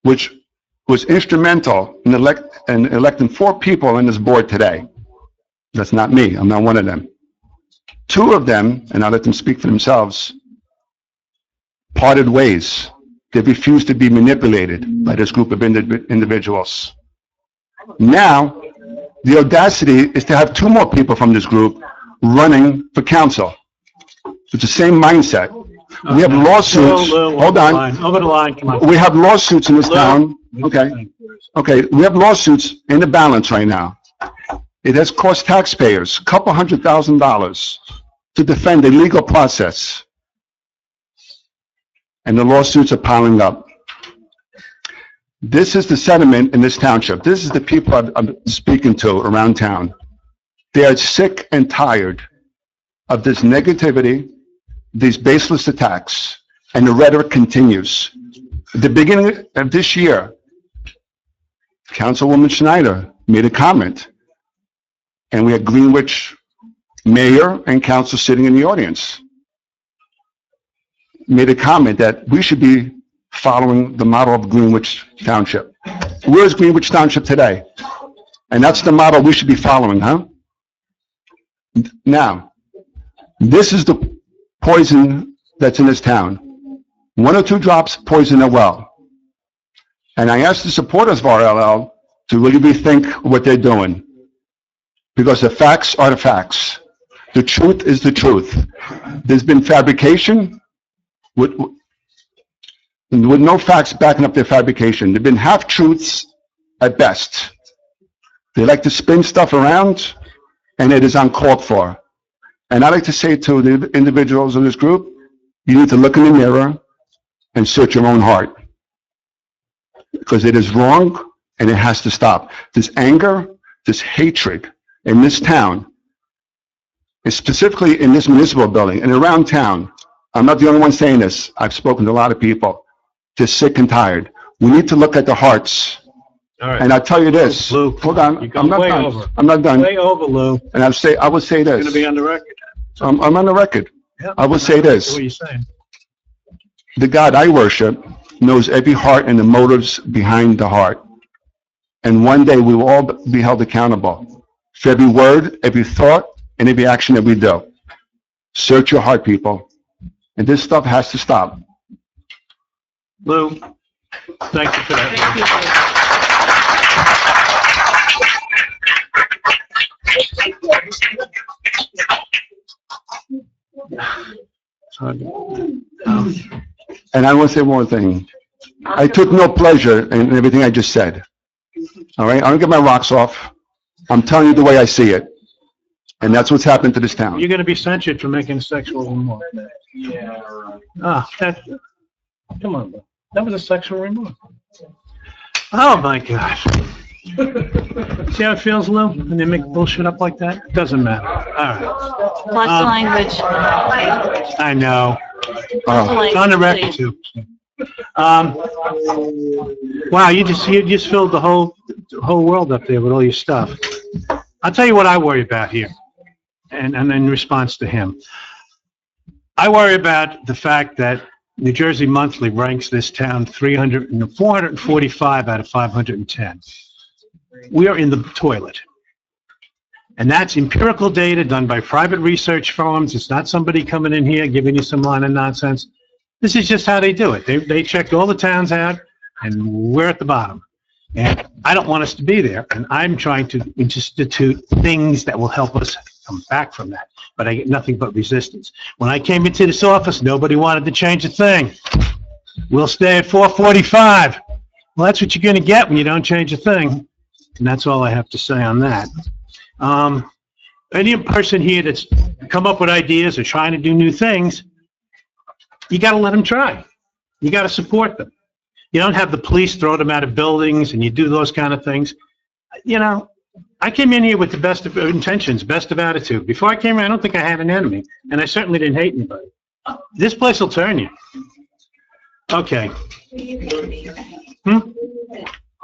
which was instrumental in electing 4 people on this board today. That's not me, I'm not one of them. 2 of them, and I'll let them speak for themselves, parted ways. They refused to be manipulated by this group of individuals. Now, the audacity is to have 2 more people from this group running for council. It's the same mindset. We have lawsuits. Hold on. Over the line, come on. We have lawsuits in this town. Okay. Okay, we have lawsuits in the balance right now. It has cost taxpayers a couple $100,000 to defend a legal process. And the lawsuits are piling up. This is the sentiment in this township. This is the people I'm speaking to around town. They are sick and tired of this negativity, these baseless attacks, and the rhetoric continues. At the beginning of this year, Councilwoman Schneider made a comment, and we had Greenwich mayor and council sitting in the audience, made a comment that we should be following the model of Greenwich Township. Where is Greenwich Township today? And that's the model we should be following, huh? Now, this is the poison that's in this town. 1 or 2 drops poison a well. And I ask the supporters of RLL to really rethink what they're doing. Because the facts are the facts. The truth is the truth. There's been fabrication with no facts backing up their fabrication. There have been half-truths at best. They like to spin stuff around, and it is uncalled for. And I like to say to the individuals in this group, you need to look in the mirror and search your own heart. Because it is wrong, and it has to stop. This anger, this hatred in this town, and specifically in this municipal building and around town, I'm not the only one saying this. I've spoken to a lot of people. Just sick and tired. We need to look at the hearts. All right. And I'll tell you this. Lou, hold on. you're I'm going not way done. over. I'm not done. Way over, Lou. And I would say this. It's going to be on the record. I'm on the record. Yep. I would say this. What are you saying? The God I worship knows every heart and the motives behind the heart. And one day we will all be held accountable for every word, every thought, and every action that we do. Search your heart, people. And this stuff has to stop. Lou, thank you for that. And I want to say one thing. I took no pleasure in everything I just said. All right? I don't get my rocks off. I'm telling you the way I see it. And that's what's happened to this town. You're going to be censured for making sexual remark. Yeah. Come on, Lou. That was a sexual remark. Oh, my gosh. See how it feels, Lou, when they make bullshit up like that? Doesn't matter. All right. Watch the language. I know. It's on the record, too. Wow, you just filled the whole world up there with all your stuff. I'll tell you what I worry about here, and in response to him. I worry about the fact that New Jersey Monthly ranks this town 445 out of 510. We are in the toilet. And that's empirical data done by private research firms. It's not somebody coming in here giving you some line of nonsense. This is just how they do it. They checked all the towns out, and we're at the bottom. And I don't want us to be there. And I'm trying to institute things that will help us come back from that. But I get nothing but resistance. When I came into this office, nobody wanted to change a thing. We'll stay at 445. Well, that's what you're going to get when you don't change a thing. And that's all I have to say on that. Any person here that's come up with ideas or trying to do new things, you got to let them try. You got to support them. You don't have the police throw them out of buildings and you do those kind of things. You know, I came in here with the best of intentions, best of attitude. Before I came in, I don't think I had an enemy, and I certainly didn't hate anybody. This place will turn you. Okay.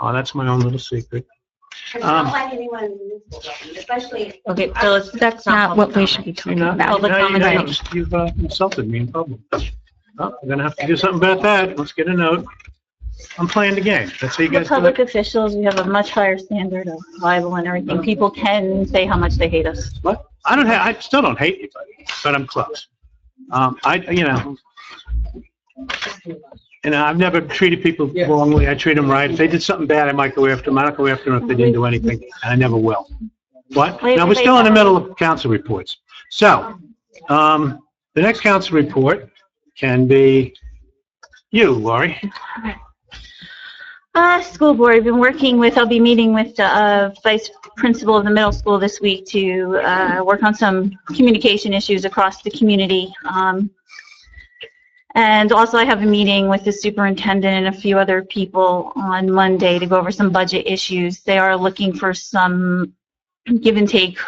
Oh, that's my own little secret. It's not like anyone in this building, especially. Okay, so that's Not what we should be talking about. Public comment. You've insulted me in public. Oh, we're gonna have to do something about that. Let's get a note. I'm playing the game. That's how you The guys do public it. officials, we have a much higher standard of libel and everything. People can say how much they hate us. What? I still don't hate anybody, but I'm close. I've never treated people wrongly. I treat them right. If they did something bad, I might go after them. I don't go after them if they didn't do anything, and I never will. What? Now, we're still in the middle of council reports. So, the next council report can be you, Lori. School board, I've been I'll be meeting with the vice principal of the middle school this week to work on some communication issues across the community. And also I have a meeting with the superintendent and a few other people on Monday to go over some budget issues. They are looking for some give and take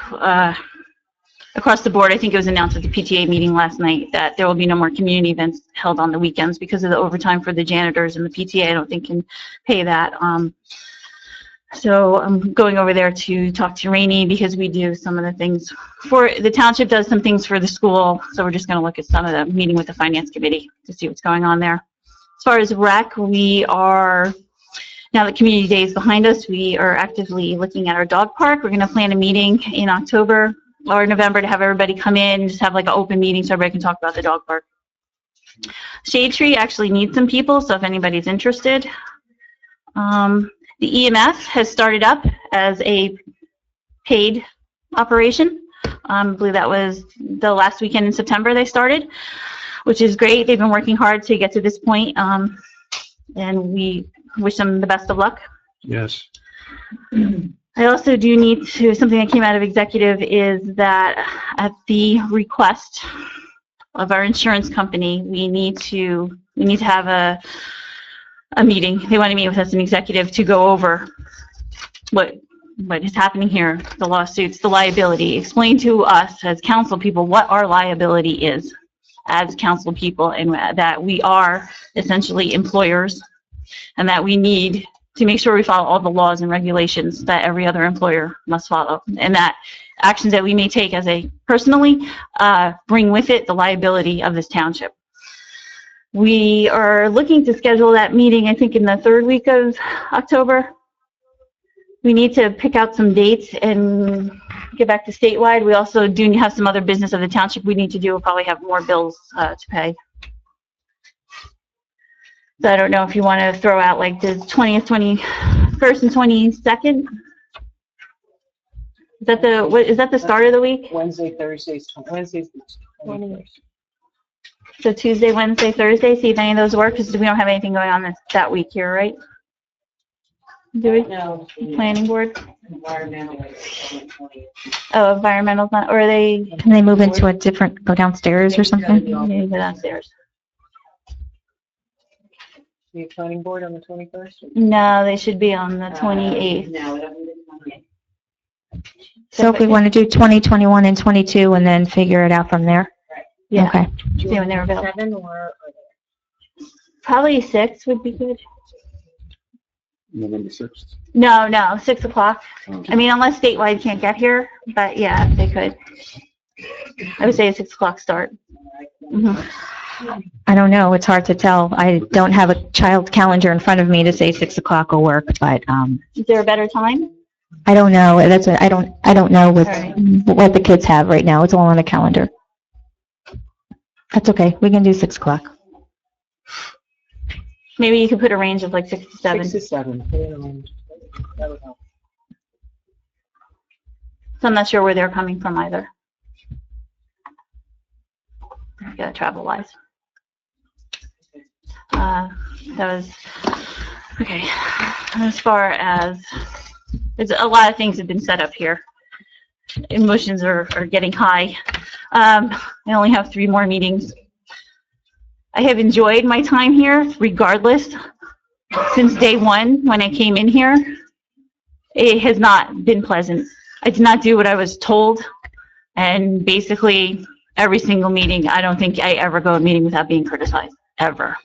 across the board. I think it was announced at the PTA meeting last night that there will be no more community events held on the weekends because of the overtime for the janitors, and the PTA I don't think can pay that. So I'm going over there to talk to Rainey because we do some of the things for the township, does some things for the school. So we're just going to look at some of the meeting with the finance committee to see what's going on there. As far as rec, we are, now that community day is behind us, we are actively looking at our dog park. We're going to plan a meeting in October or November to have everybody come in and just have like an open meeting so everybody can talk about the dog park. Shade Tree actually needs some people, so if anybody's interested. The EMS has started up as a paid operation. I believe that was the last weekend in September they started, which is great. They've been working hard to get to this point, and we wish them the best of luck. Yes. I also do need to, something that came out of executive is that at the request of our insurance company, we need to have a meeting. They want to meet with us in executive to go over what is happening here, the lawsuits, the liability. Explain to us as council people what our liability is as council people, and that we are essentially employers, and that we need to make sure we follow all the laws and regulations that every other employer must follow, and that actions that we may take as a personally bring with it the liability of this township. We are looking to schedule that meeting, I think, in the third week of October. We need to pick out some dates and get back to statewide. We also do have some other business of the township we need to do. We'll probably have more bills to pay. So I don't know if you want to throw out like the 20th, 21st, and 22nd. Is that the start of the week? Wednesdays. So Tuesday, Wednesday, Thursday, see if any of those work, because we don't have anything going on that week here, right? Do we? No. Planning board? Environmental. Oh, environmental's not, or are they? Can they move into a different, go downstairs or something? Maybe go downstairs. The planning board on the 21st? No, they should be on the 28th. No, it'll be the 28th. So if we want to do 20, 21, and 22 and then figure it out from there? Yeah. Okay. See when they're available. 7 or Probably 6 would be good. November 6th. No, 6 o'clock. I mean, unless statewide can't get here, but yeah, if they could. I would say a 6 o'clock start. Mhm. I don't know. It's hard to tell. I don't have a child calendar in front of me to say 6 o'clock will work, but Is there a better time? I don't know. I don't know Alright. what the kids have right now. It's all on the calendar. That's okay. We can do 6 o'clock. Maybe you could put a range of like 6 to 7. 6 to 7. That would help. So I'm not sure where they're coming from either. Yeah, travel wise. That was, okay. As far as, there's a lot of things have been set up here. Emotions are getting high. I only have 3 more meetings. I have enjoyed my time here regardless. Since day one, when I came in here, it has not been pleasant. I did not do what I was told, and basically every single meeting, I don't think I ever go a meeting without being criticized, ever.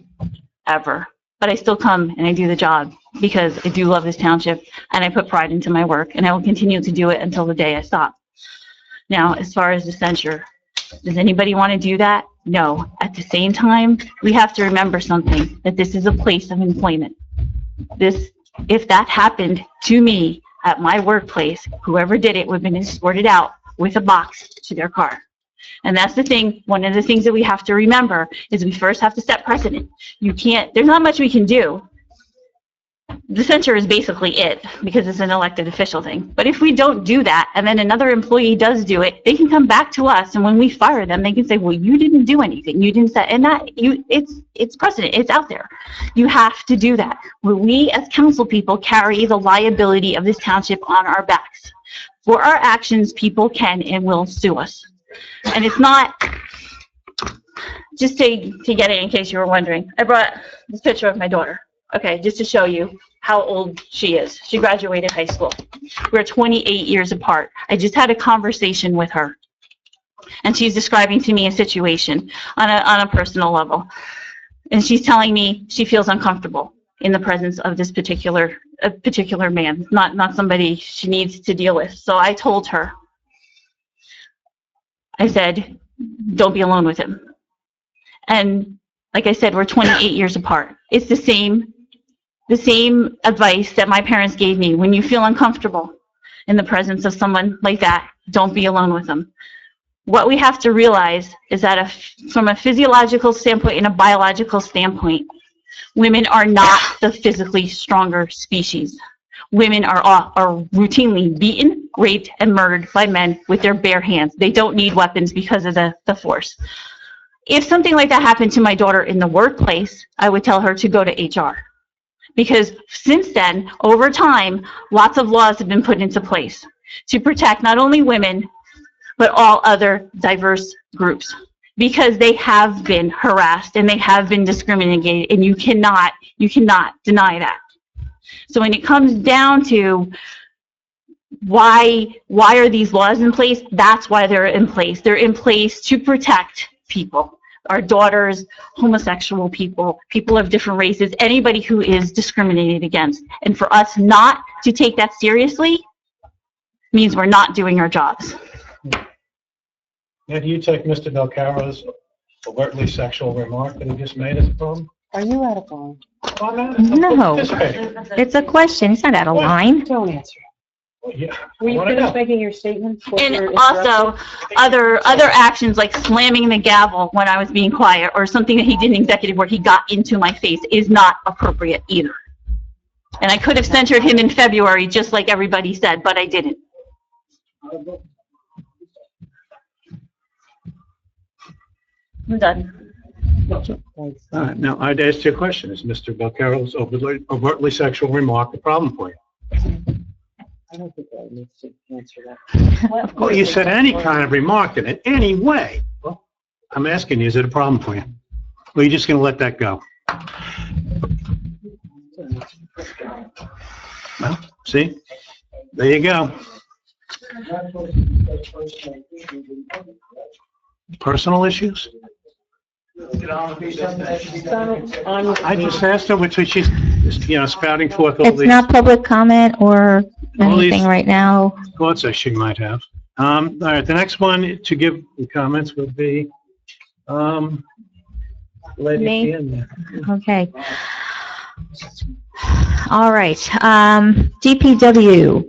But I still come and I do the job because I do love this township and I put pride into my work, and I will continue to do it until the day I stop. Now, as far as the censure, does anybody want to do that? No. At the same time, we have to remember something, that this is a place of employment. If that happened to me at my workplace, whoever did it would have been escorted out with a box to their car. And that's the thing, one of the things that we have to remember is we first have to set precedent. There's not much we can do. The censure is basically it, because it's an elected official thing. But if we don't do that, and then another employee does do it, they can come back to us, and when we fire them, they can say, well, you didn't do anything. You didn't set, and it's precedent. It's out there. You have to do that. We, as council people, carry the liability of this township on our backs. For our actions, people can and will sue us. And it's not, just to get it in case you were wondering, I brought this picture of my daughter. Okay, just to show you how old she is. She graduated high school. We're 28 years apart. I just had a conversation with her, and she's describing to me a situation on a personal level. And she's telling me she feels uncomfortable in the presence of this particular man, not somebody she needs to deal with. So I told her, I said, don't be alone with him. And like I said, we're 28 years apart. It's the same advice that my parents gave me. When you feel uncomfortable in the presence of someone like that, don't be alone with them. What we have to realize is that from a physiological standpoint and a biological standpoint, women are not the physically stronger species. Women are routinely beaten, raped, and murdered by men with their bare hands. They don't need weapons because of the force. If something like that happened to my daughter in the workplace, I would tell her to go to HR. Because since then, over time, lots of laws have been put into place to protect not only women, but all other diverse groups. Because they have been harassed and they have been discriminated, and you cannot deny that. So when it comes down to why are these laws in place, that's why they're in place. They're in place to protect people, our daughters, homosexual people, people of different races, anybody who is discriminated against. And for us not to take that seriously means we're not doing our jobs. Now, do you take Mr. Belcaro's overtly sexual remark that he just made as a problem? Are you out of line? No, it's a question. It's not out of line. Don't answer. Yeah. Were you finished making your statement? And also, other actions like slamming the gavel when I was being quiet, or something that he did in executive where he got into my face, is not appropriate either. And I could have censured him in February, just like everybody said, but I didn't. I'm done. Now, I'd ask you a question. Is Mr. Belcaro's overtly sexual remark a problem for you? I don't think that needs to answer that. Well, you said any kind of remark in any way. Well, I'm asking you, is it a problem for you? Or are you just going to let that go? Well, see? There you go. Personal issues? I just asked her, which she's, spouting forth all It's these not public comment or anything right now. thoughts that she might have. All right, the next one to give the comments would be, lady at the end there. Okay. All right. DPW.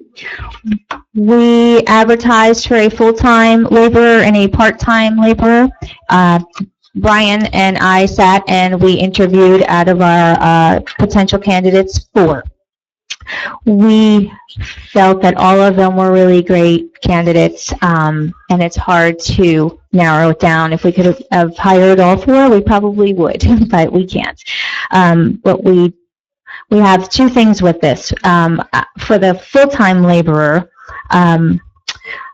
We advertised for a full-time laborer and a part-time laborer. Brian and I sat and we interviewed out of our potential candidates 4. We felt that all of them were really great candidates, and it's hard to narrow it down. If we could have hired all 4, we probably would, but we can't. But we have 2 things with this. For the full-time laborer,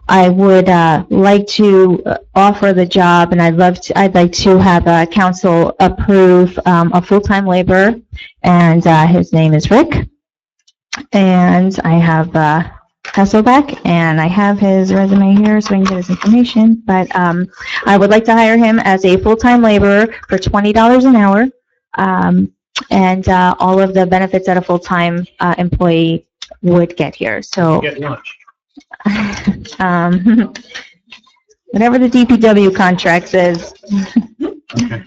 I would like to offer the job, and I'd like to have council approve a full-time laborer, and his name is Rick. And I have Hasselbeck, and I have his resume here so I can get his information. But I would like to hire him as a full-time laborer for $20 an hour, and all of the benefits that a full-time employee would get here. So Get lunch. whatever the DPW contract says. Okay.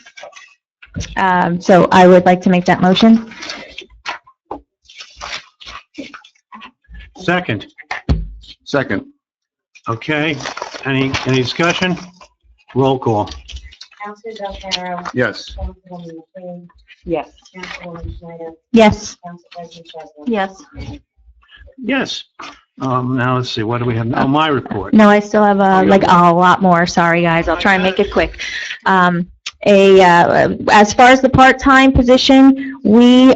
So I would like to make that motion. Second. Second. Okay. Any discussion? Roll call. Councilor Del Carro. Yes. Councilwoman McLean. Yes. Councilwoman Schneider. Yes. Council President Chesler. Yes. Yes. Now let's see, what do we have? Oh, my report. No, I still have a lot more. Sorry, guys. I'll try and make it quick. As far as the part-time position, we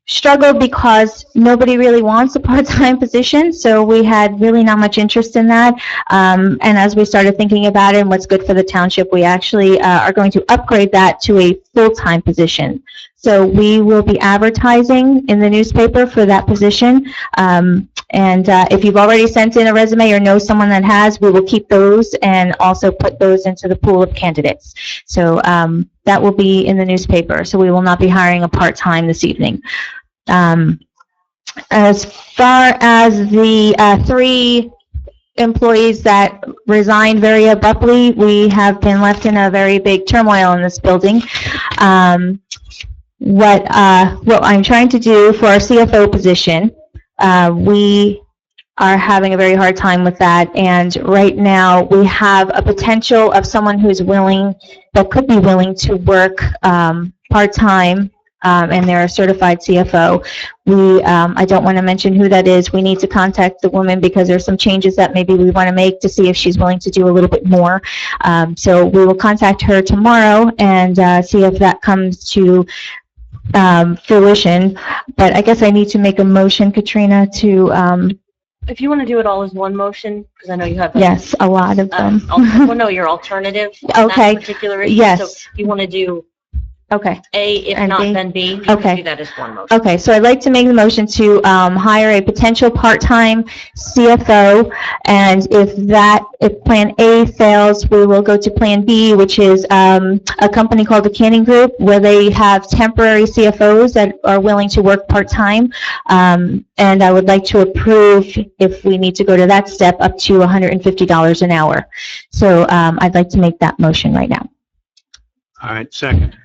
struggled because nobody really wants a part-time position, so we had really not much interest in that. And as we started thinking about it and what's good for the township, we actually are going to upgrade that to a full-time position. So we will be advertising in the newspaper for that position. And if you've already sent in a resume or know someone that has, we will keep those and also put those into the pool of candidates. So that will be in the newspaper. So we will not be hiring a part-time this evening. As far as the 3 employees that resigned very abruptly, we have been left in a very big turmoil in this building. What I'm trying to do for our CFO position, we are having a very hard time with that, and right now we have a potential of someone who's willing, that could be willing to work part-time, and they're a certified CFO. I don't want to mention who that is. We need to contact the woman because there's some changes that maybe we want to make to see if she's willing to do a little bit more. So we will contact her tomorrow and see if that comes to fruition. But I guess I need to make a motion, Katrina, to If you want to do it all as one motion, because I know you have. yes, a lot of them. Well, no, your alternative. on Okay. That particular issue. Yes. So if you want to do Okay. A, if And not, B? then B. You Okay. can do that as one motion. Okay, so I'd like to make the motion to hire a potential part-time CFO, and if Plan A fails, we will go to Plan B, which is a company called the Canning Group, where they have temporary CFOs that are willing to work part-time, and I would like to approve, if we need to go to that step, up to $150 an hour. So I'd like to make that motion right now. All right, second.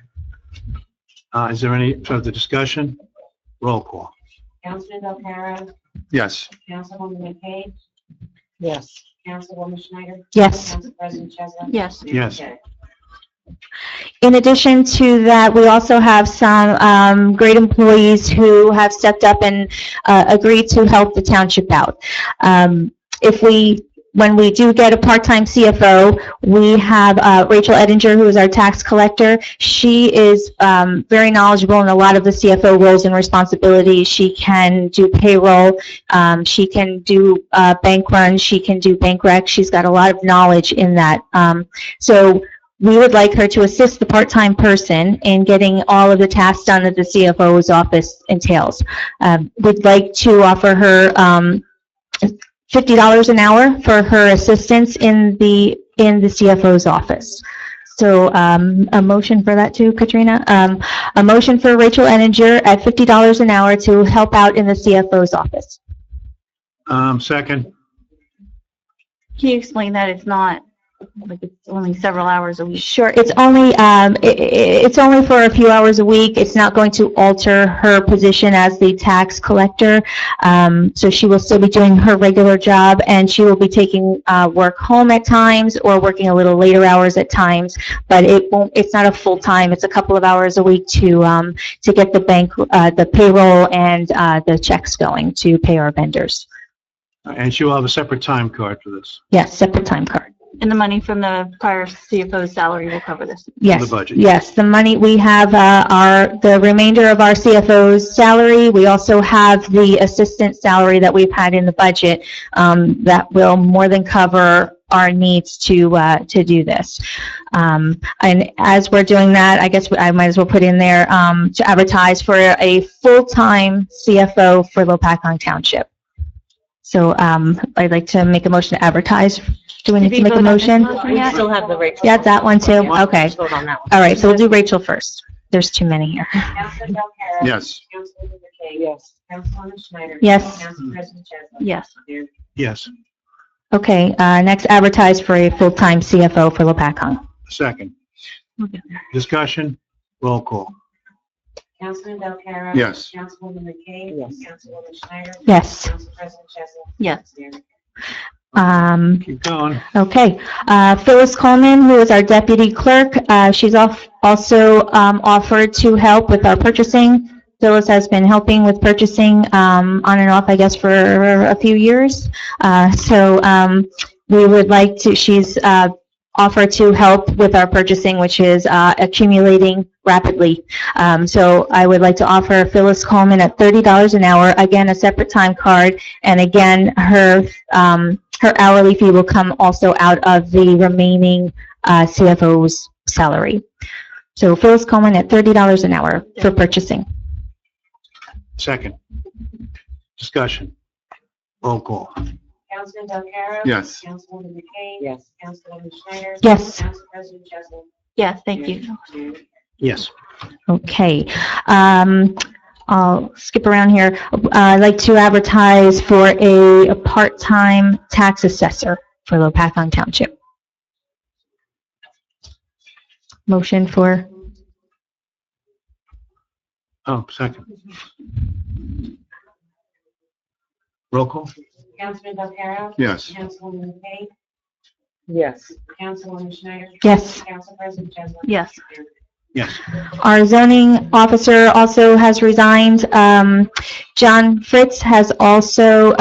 Is there any further discussion? Roll call. Councilor Del Carro. Yes. Councilwoman McKay. Yes. Councilwoman Schneider. Yes. Council President Chesler. Yes. Yes. Okay. In addition to that, we also have some great employees who have stepped up and agreed to help the township out. When we do get a part-time CFO, we have Rachel Edinger, who is our tax collector. She is very knowledgeable in a lot of the CFO roles and responsibilities. She can do payroll, she can do bank runs, she can do bank rec. She's got a lot of knowledge in that. So we would like her to assist the part-time person in getting all of the tasks done that the CFO's office entails. We'd like to offer her $50 an hour for her assistance in the CFO's office. So a motion for that too, Katrina. A motion for Rachel Edinger at $50 an hour to help out in the CFO's office. Second. Can you explain that it's not, like, it's only several hours a week? Sure, it's only for a few hours a week. It's not going to alter her position as the tax collector. So she will still be doing her regular job, and she will be taking work home at times or working a little later hours at times. But it's not a full time. It's a couple of hours a week to get the bank, the payroll, and the checks going to pay our vendors. And she will have a separate time card for this. Yes, separate time card. And the money from the prior CFO's salary will cover this? Yes, The budget. yes, the money, we have the remainder of our CFO's salary. We also have the assistant salary that we've had in the budget that will more than cover our needs to do this. And as we're doing that, I guess I might as well put in there to advertise for a full-time CFO for Lopatcong Township. So I'd like to make a motion to advertise. Do we need to make a motion? We still have the Rachel. Yeah, that one too? Okay. Vote on that one. All right, so we'll do Rachel first. There's too many here. Councilman Belcarra. Yes. Councilwoman McKay. Yes. Councilwoman Schneider. Yes. Council President Chesler. Yes. Yes. Okay, next advertise for a full-time CFO for Lopatcong. Second. Okay. Discussion, roll call. Councilman Belcarra. Yes. Councilwoman McKay. Yes. Councilwoman Schneider. Yes. Council President Chesler. Yes. Keep going. Okay, Phyllis Coleman, who is our deputy clerk, she's also offered to help with our purchasing. Phyllis has been helping with purchasing on and off, I guess, for a few years. So we would like to, she's offered to help with our purchasing, which is accumulating rapidly. So I would like to offer Phyllis Coleman at $30 an hour, again, a separate time card, and again, her hourly fee will come also out of the remaining CFO's salary. So Phyllis Coleman at $30 an hour for purchasing. Second. Discussion, roll call. Councilman Belcarra. Yes. Councilwoman McKay. Yes. Councilwoman Schneider. Yes. Council President Chesler. Yes, thank you. Yes. Okay. I'll skip around here. I'd like to advertise for a part-time tax assessor for Lopatcong Township. Motion for, Oh, second. Roll call. Councilman Belcarra. Yes. Councilwoman McKay. Yes. Councilwoman Schneider. yes. Council President Chesler. Yes. Yes. Our zoning officer also has resigned. John Fritz has also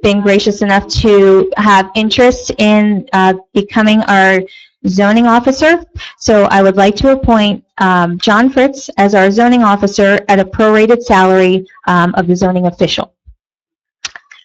been gracious enough to have interest in becoming our zoning officer. So I would like to appoint John Fritz as our zoning officer at a prorated salary of the zoning official.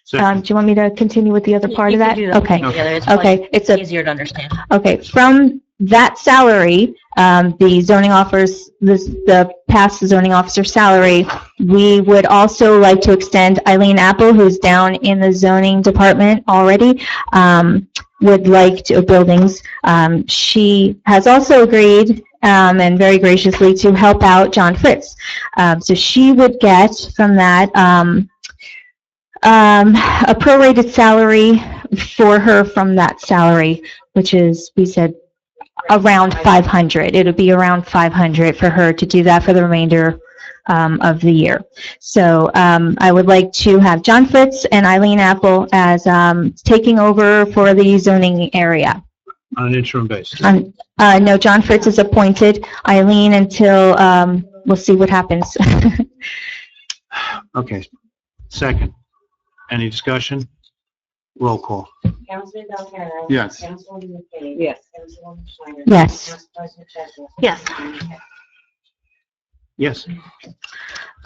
Do Second. you want me to continue with the other part of You can that? do that Okay. together. It's Okay, like it's a easier to understand. Okay, from that salary, the zoning offers, the past zoning officer salary, we would also like to extend Eileen Apple, who's down in the zoning department already, would like to, buildings. She has also agreed, and very graciously, to help out John Fritz. So she would get from that, a prorated salary for her from that salary, which is, we said, around 500. It'll be around 500 for her to do that for the remainder of the year. So I would like to have John Fritz and Eileen Apple as taking over for the zoning area. On an interim basis. No, John Fritz is appointed. Eileen until, we'll see what happens. Okay. Second. Any discussion? Roll call. Councilman Belcarra. Yes. Councilwoman McKay. Yes. Councilwoman Schneider. Yes. Council President Chesler. Yes. Yes.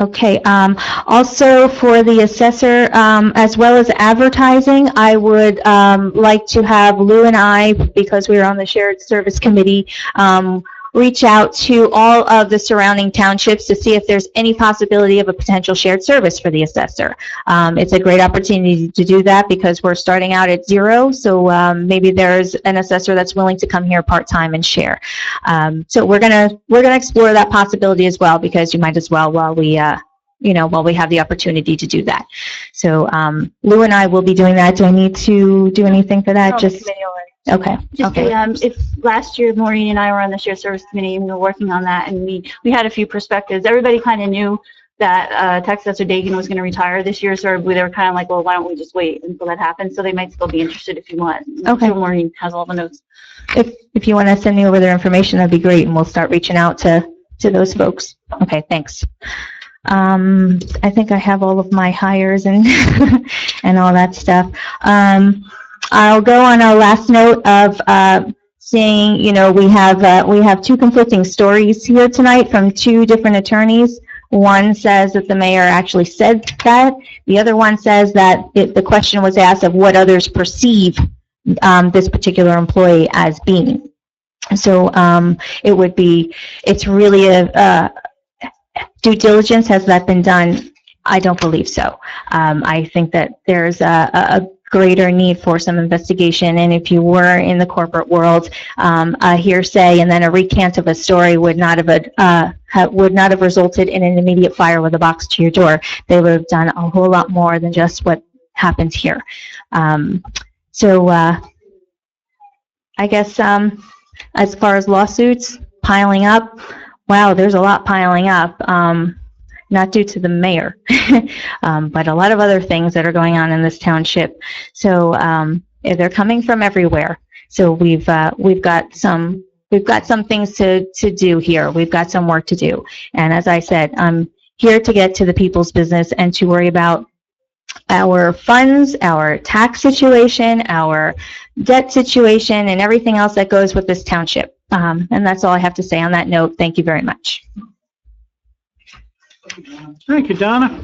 Okay, also for the assessor, as well as advertising, I would like to have Lou and I, because we're on the shared service committee, reach out to all of the surrounding townships to see if there's any possibility of a potential shared service for the assessor. It's a great opportunity to do that because we're starting out at zero, so maybe there's an assessor that's willing to come here part-time and share. So we're gonna explore that possibility as well, because you might as well while we while we have the opportunity to do that. So Lou and I will be doing that. Do I need to do anything for that? Just okay. Just Okay. if last year Maureen and I were on the shared service committee and we were working on that, and we had a few perspectives. Everybody kind of knew that tax assessor Dagan was going to retire this year, so they were kind of like, well, why don't we just wait until that happens? So they might still be interested if you want. Okay. So Maureen has all the notes. If you want to send me over their information, that'd be great, and we'll start reaching out to those folks. Okay, thanks. I think I have all of my hires and and all that stuff. I'll go on a last note of saying, we have two conflicting stories here tonight from two different attorneys. One says that the mayor actually said that. The other one says that the question was asked of what others perceive this particular employee as being. So it's really a due diligence. Has that been done? I don't believe so. I think that there's a greater need for some investigation, and if you were in the corporate world, a hearsay and then a recant of a story would not have resulted in an immediate fire with a box to your door. They would have done a whole lot more than just what happens here. I guess as far as lawsuits piling up, wow, there's a lot piling up. Not due to the mayor, but a lot of other things that are going on in this township. So they're coming from everywhere. So we've got some things to do here. We've got some work to do. And as I said, I'm here to get to the people's business and to worry about our funds, our tax situation, our debt situation, and everything else that goes with this township. And that's all I have to say on that note. Thank you very much. Thank you, Donna.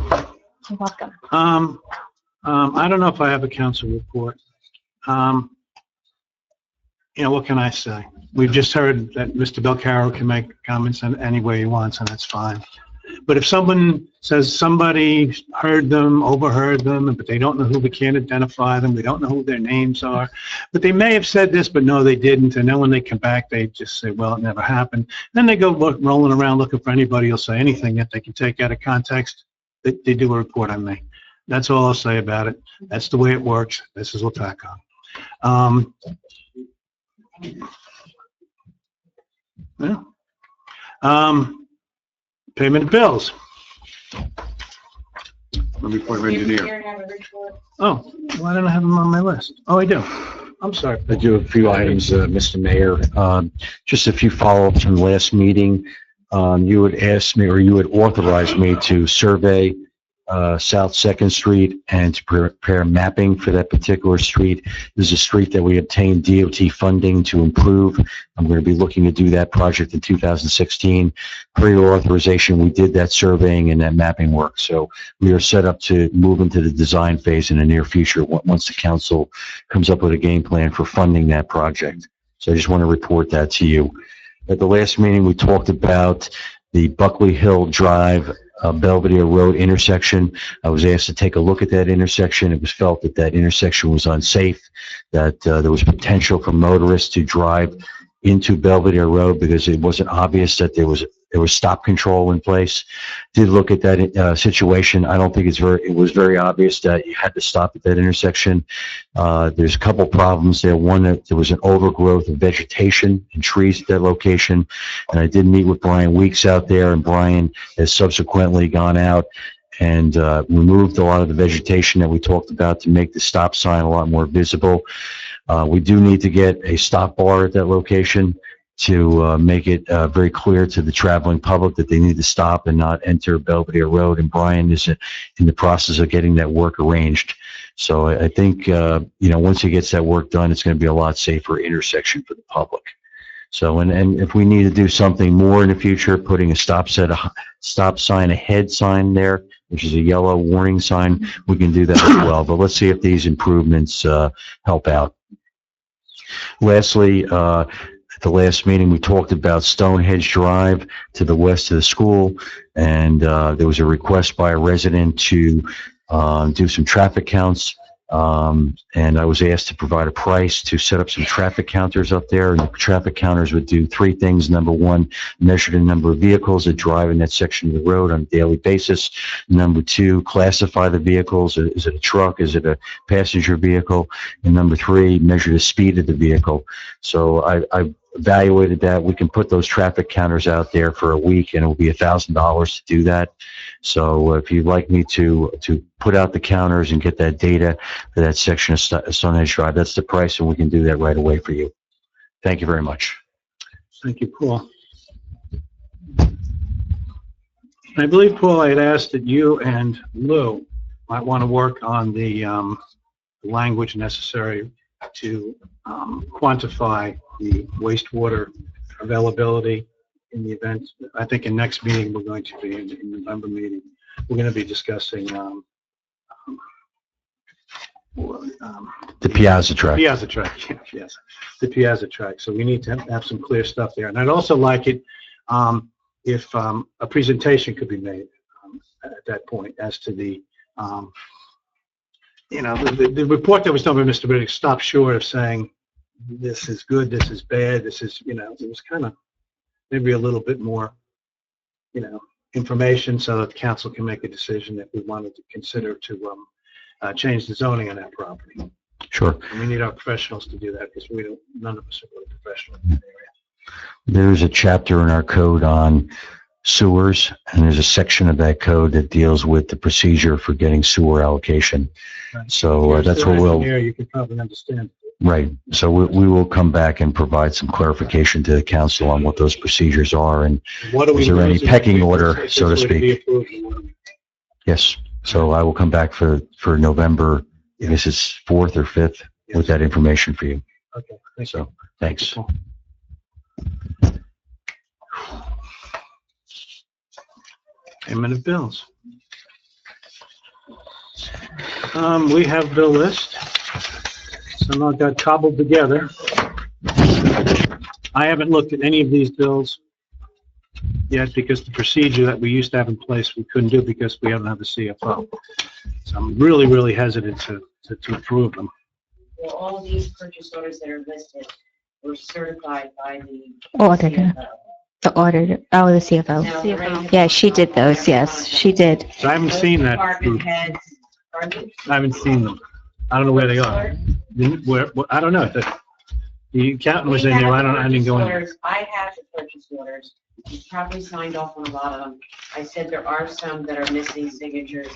You're welcome. I don't know if I have a council report. What can I say? We've just heard that Mr. Belcaro can make comments in any way he wants, and that's fine. But if someone says somebody heard them, overheard them, but they don't know who, we can't identify them, we don't know who their names are, but they may have said this, but no, they didn't, and then when they come back, they just say, well, it never happened. Then they go rolling around looking for anybody who'll say anything that they can take out of context. They do a report on me. That's all I'll say about it. That's the way it works. This is Lopatcong. Payment of bills. Report of engineer. Oh, why don't I have them on my list? Oh, I do. I'm sorry. I do a few items, Mr. Mayor. Just a few follow-ups from the last meeting. You had asked me, or you had authorized me to survey South 2nd Street and to prepare mapping for that particular street. This is a street that we obtained DOT funding to improve. I'm going to be looking to do that project in 2016. Pre-authorization, we did that surveying and that mapping work. So we are set up to move into the design phase in the near future once the council comes up with a game plan for funding that project. So I just want to report that to you. At the last meeting, we talked about the Buckley Hill Drive Belvedere Road intersection. I was asked to take a look at that intersection. It was felt that that intersection was unsafe, that there was potential for motorists to drive into Belvedere Road because it wasn't obvious that there was stop control in place. Did look at that situation. I don't think it was very obvious that you had to stop at that intersection. There's a couple problems there. One, that there was an overgrowth of vegetation and trees at that location. And I did meet with Brian Weeks out there, and Brian has subsequently gone out and removed a lot of the vegetation that we talked about to make the stop sign a lot more visible. We do need to get a stop bar at that location to make it very clear to the traveling public that they need to stop and not enter Belvedere Road. And Brian is in the process of getting that work arranged. So I think, once he gets that work done, it's going to be a lot safer intersection for the public. So, and if we need to do something more in the future, putting a stop sign, a head sign there, which is a yellow warning sign, we can do that as well. But let's see if these improvements help out. Lastly, at the last meeting, we talked about Stonehenge Drive to the west of the school, and there was a request by a resident to do some traffic counts, and I was asked to provide a price to set up some traffic counters up there, and the traffic counters would do three things. Number one, measure the number of vehicles that drive in that section of the road on a daily basis. Number two, classify the vehicles. Is it a truck? Is it a passenger vehicle? And number three, measure the speed of the vehicle. So I evaluated that. We can put those traffic counters out there for a week, and it will be $1,000 to do that. So if you'd like me to put out the counters and get that data for that section of Stonehenge Drive, that's the price, and we can do that right away for you. Thank you very much. Thank you, Paul. I believe, Paul, I had asked that you and Lou might want to work on the language necessary to quantify the wastewater availability in the event. I think in next meeting, we're going to be, in the November meeting, we're going to be discussing The Piazza track. Piazza track, yes, the Piazza track. So we need to have some clear stuff there. And I'd also like it if a presentation could be made at that point as to the, the report that was done by Mr. Riddick stopped short of saying this is good, this is bad, this is, it was kind of maybe a little bit more, information so that the council can make a decision if we wanted to consider to change the zoning on that property. Sure. And we need our professionals to do that because none of us are really professional in that area. There's a chapter in our code on sewers, and there's a section of that code that deals with the procedure for getting sewer allocation. Right. So that's what we'll, Here, you can probably understand. right. So we will come back and provide some clarification to the council on what those procedures are, and What do we is there any lose if pecking this- order, if so to this were be speak? approved, and what do we- Yes. So I will come back for November, I guess it's 4th or 5th, with that information for you. Okay, thank you. So, thanks. Cool. Payment of bills. We have bill list. Some of got cobbled together. I haven't looked at any of these bills yet because the procedure that we used to have in place, we couldn't do because we don't have the CFO. So I'm really, really hesitant to approve them. Well, all of these purchase orders that are listed were certified by the Auditor. CFO. The auditor, oh, the CFO. Now, the rest- Yeah, she did those, yes, she did. So I haven't seen that. Department heads, pardon? I haven't seen them. I don't know where they are. I don't know. The accountant was in there. I didn't go in there. I have the purchase orders. You probably signed off on a lot of them. I said there are some that are missing signatures.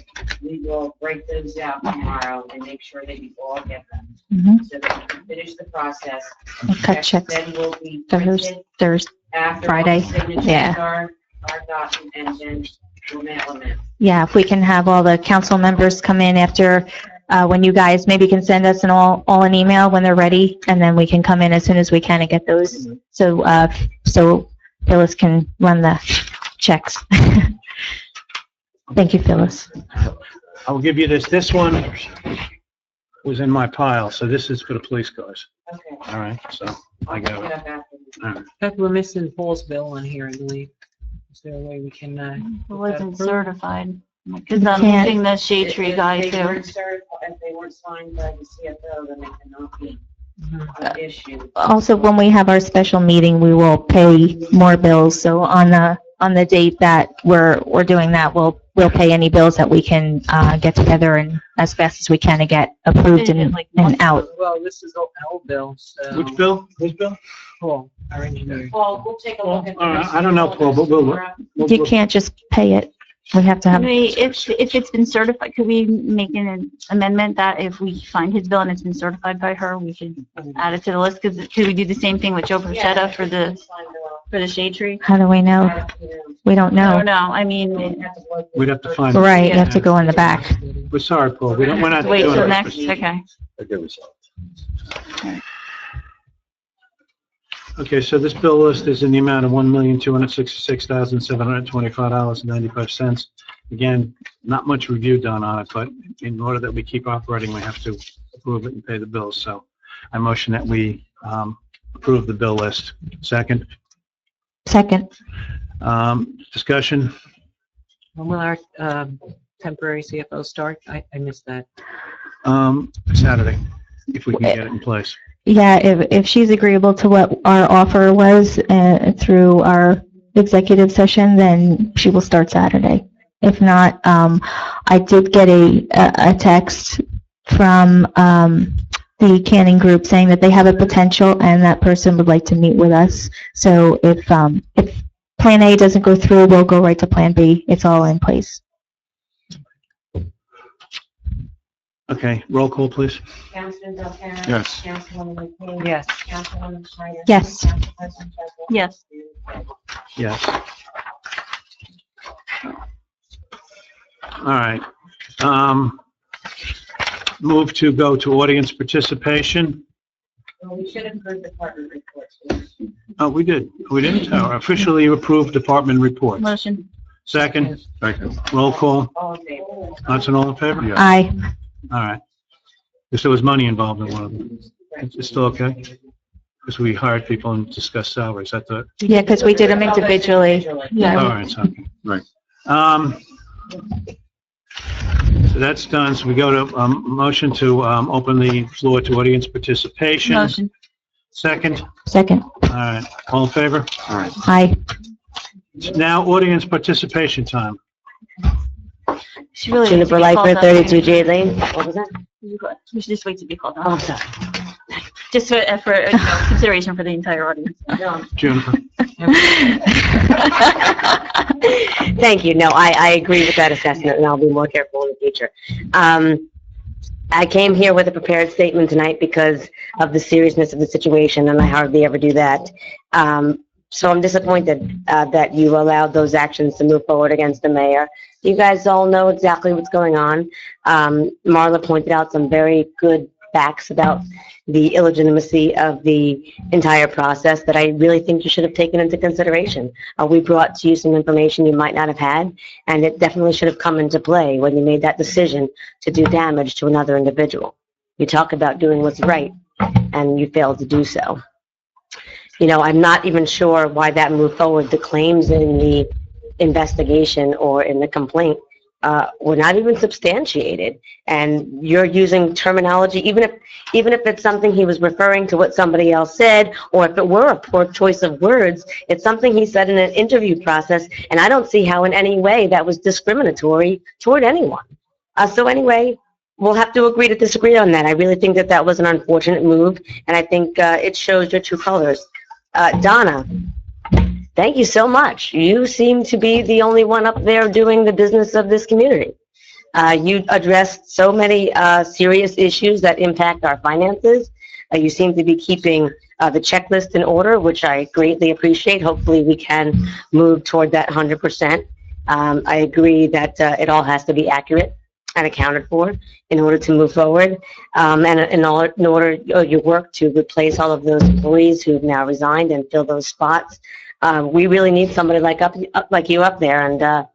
We will break those out tomorrow and make sure that you all get them Mhm. so that we can finish the process. We'll cut checks Then will be printed Thursday, after all Friday. the signatures Yeah. are gotten, and then we'll mail them in. Yeah, if we can have all the council members come in after, when you guys maybe can send us all an email when they're ready, and then we can come in as soon as we can and get those. So Phyllis can run the checks. Thank you, Phyllis. I will give you this. This one was in my pile, so this is for the police cars. Okay. All right, so I got it. All right. Beth, we're missing Paul's bill on here, I believe. Is there a way we can, It wasn't certified. You Because I'm can't- missing the shade tree guy If they too. weren't certified, if they weren't signed by the CFO, then they cannot be issued. Also, when we have our special meeting, we will pay more bills. So on the date that we're doing that, we'll pay any bills that we can get together and as fast as we can to get approved and out. well, this is L bill, so. Which bill? Which bill? Paul, our engineer. Paul, we'll take a look at. the All right, rest I don't know, of Paul, but we'll You can't just pay it. We have to have. If it's been certified, could we make an amendment that if we find his bill and it's been certified by her, we should add it to the list? Because could we do the same thing with Joe Procetta for the shade tree? How do we know? We don't I don't know. know. I mean, We'd have to find. Right, you have to go in the back. We're sorry, Paul. We're not wait doing till it. next, okay. Okay, so this bill list is in the amount of $1,266,725.95. Again, not much review done on it, but in order that we keep operating, we have to approve it and pay the bills. So I motion that we approve the bill list. Second, Second. discussion. When will our temporary CFO start? I missed that. Saturday, if we can get it in place. Yeah, if she's agreeable to what our offer was through our executive session, then she will start Saturday. If not, I did get a text from the Canning Group saying that they have a potential and that person would like to meet with us. So if Plan A doesn't go through, we'll go right to Plan B. It's all in place. Okay, roll call, please. Councilman Belcarra? Yes. Councilwoman McKay? Yes. Councilwoman Schneider? Yes. Council President Beckles? Yes. Yes. All right. Move to go to audience participation. Well, we should include department reports. Oh, we did. We didn't? Officially approved department reports. Motion. Second, Second. roll call. All in favor? Hudson, all in favor? Yeah. Aye. All right. Because there was money involved in one of them. It's still okay? Because we hired people and discussed salaries. I thought, Yeah, because we did them individually. all Yeah. right, it's okay. Right. So that's done. So we go to motion to open the floor to audience participation. Motion. Second. Second. All right. All in favor? All right. Aye. It's now audience participation time. She really needs Juniper to be called Lifer, up. 32 Jade Lane. What was that? We should just wait to be called Oh, on. sorry. Just for consideration for the entire audience. Juniper. Thank you. No, I agree with that assessment, and I'll be more careful in the future. I came here with a prepared statement tonight because of the seriousness of the situation, and I hardly ever do that. So I'm disappointed that you allowed those actions to move forward against the mayor. You guys all know exactly what's going on. Marla pointed out some very good facts about the illegitimacy of the entire process that I really think you should have taken into consideration. We brought to you some information you might not have had, and it definitely should have come into play when you made that decision to do damage to another individual. You talk about doing what's right, and you failed to do so. You know, I'm not even sure why that moved forward. The claims in the investigation or in the complaint were not even substantiated, and you're using terminology, even if it's something he was referring to what somebody else said, or if it were a poor choice of words, it's something he said in an interview process, and I don't see how in any way that was discriminatory toward anyone. So anyway, we'll have to agree to disagree on that. I really think that that was an unfortunate move, and I think it shows your true colors. Donna, thank you so much. You seem to be the only one up there doing the business of this community. You addressed so many serious issues that impact our finances. You seem to be keeping the checklist in order, which I greatly appreciate. Hopefully we can move toward that 100%. I agree that it all has to be accurate and accounted for in order to move forward, and in order your work to replace all of those employees who've now resigned and fill those spots. We really need somebody like you up there, and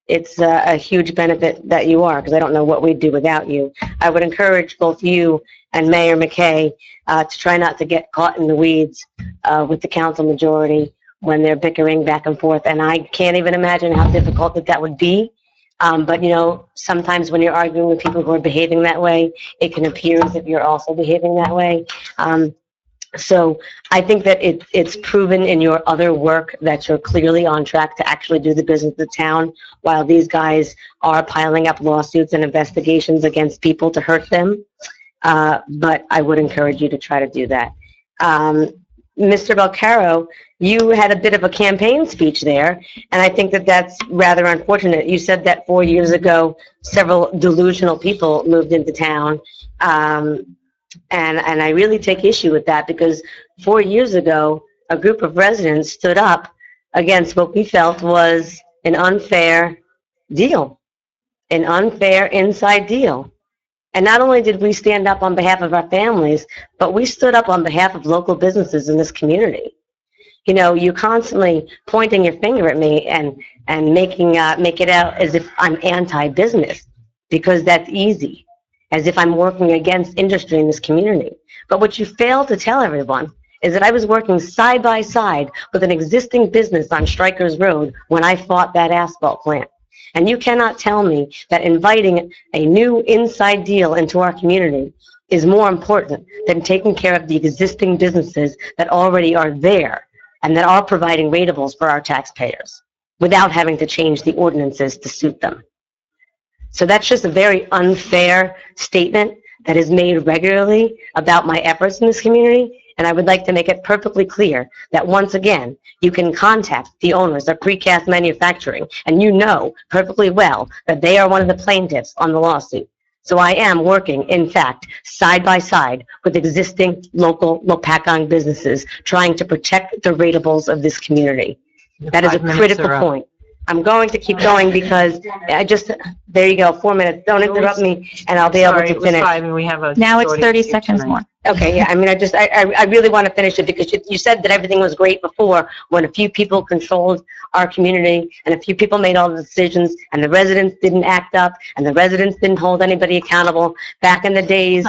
it's a huge benefit that you are, because I don't know what we'd do without you. I would encourage both you and Mayor McKay to try not to get caught in the weeds with the council majority when they're bickering back and forth, and I can't even imagine how difficult that would be. But, you know, sometimes when you're arguing with people who are behaving that way, it can appear as if you're also behaving that way. So I think that it's proven in your other work that you're clearly on track to actually do the business of the town, while these guys are piling up lawsuits and investigations against people to hurt them. But I would encourage you to try to do that. Mr. Belcaro, you had a bit of a campaign speech there, and I think that that's rather unfortunate. You said that 4 years ago, several delusional people moved into town, and I really take issue with that, because 4 years ago, a group of residents stood up against what we felt was an unfair deal, an unfair inside deal. And not only did we stand up on behalf of our families, but we stood up on behalf of local businesses in this community. You know, you're constantly pointing your finger at me and make it out as if I'm anti-business, because that's easy, as if I'm working against industry in this community. But what you fail to tell everyone is that I was working side by side with an existing business on Strikers Road when I fought that asphalt plant. And you cannot tell me that inviting a new inside deal into our community is more important than taking care of the existing businesses that already are there and that are providing ratables for our taxpayers without having to change the ordinances to suit them. So that's just a very unfair statement that is made regularly about my efforts in this community. And I would like to make it perfectly clear that, once again, you can contact the owners of Precast Manufacturing, and you know perfectly well that they are one of the plaintiffs on the lawsuit. So I am working, in fact, side by side with existing local Lopatcong businesses, trying to protect the ratables of this community. That is a critical point. I'm going to keep going because there you go, 4 minutes. Don't interrupt me and I'll be able Sorry, to it was finish. 5 and we have a. Now it's short 30 issue seconds tonight. more. Okay, yeah, I mean, I really want to finish it because you said that everything was great before, when a few people controlled our community and a few people made all the decisions and the residents didn't act up and the residents didn't hold anybody accountable. Back in the days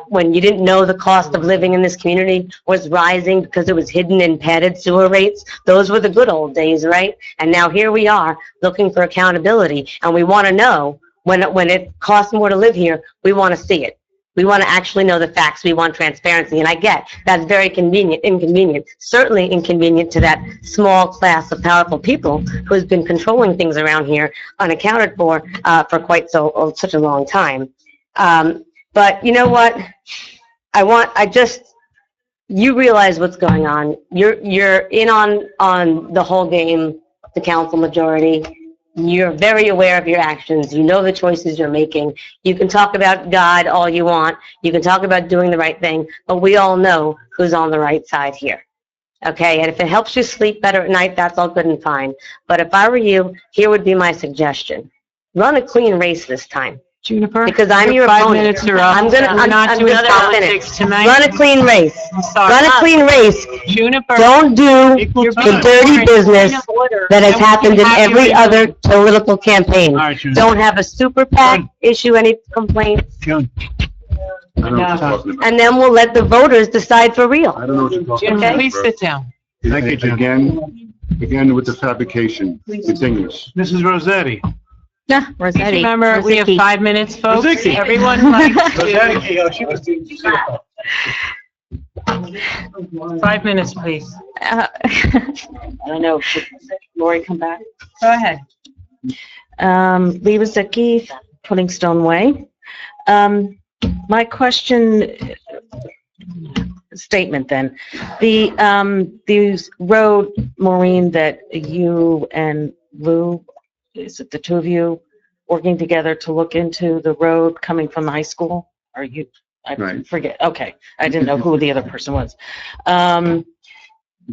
when you didn't know the cost of living in this community was rising because it was hidden in padded sewer rates. Those were the good old days, right? And now here we are looking for accountability, and we want to know when it costs more to live here, we want to see it. We want to actually know the facts. We want transparency. And I get that's very inconvenient, certainly inconvenient to that small class of powerful people who's been controlling things around here unaccounted for such a long time. But you know what? You realize what's going on. You're in on the whole game, the council majority. You're very aware of your actions. You know the choices you're making. You can talk about God all you want. You can talk about doing the right thing, but we all know who's on the right side here. Okay, and if it helps you sleep better at night, that's all good and fine. But if I were you, here would be my suggestion. Run a clean race this time. Juniper? Because I'm your 5 opponent. minutes are up. We're not doing politics tonight. Run a clean race. I'm sorry. Run a clean race. Juniper. Don't do the dirty business that has happened in every other political campaign. All right, June. Don't have a super PAC issue any complaints, June. I don't know what you're talking about. and then we'll let the voters decide for real. I don't know what you're talking Juniper, about. please sit down. Thank you, Jim. Again with the fabrication, continuous. Mrs. Rossetti. Yeah, Please Rossetti. remember, we have Rosicki. 5 minutes, folks. Rosicki. Everyone likes Rossetti, oh, she was doing. 5 minutes, please. I don't know, should Lori come back? Go ahead. Lee Rosicki, Puddingstone Way. My question, statement then, the road, Maureen, that you and Lou, is it the two of you working together to look into the road coming from the high school? Are you, I Right. forget, okay, I didn't know who the other person was. You're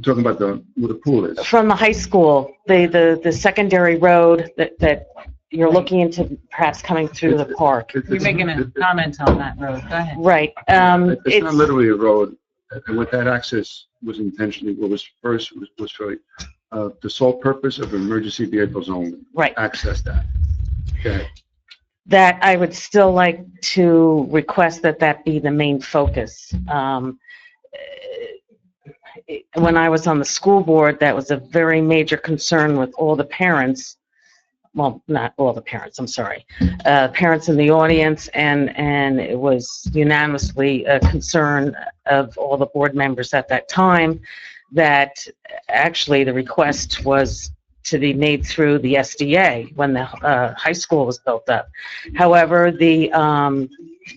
talking about where the pool is. From the high school, the secondary road that you're looking into perhaps coming through the park. You're making a comment on that road. Go ahead. Right. It's not literally a road, and what that access was intentionally, what was first was for the sole purpose of emergency vehicles only. Right. Access that. Okay. That I would still like to request that be the main focus. When I was on the school board, that was a very major concern with all the parents. Well, not all the parents, I'm sorry. Parents in the audience, and it was unanimously a concern of all the board members at that time that actually the request was to be made through the SDA when the high school was built up. However, the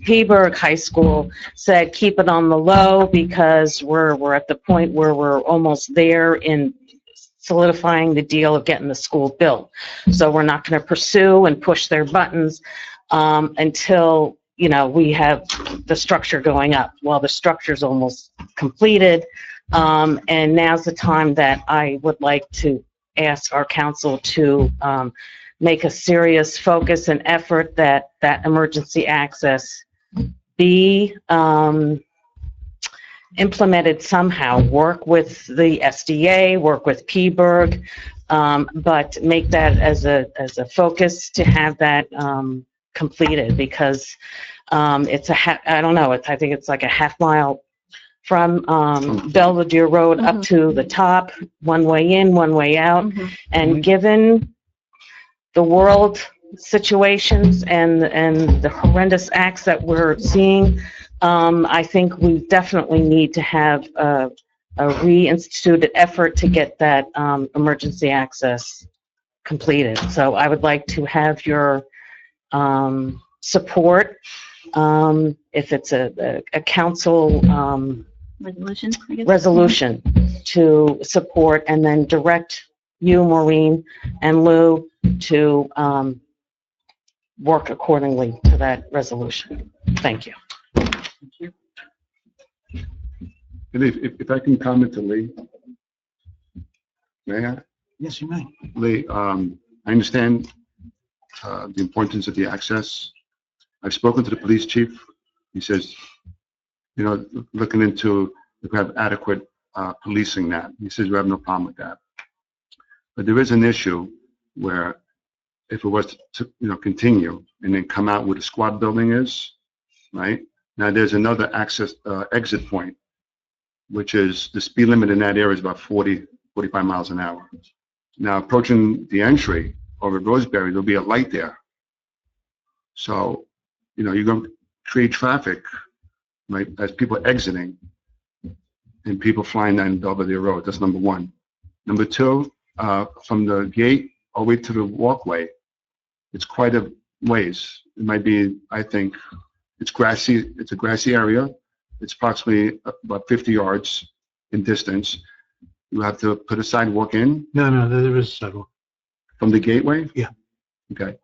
Peaburg High School said keep it on the low because we're at the point where we're almost there in solidifying the deal of getting the school built. So we're not going to pursue and push their buttons until, you know, we have the structure going up. Well, the structure's almost completed, and now's the time that I would like to ask our council to make a serious focus and effort that emergency access be implemented somehow. Work with the SDA, work with Peaburg, but make that as a focus to have that completed, because it's I don't know, I think it's like a half mile from Belvedere Road up to the top, one way in, one way out. And given the world situations and the horrendous acts that we're seeing, I think we definitely need to have a reinstituted effort to get that emergency access completed. So I would like to have your support, if it's a council resolution to support, and then direct you, Maureen, and Lou to work accordingly to that resolution. Thank you. And if I can comment to Lee, may I? Yes, you may. Lee, I understand the importance of the access. I've spoken to the police chief. He says, you know, looking into if we have adequate policing that. He says we have no problem with that. But there is an issue where if it was to, you know, continue and then come out where the squad building is, right? Now there's another access exit point, which is the speed limit in that area is about 45 miles an hour. Now approaching the entry over Roseberry, there'll be a light there. So, you know, you're going to create traffic, right, as people exiting and people flying down Belvedere Road. That's number one. Number two, from the gate all the way to the walkway, it's quite a ways. It might be, I think, it's grassy. It's a grassy area. It's approximately about 50 yards in distance. You have to put a sidewalk in. No, there is a sidewalk. From the gateway? Yeah. Okay.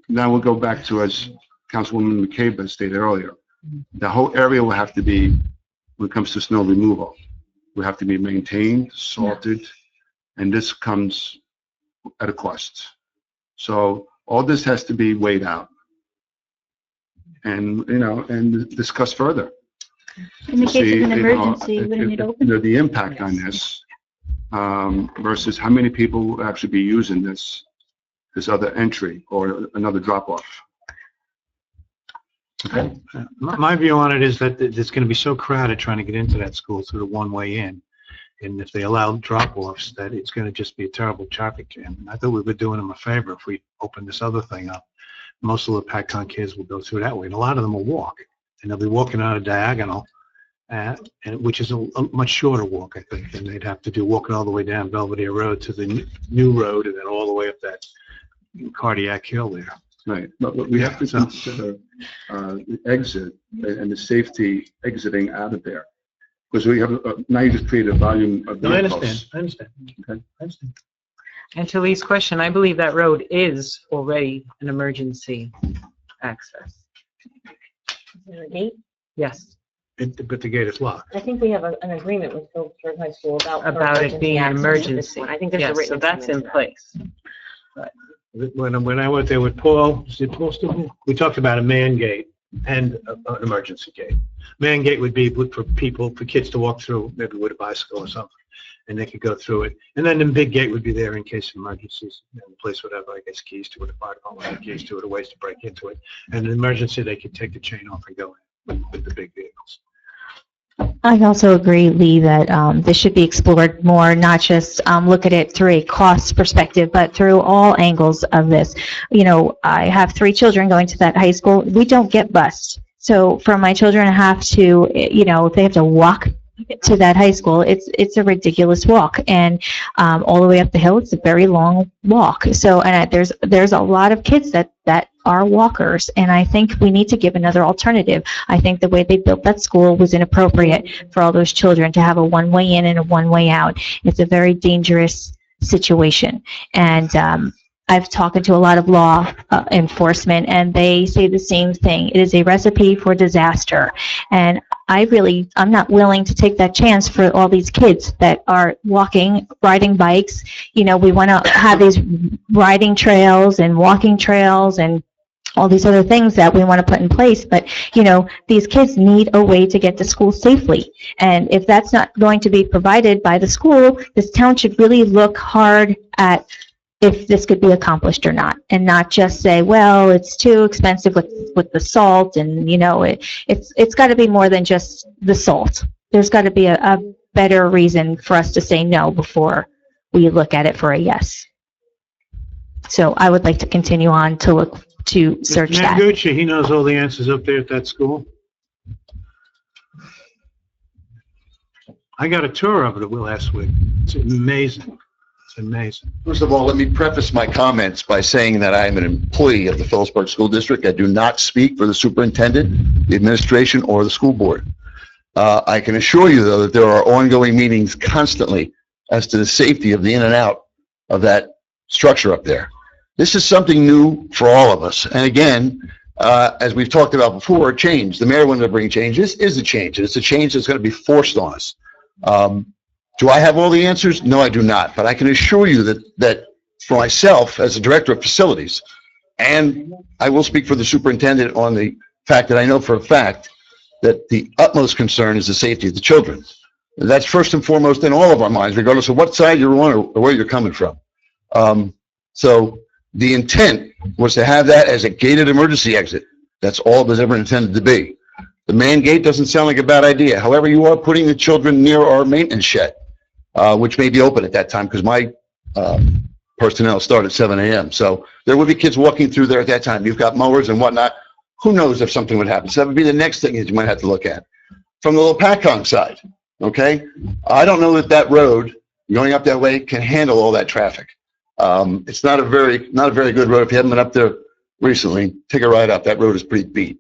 Now we'll go back to, as Councilwoman McCabe stated earlier, the whole area will have to be, when it comes to snow removal, will have to be maintained, salted, and this comes at a cost. So all this has to be weighed out and, you know, and discussed further. In the case of an See, emergency, wouldn't it open? The impact on this versus how many people will actually be using this other entry or another drop-off. Okay. My view on it is that it's going to be so crowded trying to get into that school through the one-way in. And if they allow drop-offs, that it's going to just be a terrible traffic jam. And I thought we were doing them a favor if we open this other thing up. Most of the Lopatcong kids will go through that way, and a lot of them will walk. And they'll be walking on a diagonal, and which is a much shorter walk, I think, than they'd have to do walking all the way down Belvedere Road to the new road and then all the way up that cardiac hill there. Right, but we have to consider the exit and the safety exiting out of there. Because we have, now you just create a volume of No, I vehicles. understand. Okay. I understand. And to Lee's question, I believe that road is already an emergency access. Is there a gate? Yes, But the gate is locked. I think we have an agreement with Phillipsburg High School about it being an access to this emergency. one. I think there's a Yes, written so that's in agreement to place. When I went there with Paul, we talked about a man gate and an emergency gate. Man gate would be for kids to walk through, maybe with a bicycle or something, and they could go through it. And then the big gate would be there in case of emergencies, you know, the place would have, I guess, keys to it, a fire department would have keys to it, or ways to break into it. And in an emergency, they could take the chain off and go in with the big vehicles. I also agree, Lee, that this should be explored more, not just look at it through a cost perspective, but through all angles of this. You know, I have 3 children going to that high school. We don't get bused. So for my children to have to, you know, if they have to walk to that high school, it's a ridiculous walk, and all the way up the hill, it's a very long walk. So, and there's a lot of kids that are walkers, and I think we need to give another alternative. I think the way they built that school was inappropriate for all those children to have a one-way in and a one-way out. It's a very dangerous situation, and I've talked to a lot of law enforcement, and they say the same thing. It is a recipe for disaster, and I'm not willing to take that chance for all these kids that are walking, riding bikes. You know, we want to have these riding trails and walking trails and all these other things that we want to put in place, but, you know, these kids need a way to get to school safely. And if that's not going to be provided by the school, this town should really look hard at if this could be accomplished or not, and not just say, well, it's too expensive with the salt, and, you know, it's got to be more than just the salt. There's got to be a better reason for us to say no before we look at it for a yes. So I would like to continue on to search Mr. that. Mangucci, he knows all the answers up there at that school. I got a tour of it last week. It's amazing. It's amazing. First of all, let me preface my comments by saying that I am an employee of the Phillipsburg School District. I do not speak for the superintendent, the administration, or the school board. I can assure you, though, that there are ongoing meetings constantly as to the safety of the in and out of that structure up there. This is something new for all of us. And again, as we've talked about before, change. The mayor wanted to bring change. This is a change, and it's a change that's going to be forced on us. Do I have all the answers? No, I do not. But I can assure you that for myself as a director of facilities, and I will speak for the superintendent on the fact that I know for a fact that the utmost concern is the safety of the children. That's first and foremost in all of our minds, regardless of what side you're on or where you're coming from. So the intent was to have that as a gated emergency exit. That's all it was ever intended to be. The man gate doesn't sound like a bad idea. However, you are putting the children near our maintenance shed, which may be open at that time because my personnel start at 7 a.m. So there would be kids walking through there at that time. You've got mowers and whatnot. Who knows if something would happen? So that would be the next thing that you might have to look at. From the Lopatcong side, okay? I don't know that that road going up that way can handle all that traffic. It's not a very good road. If you haven't been up there recently, take a ride up. That road is pretty beat.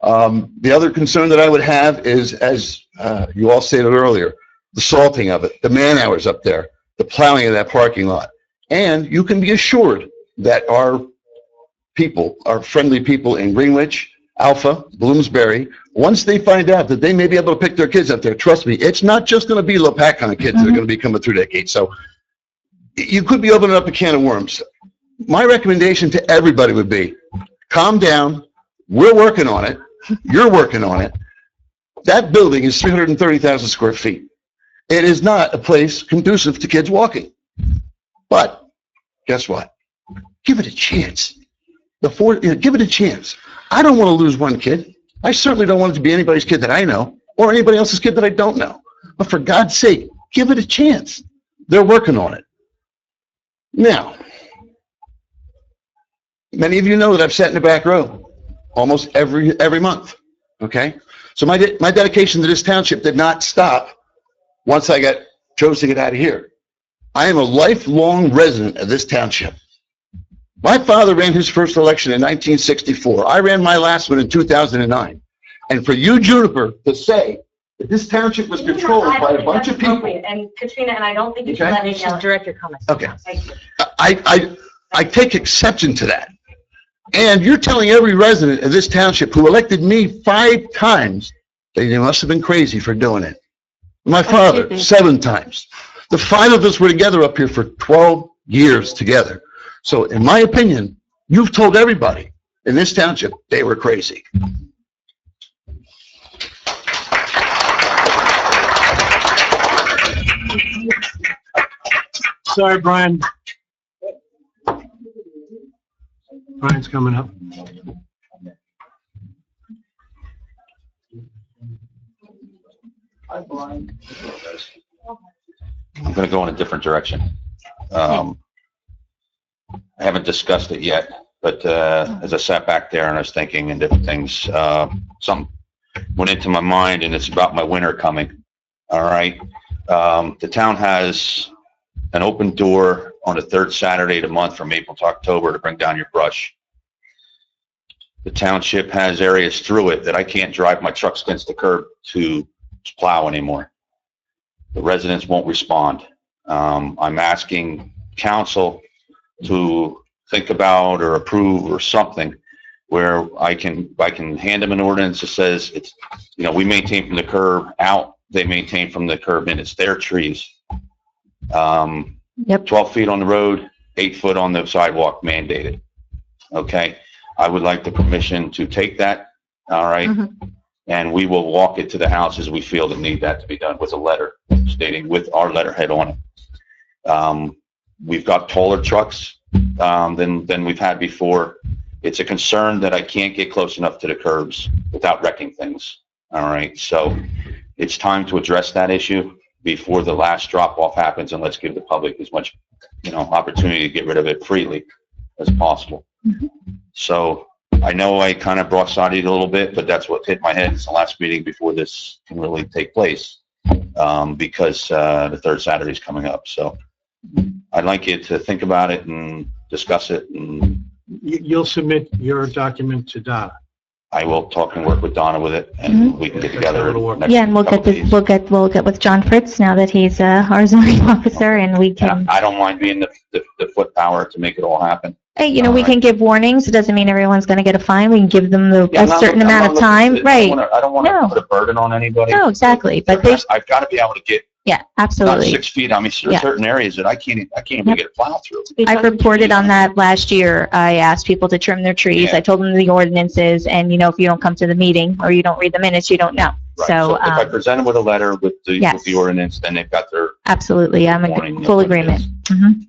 The other concern that I would have is, as you all stated earlier, the salting of it, the man hours up there, the plowing of that parking lot. And you can be assured that our people, our friendly people in Greenwich, Alpha, Bloomsbury, once they find out that they may be able to pick their kids up there, trust me, it's not just going to be Lopatcong kids that are going to be coming through that gate. So you could be opening up a can of worms. My recommendation to everybody would be, calm down. We're working on it. You're working on it. That building is 330,000 square feet. It is not a place conducive to kids walking. But guess what? Give it a chance. Give it a chance. I don't want to lose one kid. I certainly don't want it to be anybody's kid that I know or anybody else's kid that I don't know. But for God's sake, give it a chance. They're working on it. Now, many of you know that I've sat in the back row almost every month, okay? So my dedication to this township did not stop once I chose to get out of here. I am a lifelong resident of this township. My father ran his first election in 1964. I ran my last one in 2009. And for you, Juniper, to say that this township was controlled by a bunch of people. And Katrina, and I don't think you should Okay. let me direct your comments. Okay. Thank you. I take exception to that. And you're telling every resident of this township who elected me 5 times that they must have been crazy for doing it. My father, 7 times. The 5 of us were together up here for 12 years together. So in my opinion, you've told everybody in this township they were crazy. Sorry, Brian. Brian's coming up. I'm going to go in a different direction. I haven't discussed it yet, but as I sat back there and I was thinking and different things, something went into my mind, and it's about my winter coming. All right. The town has an open door on the 3rd Saturday of the month from April to October to bring down your brush. The township has areas through it that I can't drive my trucks against the curb to plow anymore. The residents won't respond. I'm asking council to think about or approve or something where I can hand them an ordinance that says it's, we maintain from the curb out, they maintain from the curb in. It's their trees. 12 feet on the road, 8 foot on the sidewalk mandated. Okay. I would like the permission to take that. All right. And we will walk it to the houses we feel that need that to be done with a letter stating with our letterhead on it. We've got taller trucks than we've had before. It's a concern that I can't get close enough to the curbs without wrecking things. All right. So it's time to address that issue before the last drop off happens, and let's give the public as much, opportunity to get rid of it freely as possible. So I know I kind of broadsided a little bit, but that's what hit my head. It's the last meeting before this can really take place because the 3rd Saturday is coming up. So I'd like you to think about it and discuss it. And You'll submit your document to Donna. I will talk and work with Donna with it, and we can get together. Yeah, and we'll get with John Fritz now that he's our zoning officer, and we can. I don't mind being the foot power to make it all happen. Hey, we can give warnings. It doesn't mean everyone's going to get a fine. We can give them a certain I'm amount not of time. looking Right. I don't want to put a burden on anybody. No, exactly. But I've got to be able to get Yeah, Not absolutely. 6 feet. I mean, there are Yeah. certain areas that I can't even get a plow through. I reported on that last year. I asked people to trim their trees. Yeah. I told them the ordinances, and if you don't come to the meeting or you don't read the minutes, you don't know. Right. So, If I present them with a letter with yes. the ordinance, then they've got their, absolutely, I'm Warning, in full that's what it agreement. is. Mhm.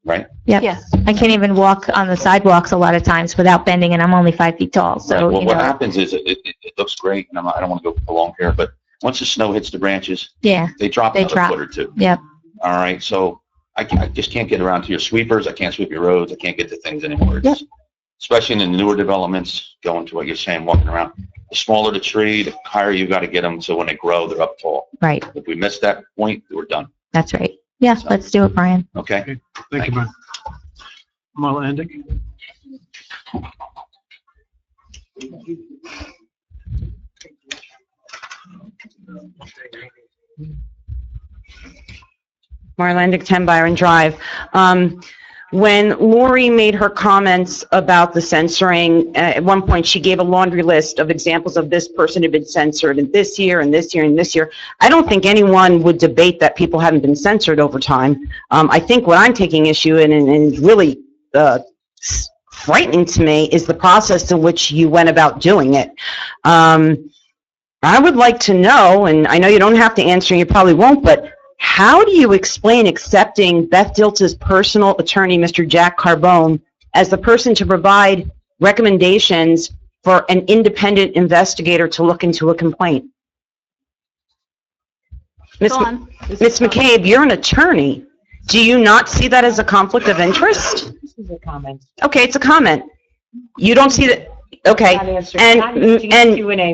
right? Yep. Yes. I can't even walk on the sidewalks a lot of times without bending, and I'm only 5 feet tall, Right. so, Well, what happens is it looks great, and I don't want to go for long here, but once the snow hits the branches, yeah, they drop They another drop. foot or two. yep. All right, so I just can't get around to your sweepers. I can't sweep your roads. I can't get to things anymore. Yep. Especially in the newer developments, going to what you're saying, walking around. The smaller the tree, the higher you got to get them, so when they grow, they're up tall. Right, If we miss that point, we're done. that's right. Yeah, So- let's do it, Brian. Okay? Thank you, Brian. Marla Andick? Marlandic 10 Byron Drive. When Lori made her comments about the censoring, at one point she gave a laundry list of examples of this person had been censored in this year and this year and this year. I don't think anyone would debate that people haven't been censored over time. I think what I'm taking issue in and really frightening to me is the process in which you went about doing it. I would like to know, and I know you don't have to answer, and you probably won't, but how do you explain accepting Beth Dilta's personal attorney, Mr. Jack Carbone, as the person to provide recommendations for an independent investigator to look into a complaint? Ms. Go on. McCabe, you're an attorney. Do you not see that as a conflict of interest? This is a comment. Okay, it's a comment. You don't see that, okay. And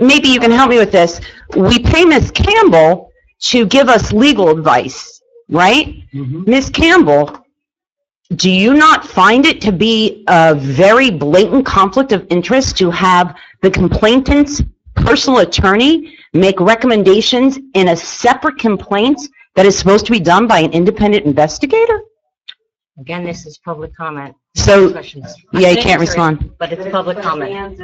maybe you can help me with this. We pay Ms. Campbell to give us legal advice, right? Ms. Campbell, do you not find it to be a very blatant conflict of interest to have the complainant's personal attorney make recommendations in a separate complaint that is supposed to be done by an independent investigator? Again, this is public comment. So, Questions. yeah, you can't respond. But it's public comment.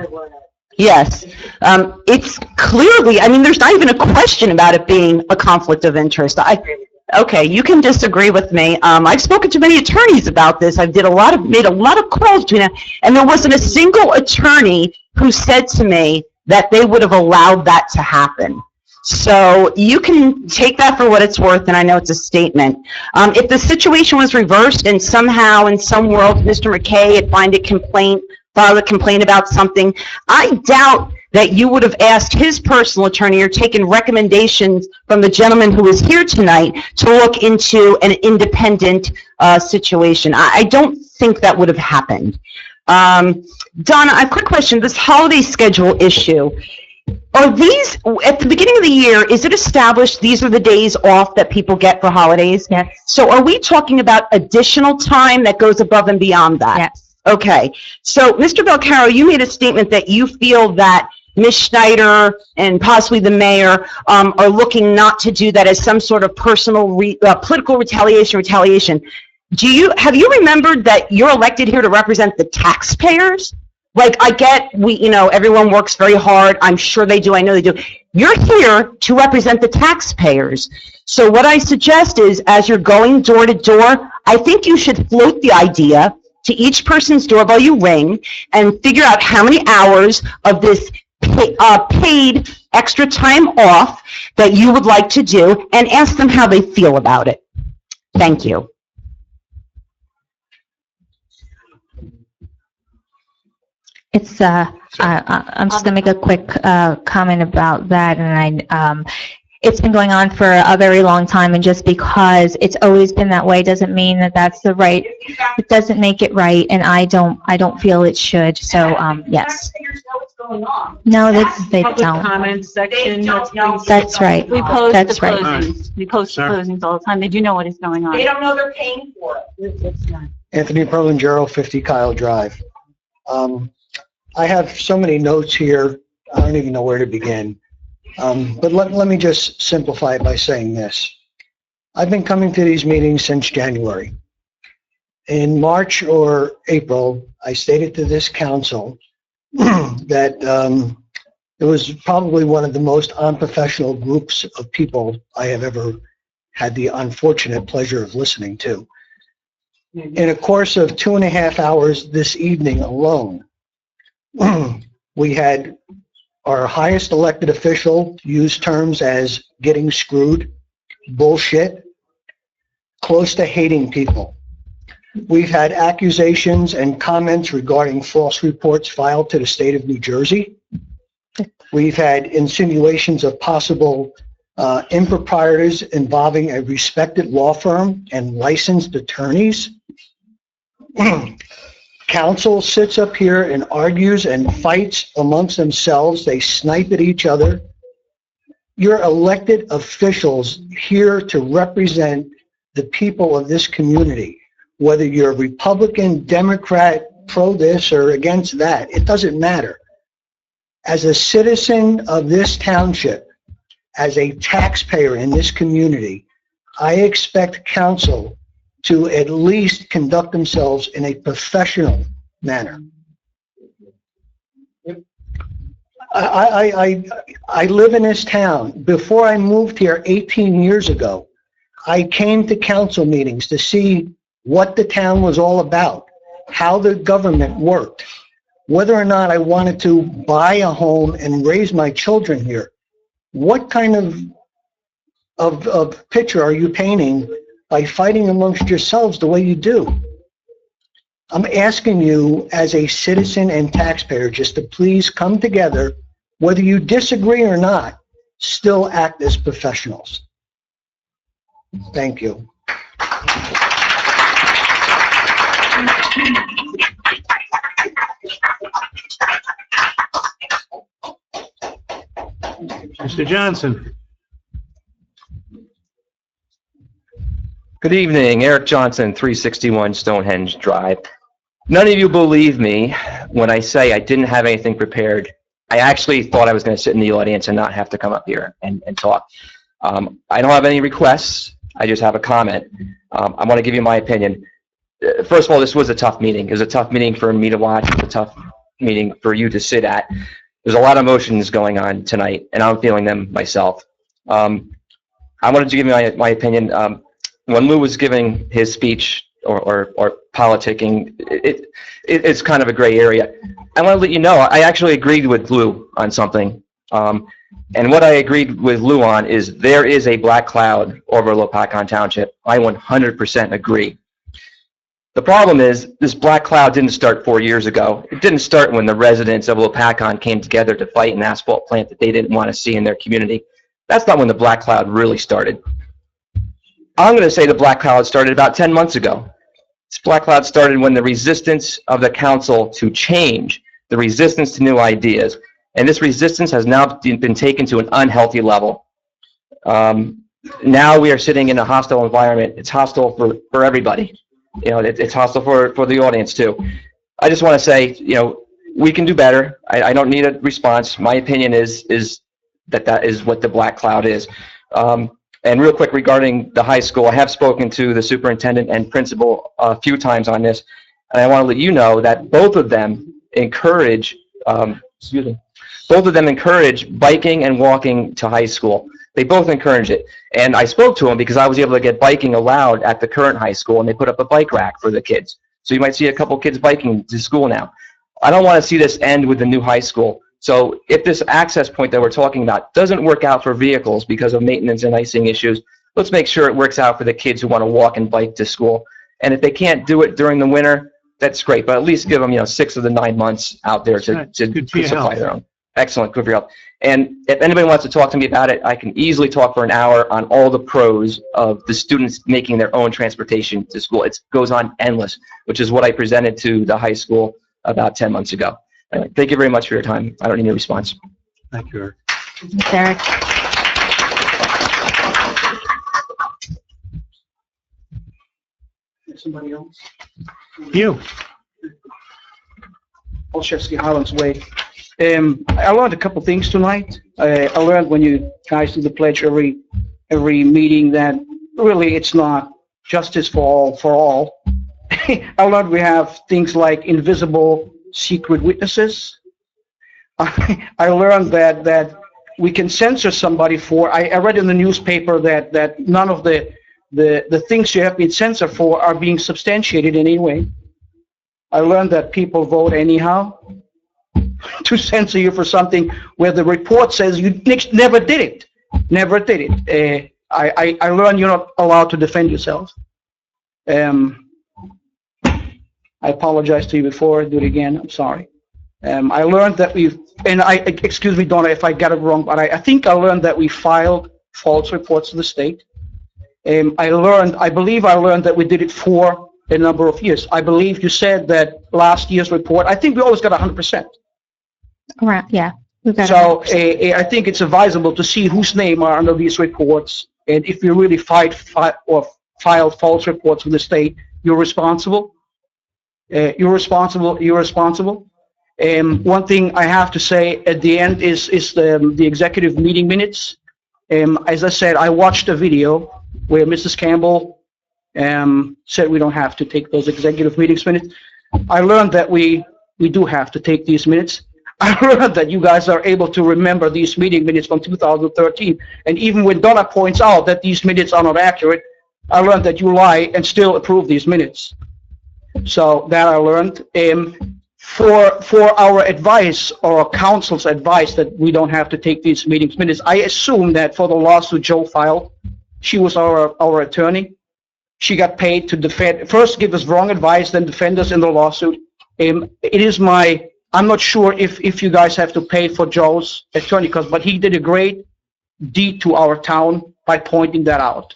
Yes. It's clearly, I mean, there's not even a question about it being a conflict of interest. Okay, you can disagree with me. I've spoken to many attorneys about this. I've made a lot of calls between them, and there wasn't a single attorney who said to me that they would have allowed that to happen. So you can take that for what it's worth, and I know it's a statement. If the situation was reversed and somehow in some world Mr. McKay had filed a complaint about something, I doubt that you would have asked his personal attorney or taken recommendations from the gentleman who is here tonight to look into an independent situation. I don't think that would have happened. Donna, a quick question. This holiday schedule issue, are these, at the beginning of the year, is it established these are the days off that people get for holidays? Yes. So are we talking about additional time that goes above and beyond that? Yes. Okay. So, Mr. Belcaro, you made a statement that you feel that Ms. Schneider and possibly the mayor are looking not to do that as some sort of personal political retaliation. Have you remembered that you're elected here to represent the taxpayers? Like, I get, everyone works very hard. I'm sure they do. I know they do. You're here to represent the taxpayers. So what I suggest is, as you're going door to door, I think you should float the idea to each person's doorbell you ring and figure out how many hours of this paid extra time off that you would like to do and ask them how they feel about it. Thank you. It's, I'm just gonna make a quick, comment about that, and it's been going on for a very long time, and just because it's always been that way doesn't mean that that's the right, it doesn't make it right, and I don't feel it should, so, yes. No, they Public don't. comment section. That's right. We post the That's right. closings. We post the Sir. closings all the time. They do know what is going on. They don't know they're paying for it. It's not. Anthony Perlingero, 50 Kyle Drive. I have so many notes here, I don't even know where to begin. But let me just simplify it by saying this. I've been coming to these meetings since January. In March or April, I stated to this council that it was probably one of the most unprofessional groups of people I have ever had the unfortunate pleasure of listening to. In a course of 2.5 hours this evening alone, we had our highest elected official use terms as getting screwed, bullshit, close to hating people. We've had accusations and comments regarding false reports filed to the state of New Jersey. We've had insinuations of possible improprieties involving a respected law firm and licensed attorneys. Council sits up here and argues and fights amongst themselves. They snipe at each other. You're elected officials here to represent the people of this community. Whether you're Republican, Democrat, pro this or against that, it doesn't matter. As a citizen of this township, as a taxpayer in this community, I expect council to at least conduct themselves in a professional manner. I live in this town. Before I moved here 18 years ago, I came to council meetings to see what the town was all about, how the government worked, whether or not I wanted to buy a home and raise my children here. What kind of picture are you painting by fighting amongst yourselves the way you do? I'm asking you as a citizen and taxpayer just to please come together, whether you disagree or not, still act as professionals. Thank you. Mr. Johnson. Good evening, Eric Johnson, 361 Stonehenge Drive. None of you believe me when I say I didn't have anything prepared. I actually thought I was going to sit in the audience and not have to come up here and talk. I don't have any requests. I just have a comment. I want to give you my opinion. First of all, this was a tough meeting. It was a tough meeting for me to watch. It was a tough meeting for you to sit at. There's a lot of emotions going on tonight, and I'm feeling them myself. I wanted to give you my opinion. When Lou was giving his speech or politicking, it's kind of a gray area. I want to let you know, I actually agreed with Lou on something. And what I agreed with Lou on is there is a black cloud over Lopatcong Township. I 100% agree. The problem is this black cloud didn't start 4 years ago. It didn't start when the residents of Lopatcong came together to fight an asphalt plant that they didn't want to see in their community. That's not when the black cloud really started. I'm going to say the black cloud started about 10 months ago. This black cloud started when the resistance of the council to change, the resistance to new ideas, and this resistance has now been taken to an unhealthy level. Now we are sitting in a hostile environment. It's hostile for everybody. You know, it's hostile for the audience too. I just want to say, you know, we can do better. I don't need a response. My opinion is that is what the black cloud is. And real quick regarding the high school, I have spoken to the superintendent and principal a few times on this, and I want to let you know that both of them encourage, both of them encourage biking and walking to high school. They both encourage it. And I spoke to them because I was able to get biking allowed at the current high school, and they put up a bike rack for the kids. So you might see a couple kids biking to school now. I don't want to see this end with the new high school. So if this access point that we're talking about doesn't work out for vehicles because of maintenance and icing issues, let's make sure it works out for the kids who want to walk and bike to school. And if they can't do it during the winter, that's great. But at least give them, you know, 6 of the 9 months out there to supply their own. Excellent. Good for your help. And if anybody wants to talk to me about it, I can easily talk for an hour on all the pros of the students making their own transportation to school. It goes on endless, which is what I presented to the high school about 10 months ago. Anyway, thank you very much for your time. I don't need a response. Thank you, Eric. Eric. Somebody else? You. Olszewski, Highlands Way. I learned a couple things tonight. I learned when you guys do the pledge every meeting that really it's not justice for all. I learned we have things like invisible secret witnesses. I learned that we can censor somebody for. I read in the newspaper that none of the things you have been censored for are being substantiated in any way. I learned that people vote anyhow to censor you for something where the report says you never did it. Never did it. I learned you're not allowed to defend yourself. I apologize to you before. I do it again. I'm sorry. I learned that excuse me, Donna, if I got it wrong, but I think I learned that we filed false reports to the state. I believe I learned that we did it for a number of years. I believe you said that last year's report, I think we always got 100%. Right, yeah. we've got So I think it's advisable to see whose name are under these reports. And if you really filed false reports with the state, you're responsible. You're responsible. One thing I have to say at the end is the executive meeting minutes. As I said, I watched a video where Mrs. Campbell said we don't have to take those executive meetings minutes. I learned that we do have to take these minutes. I learned that you guys are able to remember these meeting minutes from 2013. And even when Donna points out that these minutes are not accurate, I learned that you lie and still approve these minutes. So that I learned. For our advice or counsel's advice that we don't have to take these meetings minutes, I assume that for the lawsuit Joe filed, she was our attorney. She got paid to defend, first give us wrong advice, then defend us in the lawsuit. I'm not sure if you guys have to pay for Joe's attorney costs, but he did a great deed to our town by pointing that out.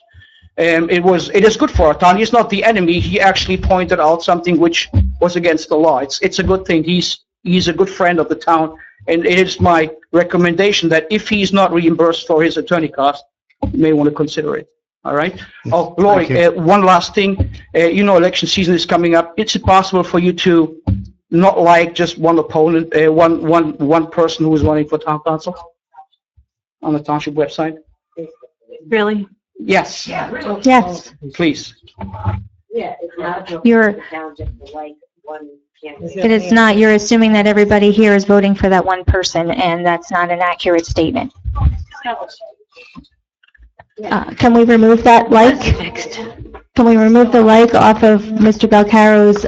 It is good for our town. He's not the enemy. He actually pointed out something which was against the law. It's a good thing. He's a good friend of the town, and it is my recommendation that if he's not reimbursed for his attorney costs, you may want to consider it. All right. Oh, Lori, one last thing. Election season is coming up. Is it possible for you to not like just one opponent, one person who is running for town council on the township website? Really? Yes. Yes. Please. Yeah, it's not a You're- township to like one candidate. It is not, you're assuming that everybody here is voting for that one person, and that's not an accurate statement. Can we remove that like? Can we remove the like off of Mr. Belcaro's,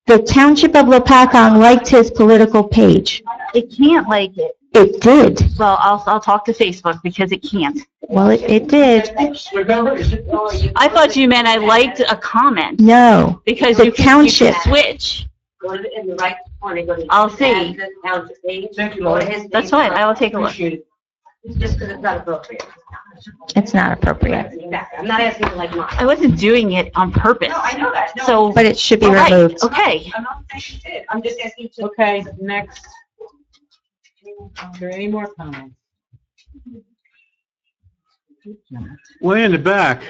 the Township of Lopatcong liked his political page. It can't like it. It did. Well, I'll talk to Facebook because it can't. Well, it did. I thought you meant I liked a comment. No. Because The you can township. switch. Go to the, in the right corner, go to. I'll see. add the township page. Thank you, Go to Lori. his That's page. fine, I will take a look. Appreciate it. Just because it's not appropriate. It's not appropriate. Exactly. I'm not asking for like mine. I wasn't doing it on purpose. No, I know that. No. So, But it should be all right, removed. okay. I'm not saying you did. I'm just asking to. Okay, next. Are there any more comments? Way in the back.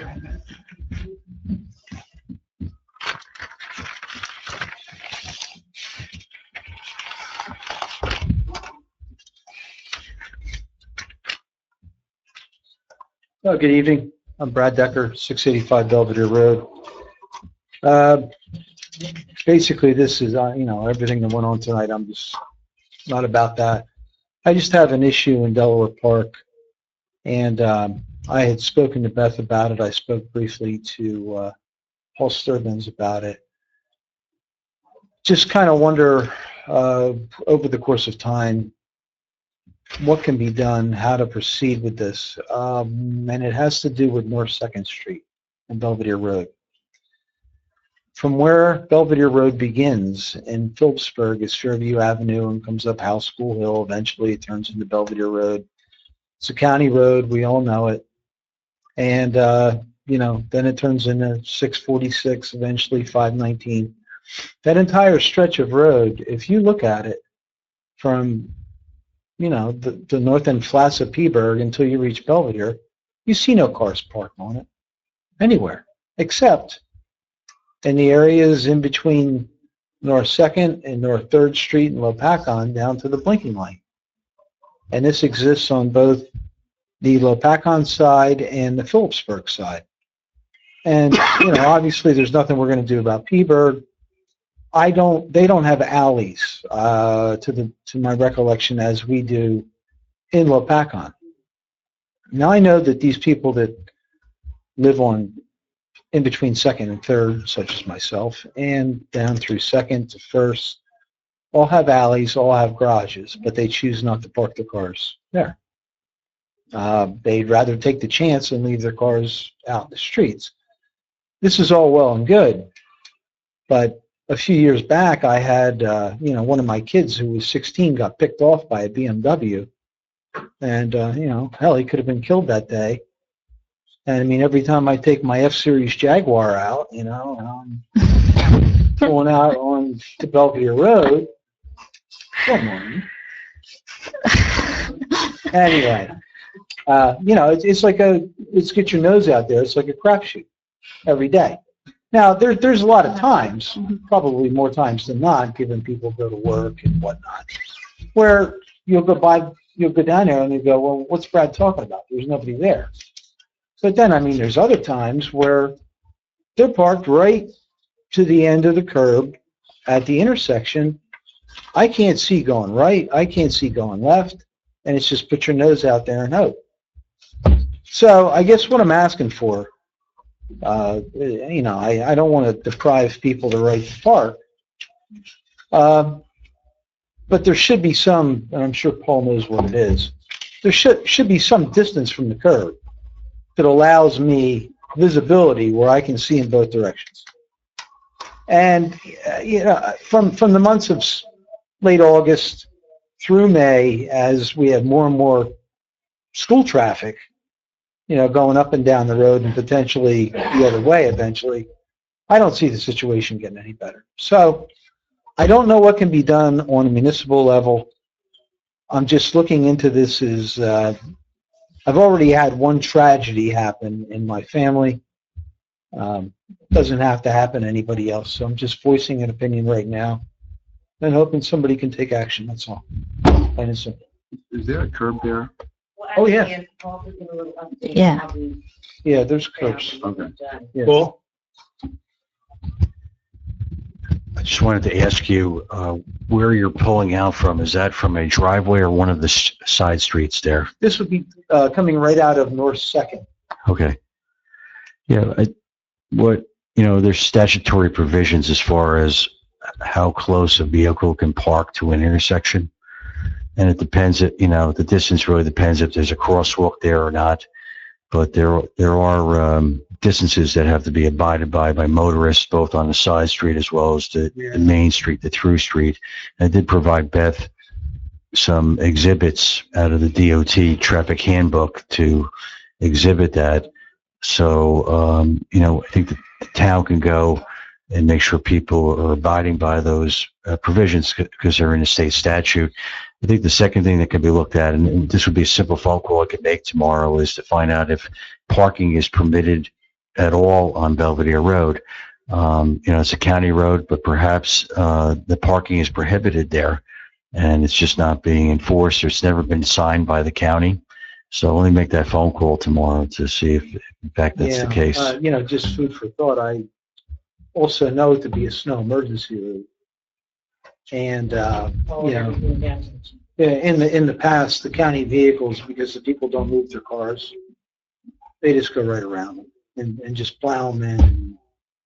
Oh, good evening. I'm Brad Decker, 685 Belvedere Road. Basically, this is, everything that went on tonight. I'm just not about that. I just have an issue in Delaware Park, and I had spoken to Beth about it. I spoke briefly to Paul Sturbins about it. Just kind of wonder, over the course of time, what can be done, how to proceed with this. And it has to do with North 2nd Street and Belvedere Road. From where Belvedere Road begins in Phillipsburg is Fairview Avenue and comes up House School Hill. Eventually it turns into Belvedere Road. It's a county road, we all know it. And, then it turns into 646, eventually 519. That entire stretch of road, if you look at it from the north end flats of Peaburg until you reach Belvedere, you see no cars parked on it anywhere, except in the areas in between North 2nd and North 3rd Street and Lopatcong down to the blinking light. And this exists on both the Lopatcong side and the Phillipsburg side. And, obviously there's nothing we're going to do about Peaburg. They don't have alleys, to my recollection, as we do in Lopatcong. Now I know that these people that live on in between Second and Third, such as myself, and down through Second to First, all have alleys, all have garages, but they choose not to park their cars there. They'd rather take the chance and leave their cars out in the streets. This is all well and good, but a few years back, I had, one of my kids who was 16 got picked off by a BMW, and, hell, he could have been killed that day. And I mean, every time I take my F-Series Jaguar out, I'm pulling out on to Belvedere Road. Good morning. Anyway, it's like let's get your nose out there. It's like a crapshoot every day. Now, there's a lot of times, probably more times than not, given people go to work and whatnot, where you'll go down there and you go, well, what's Brad talking about? There's nobody there. But then, I mean, there's other times where they're parked right to the end of the curb at the intersection. I can't see going right. I can't see going left. And it's just put your nose out there and hope. So I guess what I'm asking for, I don't want to deprive people the right to park. But there should be some, and I'm sure Paul knows what it is, there should be some distance from the curb that allows me visibility where I can see in both directions. And, from the months of late August through May, as we have more and more school traffic, going up and down the road and potentially the other way eventually, I don't see the situation getting any better. So I don't know what can be done on a municipal level. I'm just looking into this as I've already had one tragedy happen in my family. Doesn't have to happen to anybody else. So I'm just voicing an opinion right now and hoping somebody can take action. That's all. Plain and simple. Is there a curb there? Oh, yeah. Yeah. Yeah, there's curbs. Okay. Yeah. Paul? I just wanted to ask you where you're pulling out from. Is that from a driveway or one of the side streets there? This would be coming right out of North Second. Okay. Yeah, there's statutory provisions as far as how close a vehicle can park to an intersection. And it depends, the distance really depends if there's a crosswalk there or not. But there are distances that have to be abided by motorists, both on the side street as well as the main street, the through street. And I did provide Beth some exhibits out of the DOT traffic handbook to exhibit that. So, I think the town can go and make sure people are abiding by those provisions because they're in a state statute. I think the second thing that can be looked at, and this would be a simple phone call I could make tomorrow, is to find out if parking is permitted at all on Belvedere Road. It's a county road, but perhaps the parking is prohibited there, and it's just not being enforced, or it's never been signed by the county. So let me make that phone call tomorrow to see if, in fact, that's the case. Just food for thought. I also know it to be a snow emergency route. And, in the past, the county vehicles, because the people don't move their cars, they just go right around them and just plow them in.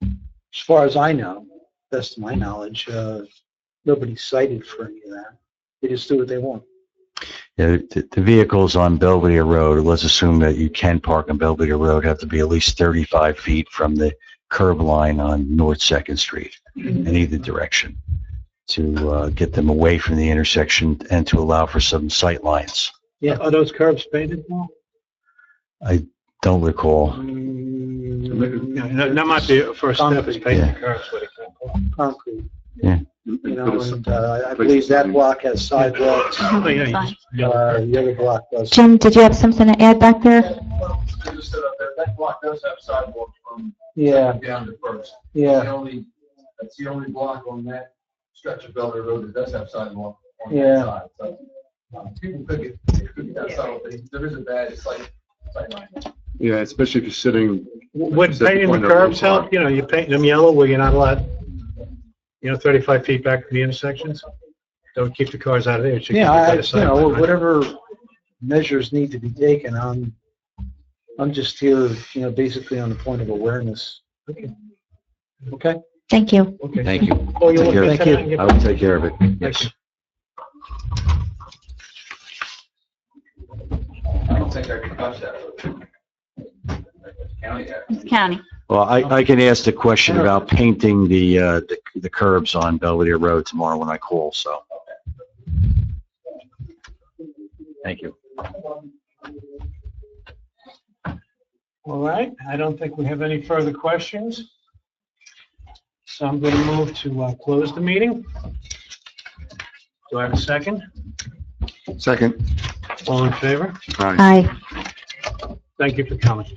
As far as I know, best of my knowledge, nobody's cited for any of that. They just do what they want. Yeah, the vehicles on Belvedere Road, let's assume that you can park on Belvedere Road, have to be at least 35 feet from the curb line on North 2nd Street in either direction to get them away from the intersection and to allow for some sight lines. Yeah, are those curbs painted now? I don't recall. That might be a first step, is painting the curbs with Concrete. Yeah. I believe that block has sidewalks. The other block does. Jim, did you have something to add back there? That block does have sidewalks from down to First. Yeah. That's the only block on that stretch of Belvedere Road that does have sidewalk on that side. So, people could get that sidewalk, but there is a bad sight line. Yeah, especially if you're sitting. Would painting the curbs help? You paint them yellow where you're not allowed, 35 feet back from the intersections? That would keep the cars out of there. It should keep it better sight line, right? measures need to be taken. I'm just here, basically on the point of awareness. Okay? Thank you. Okay. Thank you. Oh, you'll Take care look of at it. that and get I will take care of it. Yes. I don't think I can touch that. County act. It's county. Well, I can ask the question about painting the curbs on Belvedere Road tomorrow when I call, so. Thank you. All right, I don't think we have any further questions. So I'm going to move to close the meeting. Do I have a second? Second. All in favor? Aye. Aye. Thank you for coming.